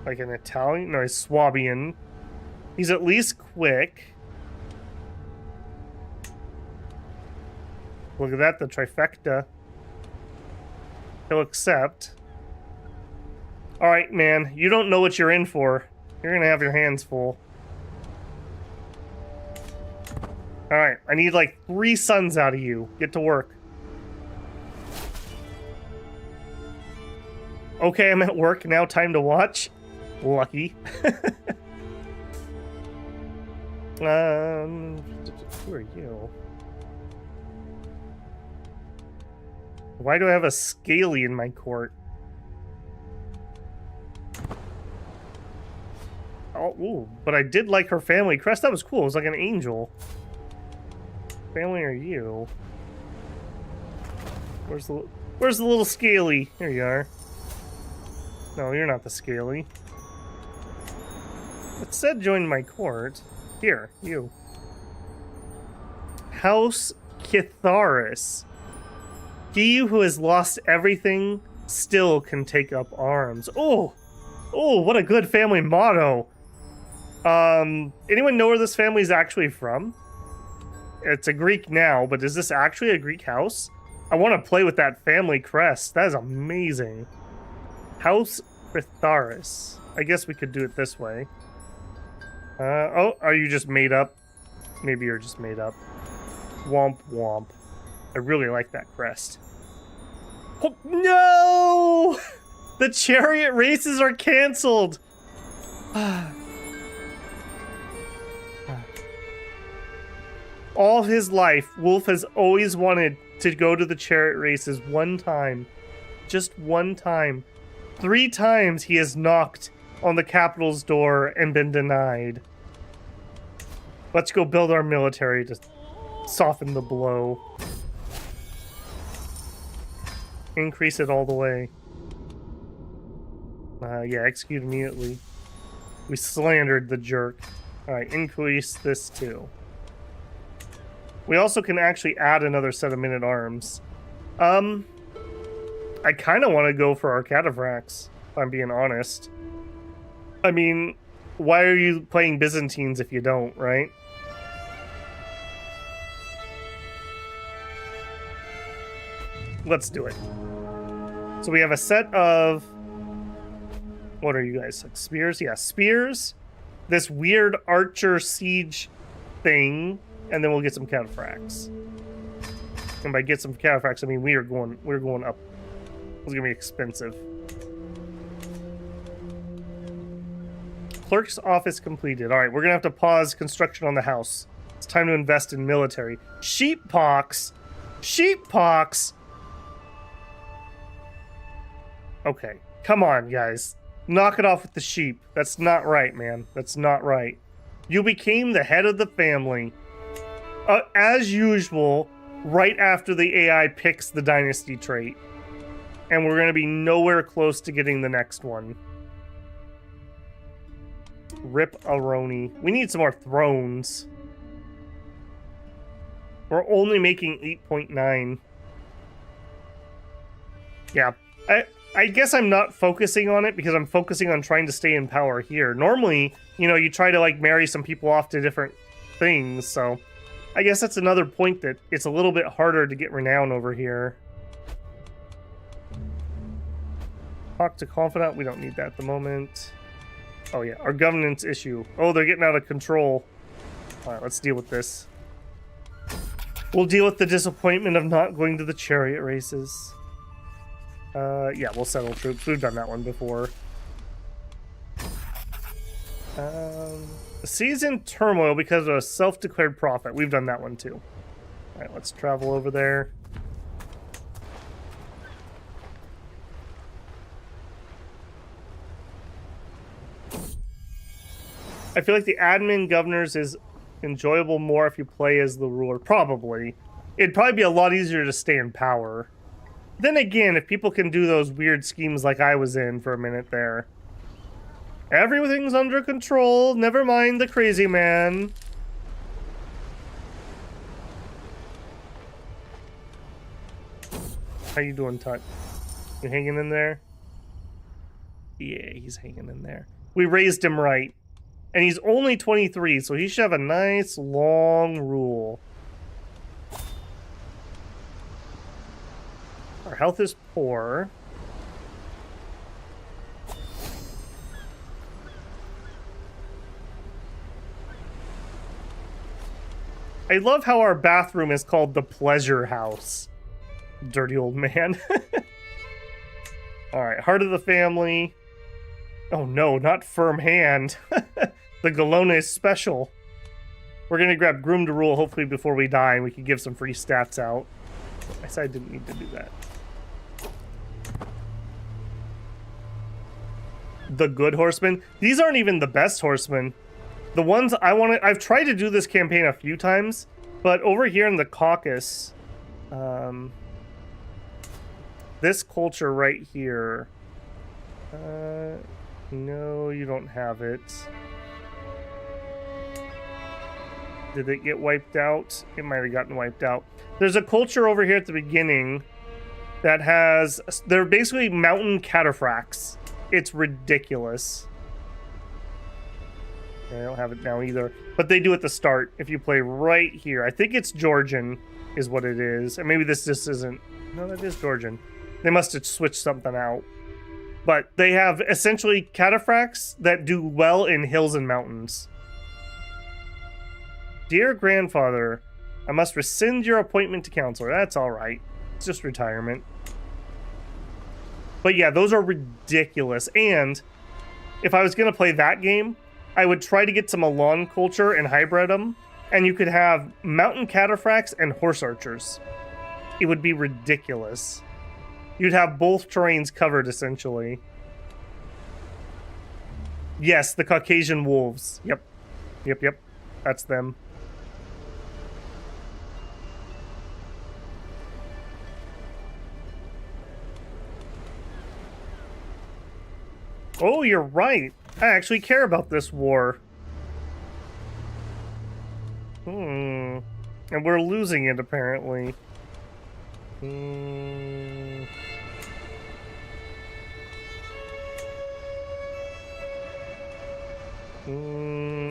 Like an Italian? No, he's Swabian. He's at least quick. Look at that, the trifecta. He'll accept. Alright, man. You don't know what you're in for. You're gonna have your hands full. Alright, I need like 3 sons out of you. Get to work. Okay, I'm at work now. Time to watch. Lucky. Who are you? Why do I have a scaly in my court? Oh, ooh, but I did like her family crest. That was cool. It was like an angel. Family are you? Where's the little scaly? Here you are. No, you're not the scaly. It said join my court. Here, you. House Kitharis. He who has lost everything still can take up arms. Oh, what a good family motto. Anyone know where this family is actually from? It's a Greek now, but is this actually a Greek house? I want to play with that family crest. That is amazing. House Kitharis. I guess we could do it this way. Oh, are you just made up? Maybe you're just made up. Womp womp. I really like that crest. Oh, no! The chariot races are canceled! All his life, Wolf has always wanted to go to the chariot races one time. Just one time. 3 times he has knocked on the capital's door and been denied. Let's go build our military to soften the blow. Increase it all the way. Yeah, execute immediately. We slandered the jerk. Alright, increase this too. We also can actually add another set of men-at-arms. I kind of want to go for our cataphracts, if I'm being honest. I mean, why are you playing Byzantines if you don't, right? Let's do it. So we have a set of... What are you guys? Like spears? Yeah, spears. This weird archer siege thing. and then we'll get some cataphracts. And by get some cataphracts, I mean we're going up. It's gonna be expensive. Clerk's office completed. All right, we're gonna have to pause construction on the house. It's time to invest in military. Sheeppox. Sheeppox. Okay, come on, guys. Knock it off with the sheep. That's not right, man. That's not right. You became the head of the family. As usual, right after the AI picks the dynasty trait. And we're going to be nowhere close to getting the next one. Rip Aroni. We need some more thrones. We're only making 8.9. Yeah. I guess I'm not focusing on it because I'm focusing on trying to stay in power here. Normally, you know, you try to like marry some people off to different things, so I guess that's another point that it's a little bit harder to get renown over here. Talk to confidant, we don't need that at the moment. Oh yeah, our governance issue. Oh, they're getting out of control. All right, let's deal with this. We'll deal with the disappointment of not going to the chariot races. Yeah, we'll settle troops. We've done that one before. Season turmoil because of a self-declared prophet. We've done that one too. All right, let's travel over there. I feel like the admin governors is enjoyable more if you play as the ruler. Probably. It'd probably be a lot easier to stay in power. Then again, if people can do those weird schemes like I was in for a minute there. Everything's under control. Never mind the crazy man. How you doing, Tut? You hanging in there? Yeah, he's hanging in there. We raised him right. And he's only 23, so he should have a nice long rule. Our health is poor. I love how our bathroom is called the pleasure house. Dirty old man. Alright, heart of the family. Oh no, not firm hand. The Galone special. We're gonna grab Groom to Rule hopefully before we die and we can give some free stats out. I said I didn't need to do that. The good horsemen. These aren't even the best horsemen. The ones I want to... I've tried to do this campaign a few times, but over here in the Caucasus, this culture right here... no, you don't have it. Did it get wiped out? It might have gotten wiped out. There's a culture over here at the beginning that has... They're basically mountain cataphracts. It's ridiculous. I don't have it now either. But they do at the start if you play right here. I think it's Georgian is what it is. And maybe this just isn't... No, that is Georgian. They must have switched something out. But they have essentially cataphracts that do well in hills and mountains. Dear grandfather, I must rescind your appointment to counselor. That's all right. It's just retirement. But yeah, those are ridiculous. And if I was going to play that game, I would try to get some Elan culture and hybrid them. And you could have mountain cataphracts and horse archers. It would be ridiculous. You'd have both terrains covered, essentially. Yes, the Caucasian wolves. Yep. Yep. That's them. Oh, you're right. I actually care about this war. And we're losing it, apparently.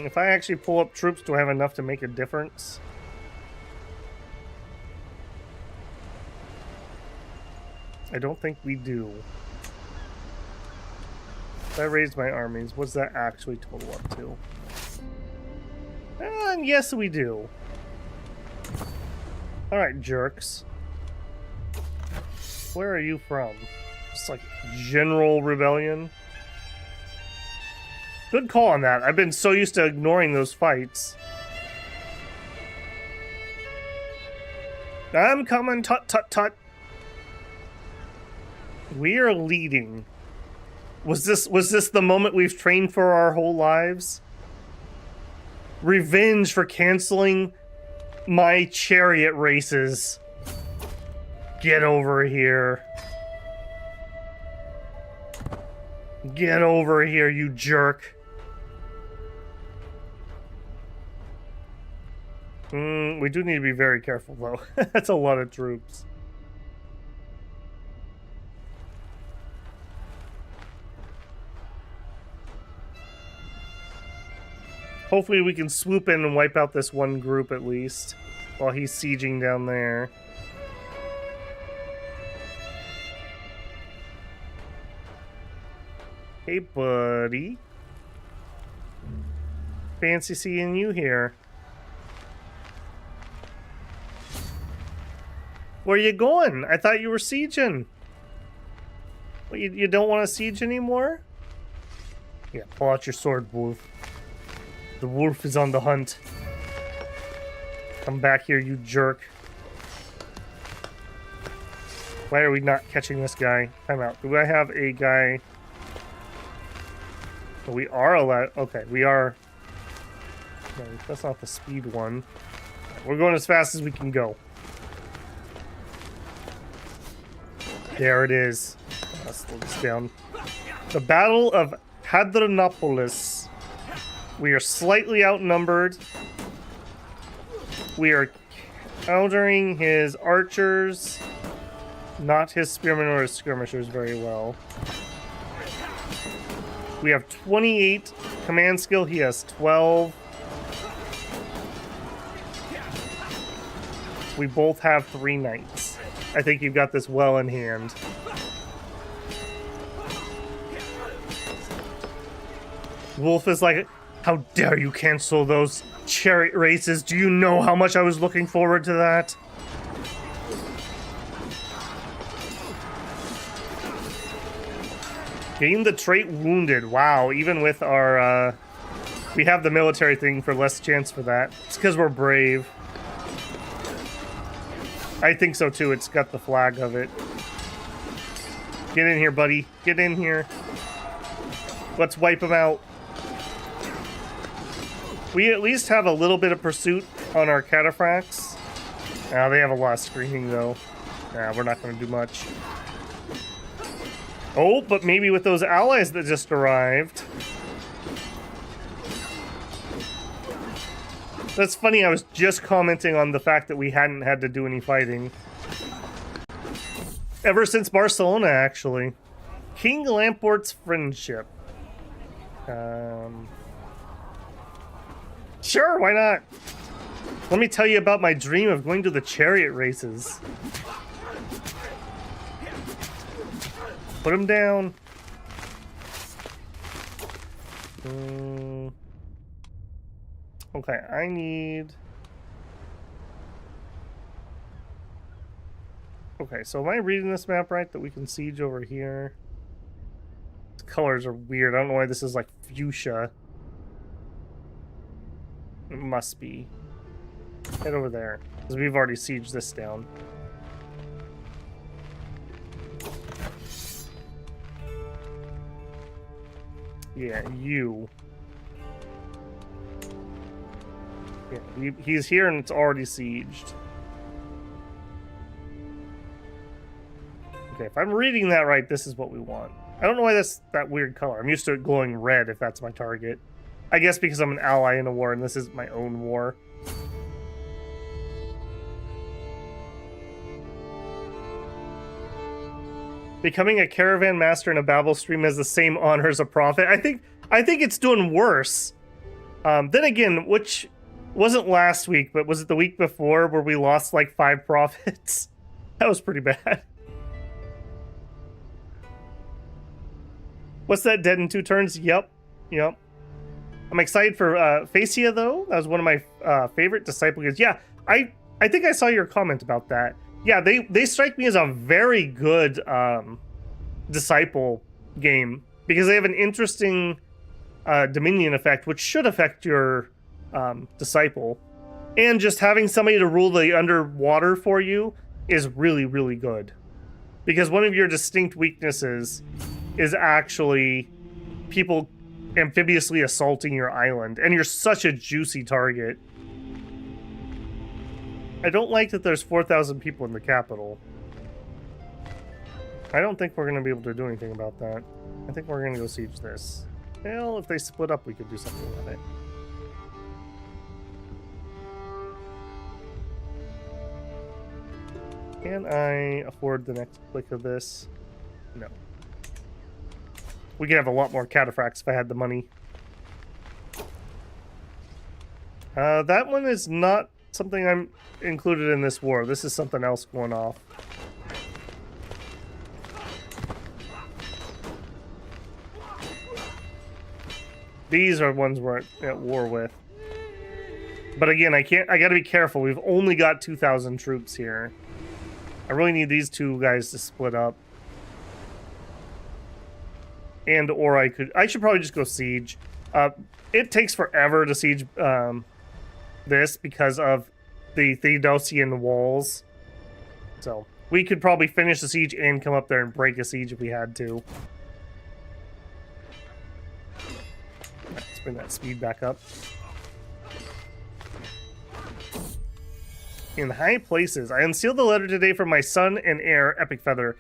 If I actually pull up troops, do I have enough to make a difference? I don't think we do. If I raised my armies, what's that actually total up to? And yes, we do. Alright, jerks. Where are you from? Just like general rebellion? Good call on that. I've been so used to ignoring those fights. I'm coming, tut tut tut. We are leading. Was this the moment we've trained for our whole lives? Revenge for canceling my chariot races. Get over here. Get over here, you jerk. We do need to be very careful, though. That's a lot of troops. Hopefully we can swoop in and wipe out this one group at least, while he's sieging down there. Hey, buddy. Fancy seeing you here. Where you going? I thought you were sieging. What, you don't want to siege anymore? Yeah, pull out your sword, Wolf. The wolf is on the hunt. Come back here, you jerk. Why are we not catching this guy? Time out. Do I have a guy? Oh, we are allowed. Okay, we are. No, that's not the speed one. We're going as fast as we can go. There it is. Let's slow this down. The Battle of Hadrianopolis. We are slightly outnumbered. We are countering his archers, not his spearmen or his skirmishers very well. We have 28 command skill. He has 12. We both have 3 knights. I think you've got this well in hand. Wolf is like, how dare you cancel those chariot races? Do you know how much I was looking forward to that? Gain the trait wounded. Wow, even with our, we have the military thing for less chance for that. It's because we're brave. I think so too. It's got the flag of it. Get in here, buddy. Get in here. Let's wipe them out. We at least have a little bit of pursuit on our cataphracts. They have a lot of screening though. We're not going to do much. Oh, but maybe with those allies that just arrived. That's funny, I was just commenting on the fact that we hadn't had to do any fighting. Ever since Barcelona, actually. King Lamport's friendship. Sure, why not? Let me tell you about my dream of going to the chariot races. Put him down. Okay, I need... Okay, so am I reading this map right? That we can siege over here? The colors are weird. I don't know why this is like fuchsia. It must be. Head over there. Because we've already sieged this down. Yeah, you. Yeah, he's here and it's already sieged. Okay, if I'm reading that right, this is what we want. I don't know why that's that weird color. I'm used to it glowing red if that's my target. I guess because I'm an ally in a war and this is my own war. Becoming a caravan master in a Babel stream has the same honor as a prophet. I think it's doing worse. Then again, which wasn't last week, but was it the week before where we lost like 5 prophets? That was pretty bad. What's that, dead in 2 turns? Yep. I'm excited for Facia, though. That was one of my favorite disciple games. Yeah, I think I saw your comment about that. Yeah, they strike me as a very good disciple game because they have an interesting dominion effect, which should affect your disciple. And just having somebody to rule the underwater for you is really, really good. Because one of your distinct weaknesses is actually people amphibiously assaulting your island. And you're such a juicy target. I don't like that there's 4,000 people in the capital. I don't think we're going to be able to do anything about that. I think we're going to go siege this. Well, if they split up, we could do something with it. Can I afford the next click of this? No. We could have a lot more cataphracts if I had the money. That one is not something I'm included in this war. This is something else going off. These are ones we're at war with. But again, I gotta be careful. We've only got 2,000 troops here. I really need these two guys to split up. And or I should probably just go siege. It takes forever to siege this because of the Theodosian walls. So we could probably finish the siege and come up there and break a siege if we had to. Let's bring that speed back up. In high places, I unsealed the letter today from my son and heir, Epic Feather.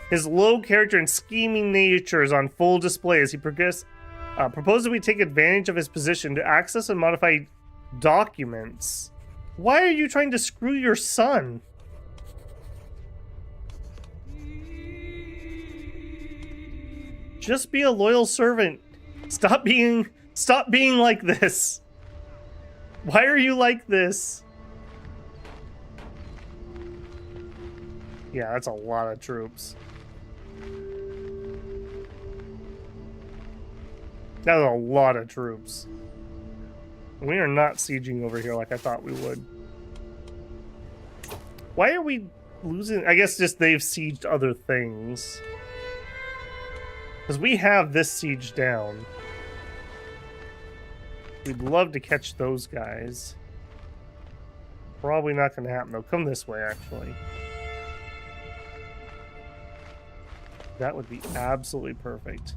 His low character and scheming nature is on full display as he proposes that we take advantage of his position to access and modify documents. Why are you trying to screw your son? Just be a loyal servant. Stop being like this. Why are you like this? Yeah, that's a lot of troops. That's a lot of troops. We are not sieging over here like I thought we would. Why are we losing? I guess just they've sieged other things. Because we have this siege down. We'd love to catch those guys. Probably not going to happen, though. Come this way, actually. That would be absolutely perfect.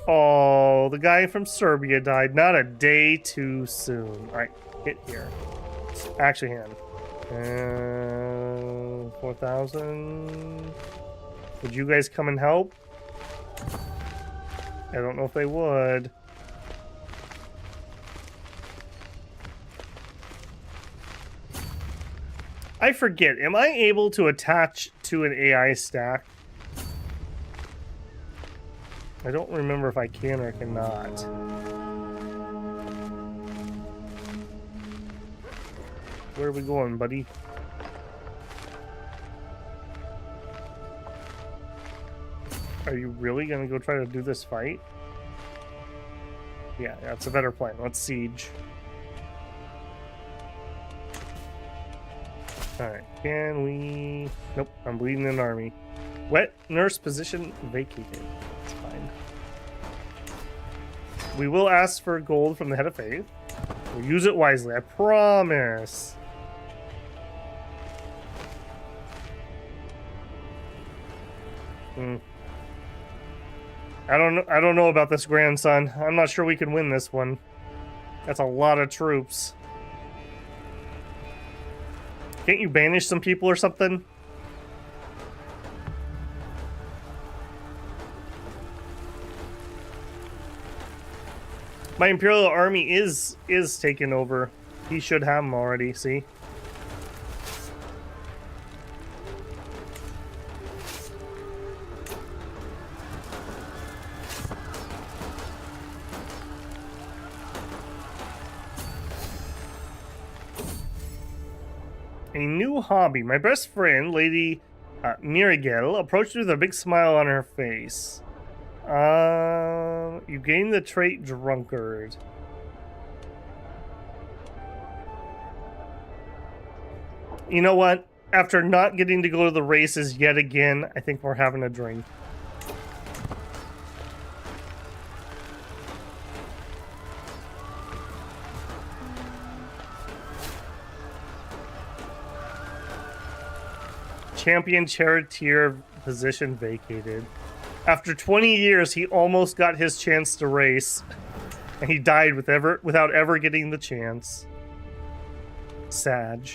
Oh, the guy from Serbia died. Not a day too soon. Alright, hit here. Actually, hand. 4,000. Would you guys come and help? I don't know if they would. I forget. Am I able to attach to an AI stack? I don't remember if I can or cannot. Where are we going, buddy? Are you really gonna go try to do this fight? Yeah, that's a better plan. Let's siege. Alright, can we... Nope, I'm bleeding an army. Wet nurse position vacated. That's fine. We will ask for gold from the head of faith. We'll use it wisely, I promise. I don't know about this, grandson. I'm not sure we can win this one. That's a lot of troops. Can't you banish some people or something? My Imperial army is taken over. He should have them already, see? A new hobby. My best friend, Lady Mirigel, approached me with a big smile on her face. You gain the trait Drunkard. You know what? After not getting to go to the races yet again, I think we're having a drink. Champion charioteer position vacated. After 20 years, he almost got his chance to race, and he died without ever getting the chance. Sag.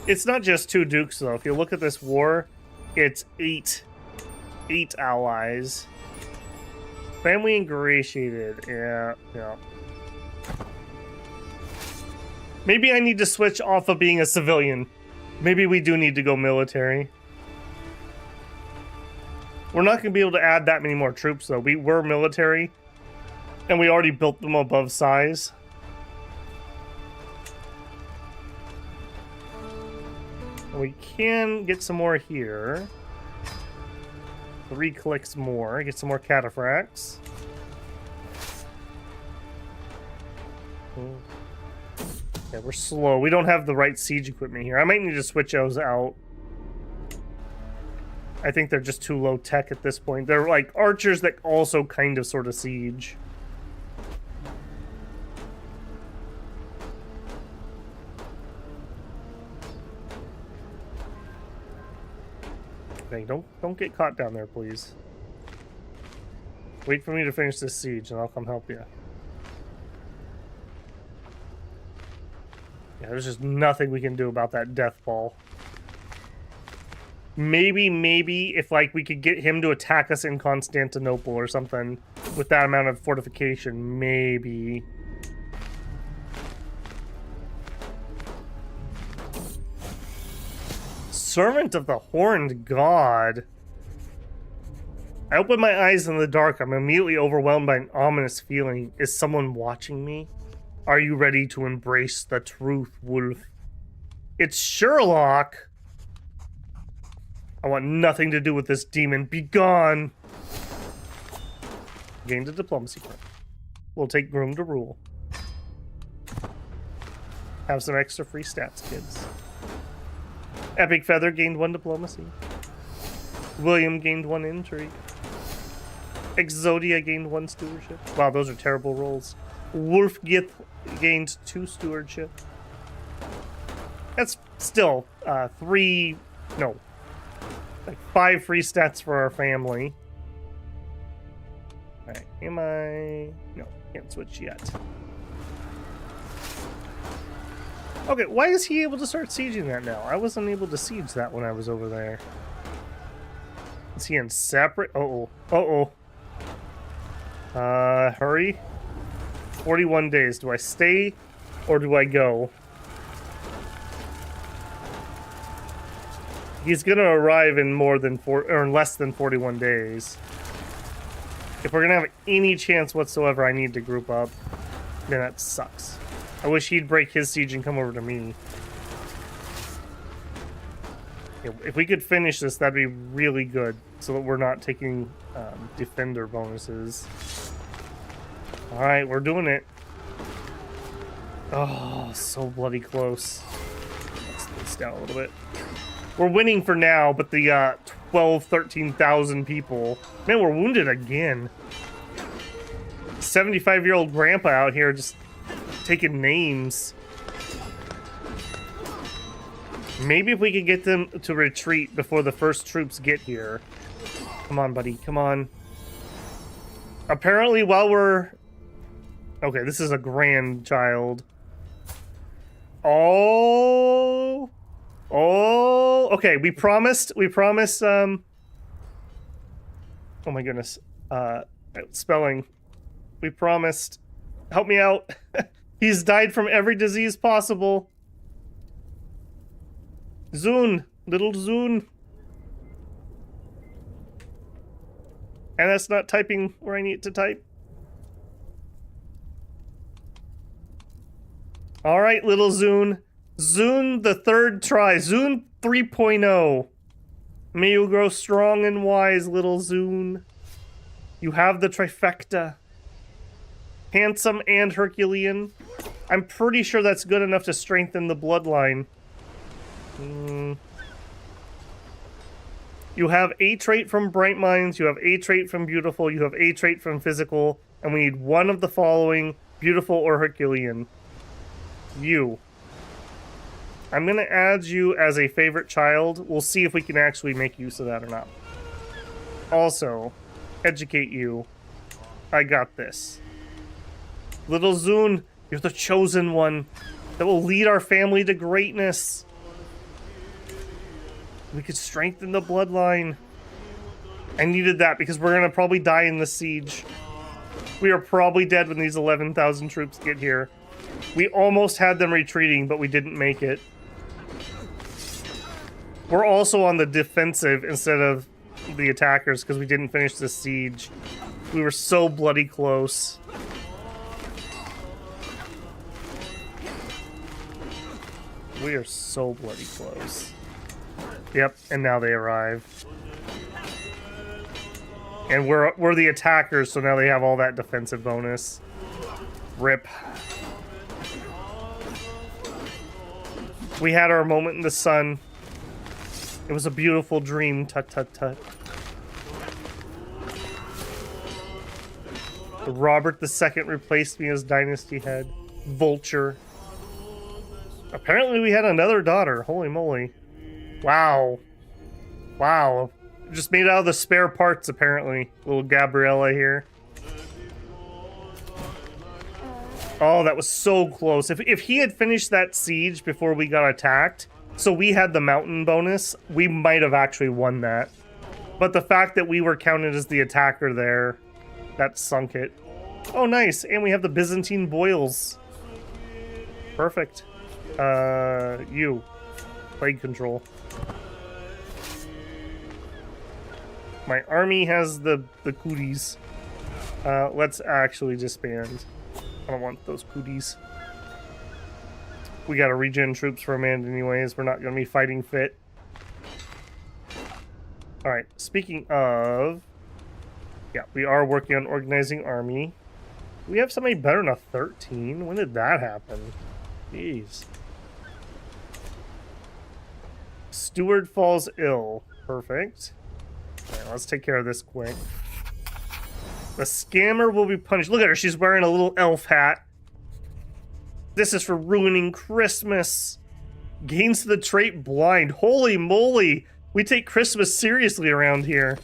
It's not just 2 dukes, though. If you look at this war, it's 8 allies. Family ingratiated. Yeah. Maybe I need to switch off of being a civilian. Maybe we do need to go military. We're not going to be able to add that many more troops, though. We were military, and we already built them above size. We can get some more here. 3 clicks more. Get some more cataphracts. Yeah, we're slow. We don't have the right siege equipment here. I might need to switch those out. I think they're just too low tech at this point. They're like archers that also kind of sort of siege. Okay, don't get caught down there, please. Wait for me to finish this siege, and I'll come help you. Yeah, there's just nothing we can do about that death ball. Maybe if like we could get him to attack us in Constantinople or something with that amount of fortification, maybe. Servant of the Horned God. I open my eyes in the dark. I'm immediately overwhelmed by an ominous feeling. Is someone watching me? Are you ready to embrace the truth, Wolf? It's Sherlock! I want nothing to do with this demon. Be gone! Gained a diplomacy point. We'll take Groom to rule. Have some extra free stats, kids. Epic Feather gained 1 diplomacy. William gained 1 intrigue. Exodia gained 1 stewardship. Wow, those are terrible rolls. WolfHH gained 2 stewardship. That's still 5 free stats for our family. Alright, no, can't switch yet. Okay, why is he able to start sieging that now? I wasn't able to siege that when I was over there. Is he in separate? Hurry. 41 days. Do I stay or do I go? He's gonna arrive in less than 41 days. If we're gonna have any chance whatsoever, I need to group up. Then that sucks. I wish he'd break his siege and come over to me. If we could finish this, that'd be really good, so that we're not taking defender bonuses. Alright, we're doing it. Oh, so bloody close. Let's slow this down a little bit. We're winning for now, but the 13,000 people... Man, we're wounded again. 75-year-old grandpa out here just taking names. Maybe if we could get them to retreat before the first troops get here. Come on, buddy. Come on. Apparently, while we're... Okay, this is a grandchild. Oh... Okay, we promised, oh my goodness. Spelling. We promised. Help me out. He's died from every disease possible. Zun. Little Zun. And that's not typing where I need it to type. All right, little Zune. Zune the third try. Zune 3.0. May you grow strong and wise, little Zune. You have the trifecta. Handsome and Herculean. I'm pretty sure that's good enough to strengthen the bloodline. You have a trait from Bright Minds, you have a trait from Beautiful, you have a trait from Physical, and we need one of the following, Beautiful or Herculean. You. I'm going to add you as a favorite child. We'll see if we can actually make use of that or not. Also, educate you. I got this. Little Zune, you're the chosen one that will lead our family to greatness. We could strengthen the bloodline. I needed that because we're going to probably die in the siege. We are probably dead when these 11,000 troops get here. We almost had them retreating, but we didn't make it. We're also on the defensive instead of the attackers because we didn't finish the siege. We were so bloody close. We are so bloody close. Yep, and now they arrive. And we're the attackers, so now they have all that defensive bonus. Rip. We had our moment in the sun. It was a beautiful dream. Tut tut tut. Robert II replaced me as dynasty head. Vulture. Apparently we had another daughter. Holy moly. Wow. Wow. Just made out of the spare parts, apparently. Little Gabriella here. Oh, that was so close. If he had finished that siege before we got attacked, so we had the mountain bonus, we might have actually won that. But the fact that we were counted as the attacker there, that sunk it. Oh, nice. And we have the Byzantine boils. Perfect. You. Plague control. My army has the cooties. Let's actually disband. I don't want those cooties. We gotta regen troops for a minute anyways. We're not gonna be fighting fit. Alright, speaking of... Yeah, we are working on organizing army. We have somebody better than a 13? When did that happen? Jeez. Steward falls ill. Perfect. Alright, let's take care of this quick. The scammer will be punished. Look at her, she's wearing a little elf hat. This is for ruining Christmas. Gains the trait blind. Holy moly. We take Christmas seriously around here.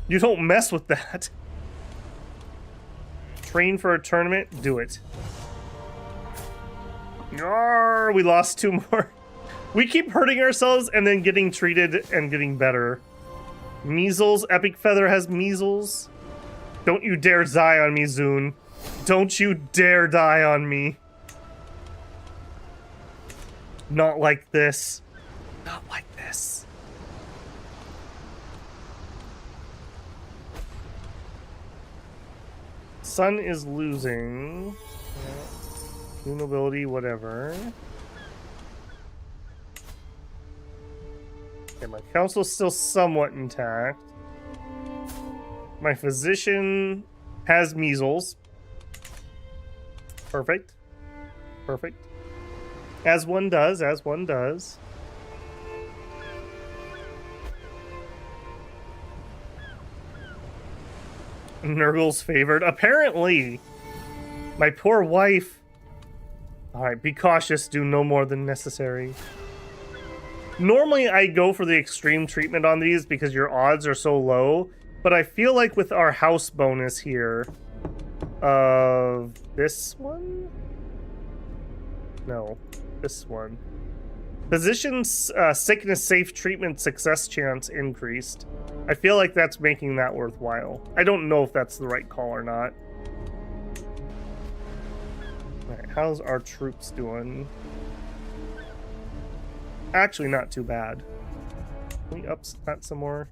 You don't mess with that. Train for a tournament? Do it. Yarr, we lost 2 more. We keep hurting ourselves and then getting treated and getting better. Measles. Epic Feather has measles. Don't you dare die on me, Zune. Don't you dare die on me. Not like this. Not like this. Sun is losing. New nobility, whatever. Okay, my council's still somewhat intact. My physician has measles. Perfect. Perfect. As one does, as one does. Nurgle's favored. Apparently. My poor wife. Alright, be cautious. Do no more than necessary. Normally, I go for the extreme treatment on these because your odds are so low. But I feel like with our house bonus here of this one? No, this one. Physician's sickness safe treatment success chance increased. I feel like that's making that worthwhile. I don't know if that's the right call or not. Alright, how's our troops doing? Actually, not too bad. Can we up that some more?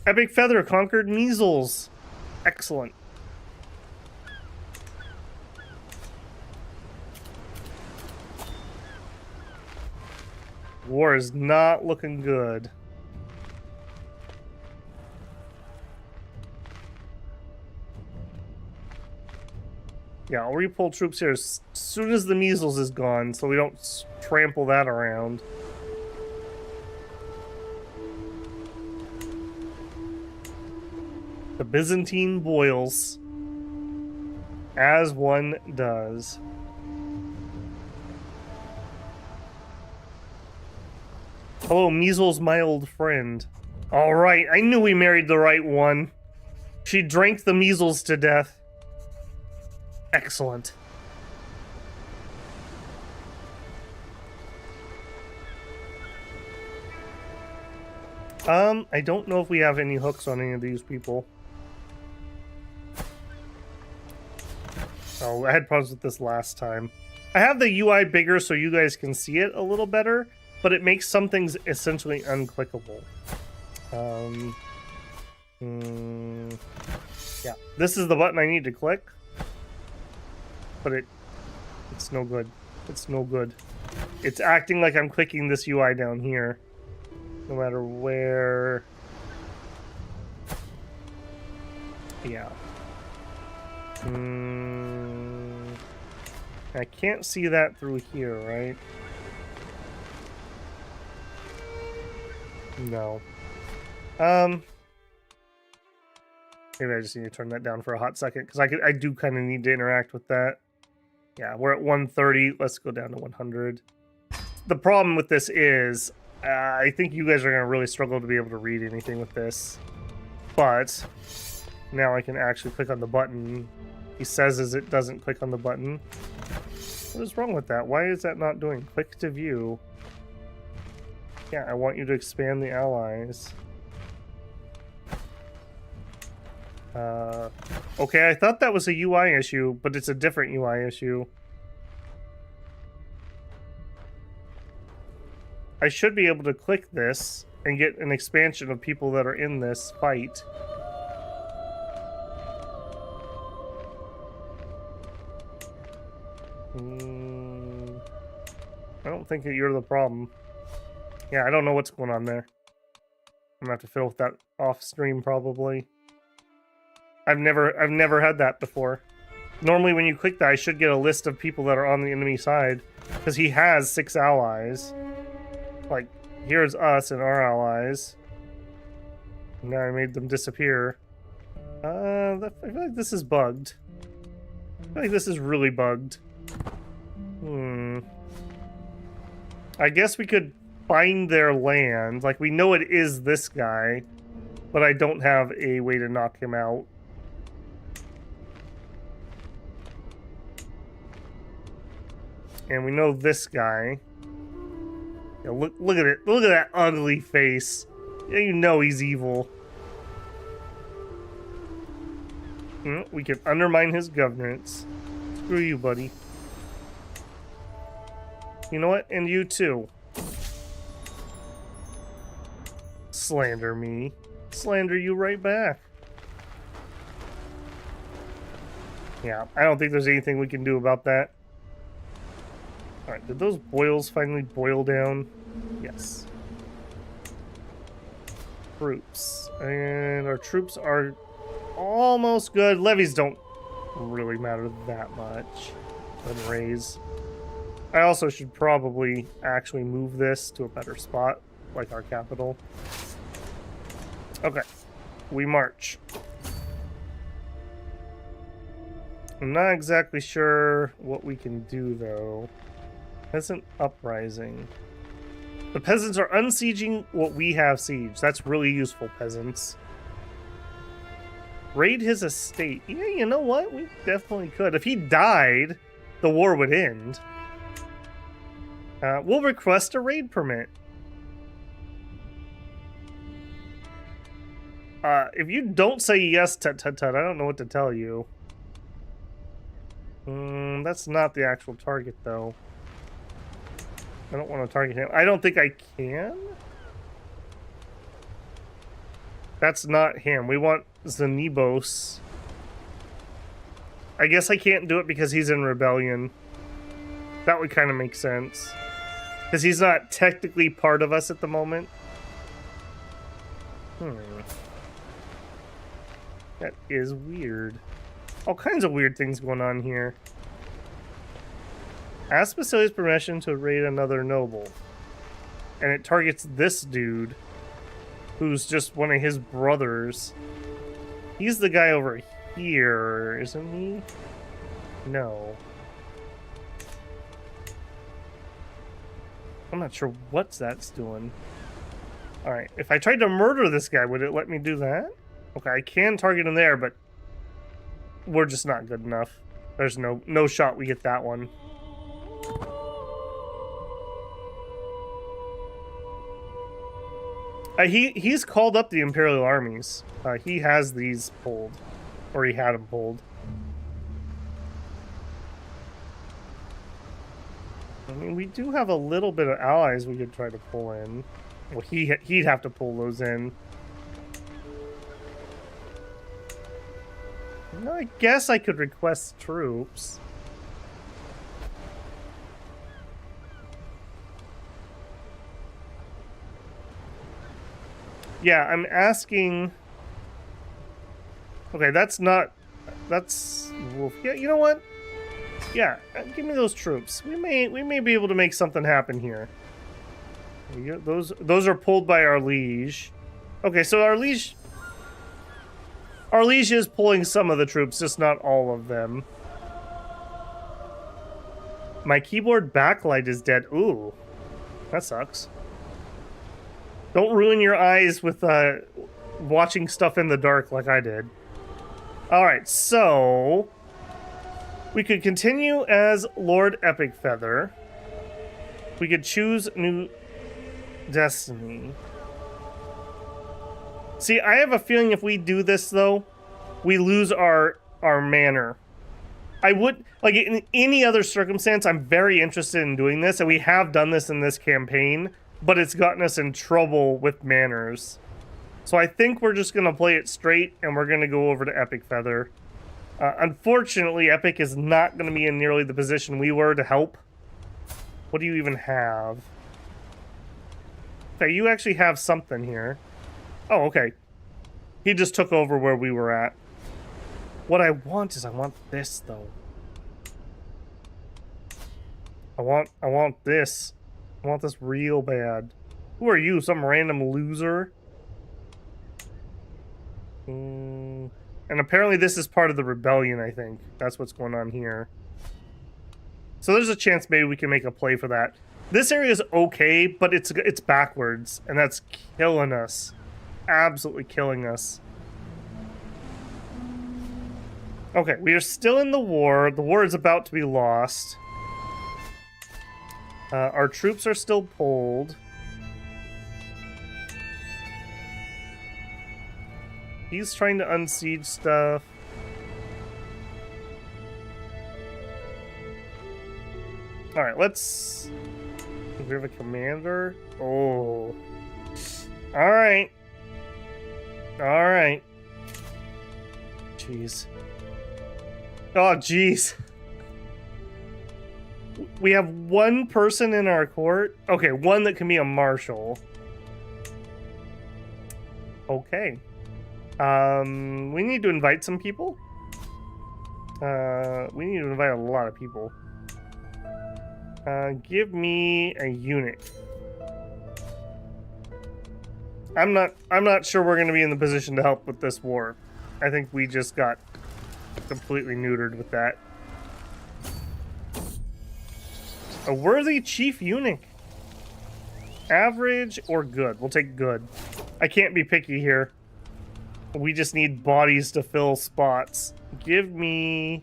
Epic Feather conquered measles. Excellent. War is not looking good. Yeah, I'll repull troops here as soon as the measles is gone, so we don't trample that around. The Byzantine boils, as one does. Hello, measles, my old friend. All right, I knew we married the right one. She drank the measles to death. Excellent. I don't know if we have any hooks on any of these people. Oh, I had problems with this last time. I have the UI bigger so you guys can see it a little better, but it makes some things essentially unclickable. Yeah, this is the button I need to click, but it's no good. It's no good. It's acting like I'm clicking this UI down here, no matter where. Yeah. I can't see that through here, right? No. Maybe I just need to turn that down for a hot second, because I do kind of need to interact with that. Yeah, we're at 130. Let's go down to 100. The problem with this is, I think you guys are going to really struggle to be able to read anything with this. But now I can actually click on the button. He says as it doesn't click on the button. What is wrong with that? Why is that not doing? Click to view. Yeah, I want you to expand the allies. Okay, I thought that was a UI issue, but it's a different UI issue. I should be able to click this and get an expansion of people that are in this fight. I don't think that you're the problem. Yeah, I don't know what's going on there. I'm gonna have to fiddle with that off stream probably. I've never had that before. Normally when you click that, I should get a list of people that are on the enemy side, because he has 6 allies. Like, here's us and our allies. Now I made them disappear. I feel like this is bugged. I feel like this is really bugged. I guess we could find their land. Like, we know it is this guy, but I don't have a way to knock him out. And we know this guy. Yeah, look at it. Look at that ugly face. Yeah, you know he's evil. We can undermine his governance. Screw you, buddy. You know what? And you too. Slander me. Slander you right back. Yeah, I don't think there's anything we can do about that. Alright, did those boils finally boil down? Yes. Troops. And our troops are almost good. Levies don't really matter that much. Then raise. I also should probably actually move this to a better spot, like our capital. Okay, we march. I'm not exactly sure what we can do, though. Peasant uprising. The peasants are unsieging what we have siege. That's really useful, peasants. Raid his estate. Yeah, you know what? We definitely could. If he died, the war would end. We'll request a raid permit. If you don't say yes, I don't know what to tell you. That's not the actual target, though. I don't want to target him. I don't think I can. That's not him. We want Zanibos. I guess I can't do it because he's in rebellion. That would kind of make sense. Because he's not technically part of us at the moment. That is weird. All kinds of weird things going on here. Ask Basilius permission to raid another noble. And it targets this dude, who's just one of his brothers. He's the guy over here, isn't he? No. I'm not sure what that's doing. Alright, if I tried to murder this guy, would it let me do that? Okay, I can target him there, but we're just not good enough. There's no shot we get that one. He's called up the Imperial armies. He has these pulled. Or he had them pulled. I mean, we do have a little bit of allies we could try to pull in. Well, he'd have to pull those in. No, I guess I could request troops. Yeah, I'm asking... Okay, that's Wolf. Yeah, you know what? Yeah, give me those troops. We may be able to make something happen here. Those are pulled by our liege. Okay, so our liege is pulling some of the troops, just not all of them. My keyboard backlight is dead. Ooh, that sucks. Don't ruin your eyes with watching stuff in the dark like I did. Alright, so... we could continue as Lord Epic Feather. We could choose New Destiny. See, I have a feeling if we do this, though, we lose our manor. I would... like, in any other circumstance, I'm very interested in doing this, and we have done this in this campaign, but it's gotten us in trouble with manors. So I think we're just going to play it straight, and we're going to go over to Epic Feather. Unfortunately, Epic is not going to be in nearly the position we were to help. What do you even have? Okay, you actually have something here. Oh, okay. He just took over where we were at. What I want is I want this, though. I want this. I want this real bad. Who are you? Some random loser? And apparently this is part of the rebellion, I think. That's what's going on here. So there's a chance maybe we can make a play for that. This area is okay, but it's backwards, and that's killing us. Absolutely killing us. Okay, we are still in the war. The war is about to be lost. Our troops are still pulled. He's trying to unsiege stuff. Alright, let's... we have a commander? Oh. Alright. Alright. Jeez. Oh, jeez. We have one person in our court? Okay, one that can be a marshal. Okay. We need to invite some people. We need to invite a lot of people. Give me a eunuch. I'm not sure we're going to be in the position to help with this war. I think we just got completely neutered with that. A worthy chief eunuch. Average or good? We'll take good. I can't be picky here. We just need bodies to fill spots. Give me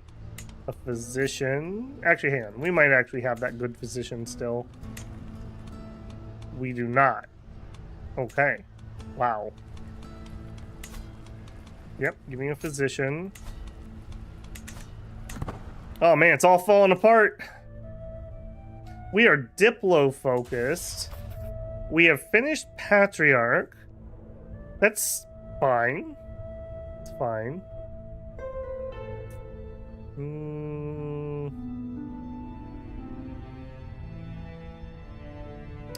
a physician. Actually, hang on. We might actually have that good physician still. We do not. Okay. Wow. Yep, give me a physician. Oh man, it's all falling apart. We are Diplo-focused. We have finished Patriarch. That's fine. It's fine.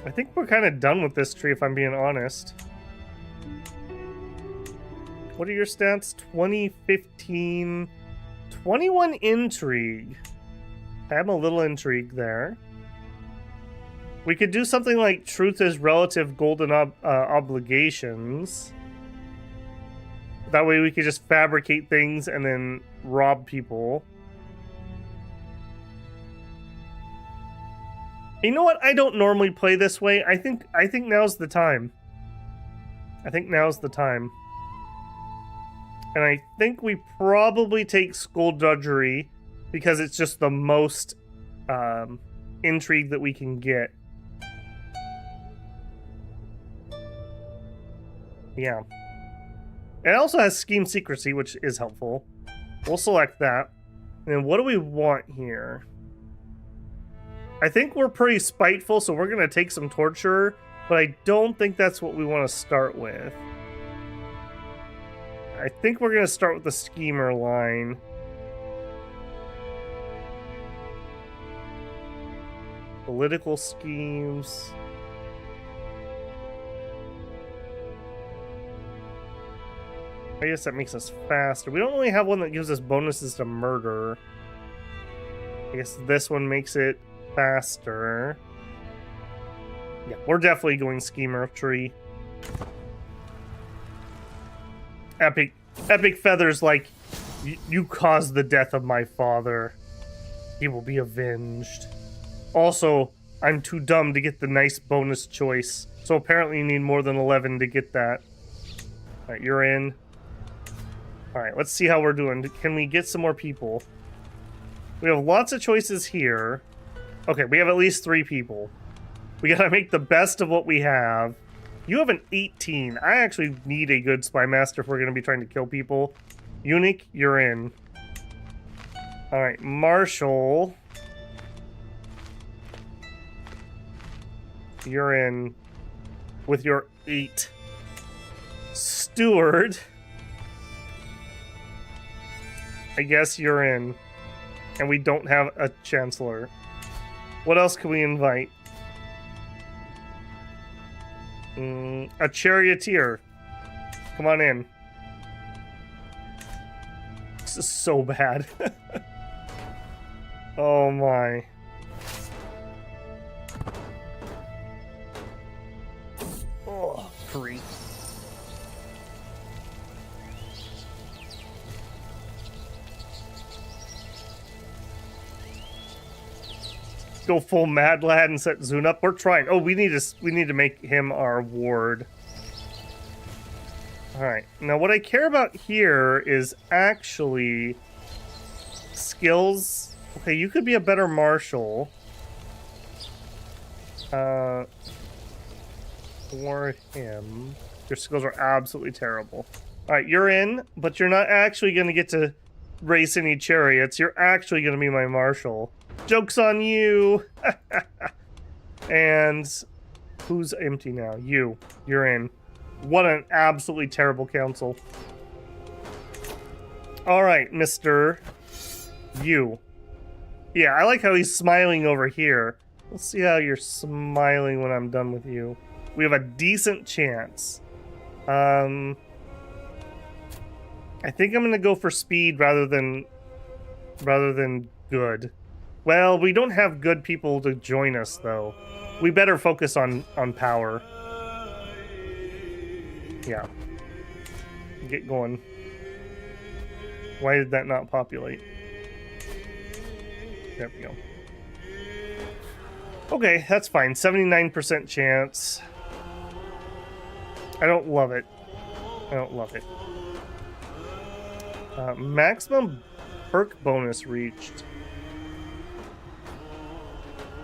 I think we're kind of done with this tree, if I'm being honest. What are your stats? 2015, 21 intrigue. I am a little intrigued there. We could do something like truth is relative golden obligations. That way we could just fabricate things and then rob people. You know what? I don't normally play this way. I think now's the time. I think now's the time. And I think we probably take skullduggery because it's just the most intrigue that we can get. Yeah. It also has scheme secrecy, which is helpful. We'll select that. And then what do we want here? I think we're pretty spiteful, so we're going to take some torture, but I don't think that's what we want to start with. I think we're going to start with the schemer line. Political schemes. I guess that makes us faster. We don't really have one that gives us bonuses to murder. I guess this one makes it faster. Yeah, we're definitely going schemer tree. Epic feathers like, you caused the death of my father. He will be avenged. Also, I'm too dumb to get the nice bonus choice. So apparently you need more than 11 to get that. Alright, you're in. Alright, let's see how we're doing. Can we get some more people? We have lots of choices here. Okay, we have at least 3 people. We gotta make the best of what we have. You have an 18. I actually need a good spy master if we're gonna be trying to kill people. Eunuch, you're in. Alright, Marshal. You're in with your 8. Steward. I guess you're in. And we don't have a Chancellor. What else can we invite? A Charioteer. Come on in. This is so bad. Oh my. Oh, freak. Go full mad lad and set Zune up. We're trying. Oh, we need to make him our ward. All right. Now, what I care about here is actually skills. Okay, you could be a better marshal. For him, your skills are absolutely terrible. All right, you're in, but you're not actually going to get to race any chariots. You're actually going to be my marshal. Joke's on you. And who's empty now? You're in. What an absolutely terrible council. All right, Mr. You. Yeah, I like how he's smiling over here. Let's see how you're smiling when I'm done with you. We have a decent chance. I think I'm going to go for speed rather than good. Well, we don't have good people to join us, though. We better focus on power. Yeah. Get going. Why did that not populate? There we go. Okay, that's fine. 79% chance. I don't love it. I don't love it. Maximum perk bonus reached.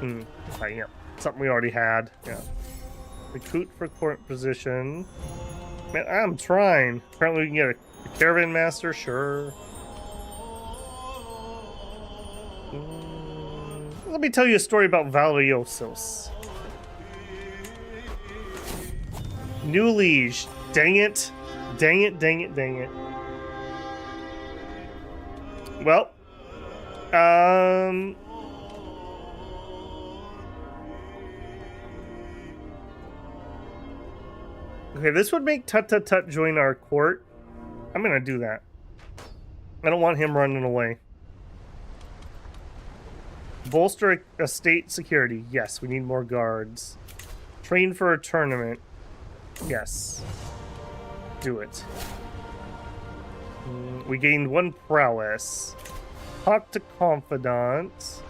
Okay, yeah. Something we already had. Yeah. Recruit for court position. Man, I'm trying. Apparently we can get a caravan master, sure. Let me tell you a story about Valiosos. New liege. Dang it. Dang it, dang it, dang it. Well, okay, this would make Tut Tut Tut join our court. I'm gonna do that. I don't want him running away. Bolster estate security. Yes, we need more guards. Train for a tournament. Yes. Do it. We gained 1 prowess. Talk to confidant.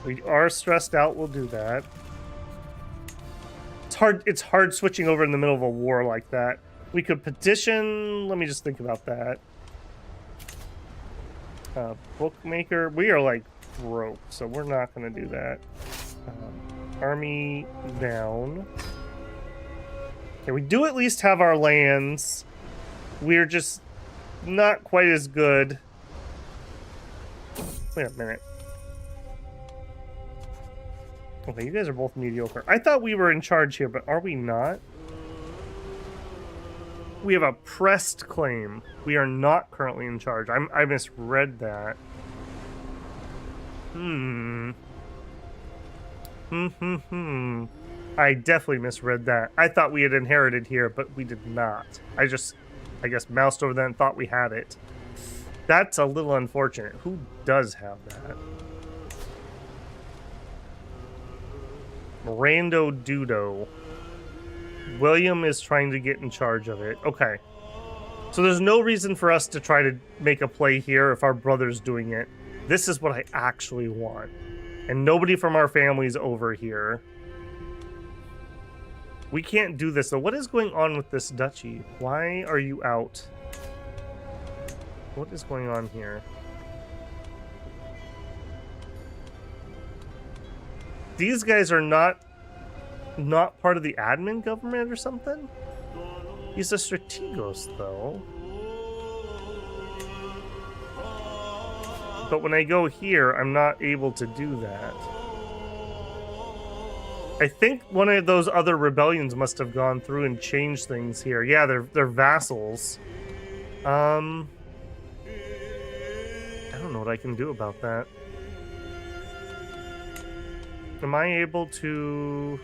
We are stressed out. We'll do that. It's hard switching over in the middle of a war like that. We could petition. Let me just think about that. Bookmaker. We are like broke, so we're not going to do that. Army down. Okay, we do at least have our lands. We're just not quite as good. Wait a minute. Okay, you guys are both mediocre. I thought we were in charge here, but are we not? We have a pressed claim. We are not currently in charge. I misread that. I definitely misread that. I thought we had inherited here, but we did not. I guess, moused over there and thought we had it. That's a little unfortunate. Who does have that? Mirando Dudo. William is trying to get in charge of it. Okay. So there's no reason for us to try to make a play here if our brother's doing it. This is what I actually want. And nobody from our family's over here. We can't do this, though. What is going on with this duchy? Why are you out? What is going on here? These guys are not part of the admin government or something? He's a strategos, though. But when I go here, I'm not able to do that. I think one of those other rebellions must have gone through and changed things here. Yeah, they're vassals. I don't know what I can do about that. Am I able to...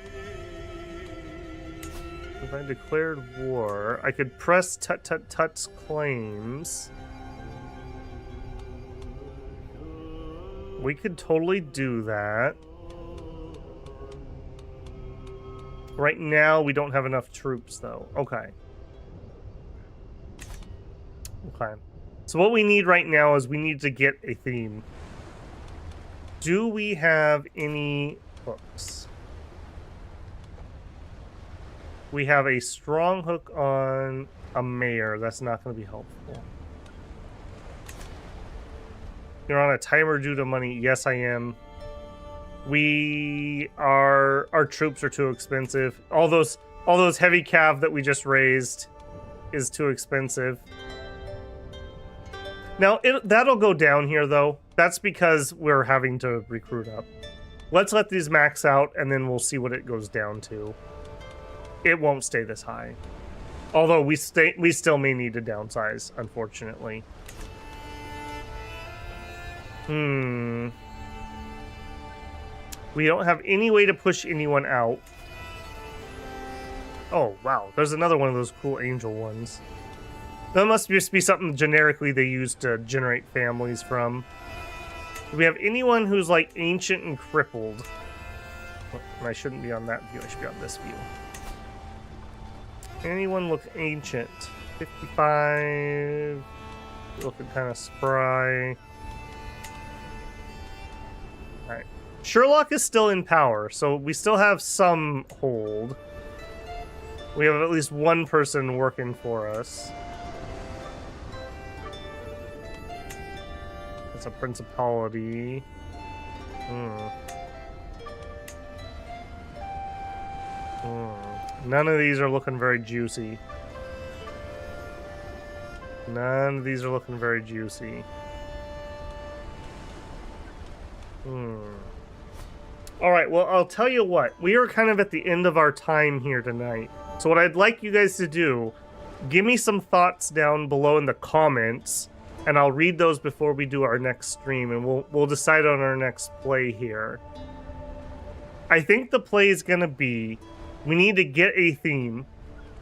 If I declared war, I could press Tut Tut Tut's claims. We could totally do that. Right now, we don't have enough troops, though. Okay. Okay. So what we need right now is we need to get a theme. Do we have any hooks? We have a strong hook on a mayor. That's not going to be helpful. You're on a timer due to money. Yes, I am. Our troops are too expensive. All those heavy cav that we just raised is too expensive. Now that'll go down here though. That's because we're having to recruit up. Let's let these max out and then we'll see what it goes down to. It won't stay this high. Although we still may need to downsize, unfortunately. We don't have any way to push anyone out. Oh, wow. There's another one of those cool angel ones. That must just be something generically they use to generate families from. Do we have anyone who's like ancient and crippled? I shouldn't be on that view. I should be on this view. Anyone look ancient? 55. Looking kind of spry. Alright. Sherlock is still in power, so we still have some hold. We have at least one person working for us. That's a principality. None of these are looking very juicy. None of these are looking very juicy. Alright, well, I'll tell you what. We are kind of at the end of our time here tonight. So what I'd like you guys to do, Give me some thoughts down below in the comments, and I'll read those before we do our next stream, and we'll decide on our next play here. I think the play is gonna be, we need to get a theme,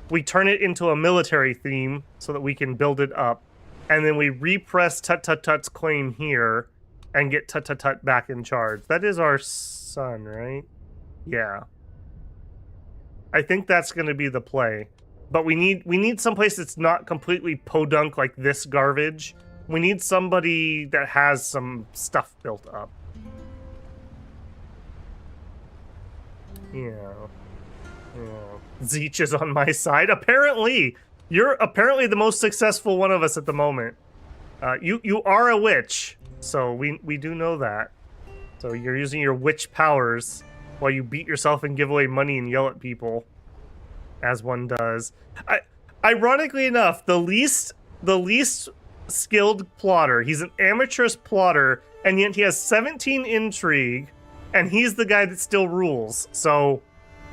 we turn it into a military theme so that we can build it up, and then we repress Tut Tut Tut's claim here and get Tut Tut Tut back in charge. That is our son, right? Yeah. I think that's gonna be the play. But we need someplace that's not completely podunk like this garbage. We need somebody that has some stuff built up. Yeah. Zeech is on my side. Apparently, you're apparently the most successful one of us at the moment. You are a witch, so we do know that. So you're using your witch powers while you beat yourself and give away money and yell at people, as one does. Ironically enough, the least skilled plotter. He's an amateurish plotter, and yet he has 17 intrigue. And he's the guy that still rules, so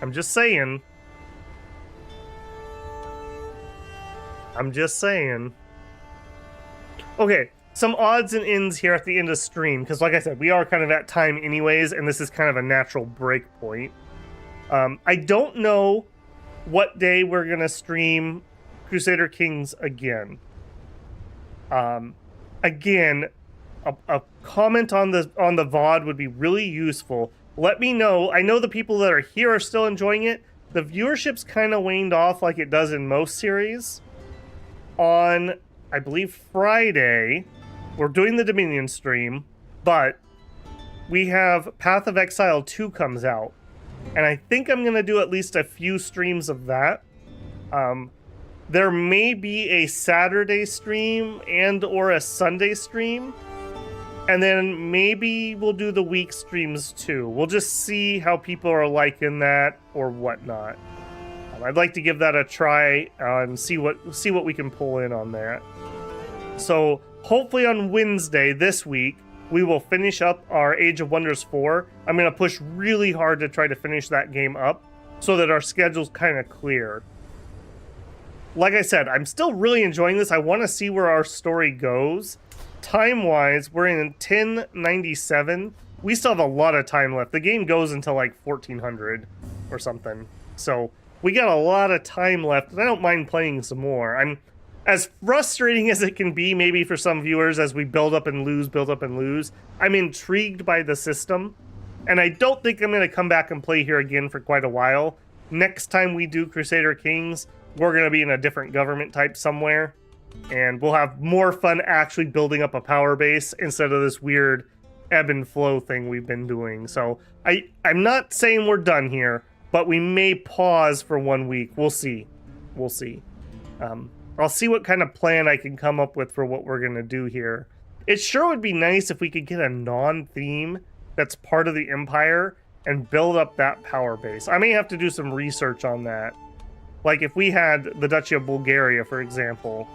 I'm just saying. Okay, some odds and ends here at the end of stream, because like I said, we are kind of at time anyways, and this is kind of a natural break point. I don't know what day we're going to stream Crusader Kings again. Again, a comment on the VOD would be really useful. Let me know. I know the people that are here are still enjoying it. The viewership's kind of waned off like it does in most series. On, I believe, Friday, we're doing the Dominion stream, but we have Path of Exile 2 comes out. And I think I'm going to do at least a few streams of that. There may be a Saturday stream and or a Sunday stream. And then maybe we'll do the week streams too. We'll just see how people are liking that or whatnot. I'd like to give that a try and see what we can pull in on that. So hopefully on Wednesday this week, we will finish up our Age of Wonders 4. I'm going to push really hard to try to finish that game up so that our schedule's kind of clear. Like I said, I'm still really enjoying this. I want to see where our story goes. Time-wise, we're in 1097. We still have a lot of time left. The game goes until like 1400 or something. So we got a lot of time left, and I don't mind playing some more. I'm as frustrating as it can be, maybe for some viewers, as we build up and lose. I'm intrigued by the system, and I don't think I'm going to come back and play here again for quite a while. Next time we do Crusader Kings, we're going to be in a different government type somewhere. And we'll have more fun actually building up a power base instead of this weird ebb and flow thing we've been doing. So I'm not saying we're done here, but we may pause for 1 week. We'll see. I'll see what kind of plan I can come up with for what we're going to do here. It sure would be nice if we could get a non-theme that's part of the Empire and build up that power base. I may have to do some research on that. Like if we had the Duchy of Bulgaria, for example.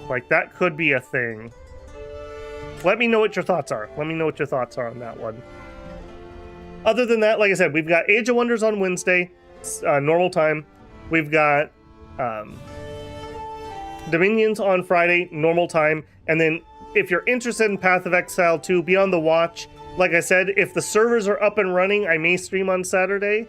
Like, that could be a thing. Let me know what your thoughts are. Let me know what your thoughts are on that one. Other than that, like I said, we've got Age of Wonders on Wednesday, normal time. We've got Dominions on Friday, normal time. And then if you're interested in Path of Exile 2, be on the watch. Like I said, if the servers are up and running, I may stream on Saturday.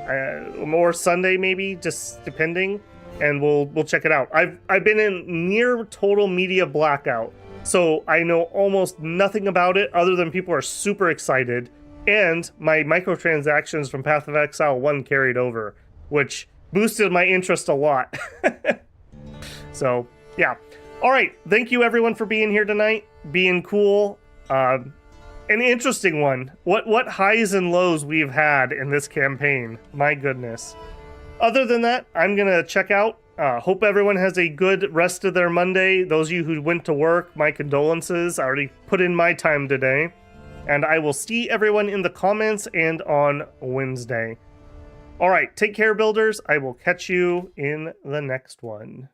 Or Sunday, maybe, just depending. And we'll check it out. I've been in near total media blackout, so I know almost nothing about it other than people are super excited, and my microtransactions from Path of Exile 1 carried over, which boosted my interest a lot. So, yeah. Alright, thank you everyone for being here tonight, being cool. An interesting one. What highs and lows we've had in this campaign. My goodness. Other than that, I'm going to check out. Hope everyone has a good rest of their Monday. Those of you who went to work, my condolences. I already put in my time today. And I will see everyone in the comments and on Wednesday. All right, take care, builders. I will catch you in the next one.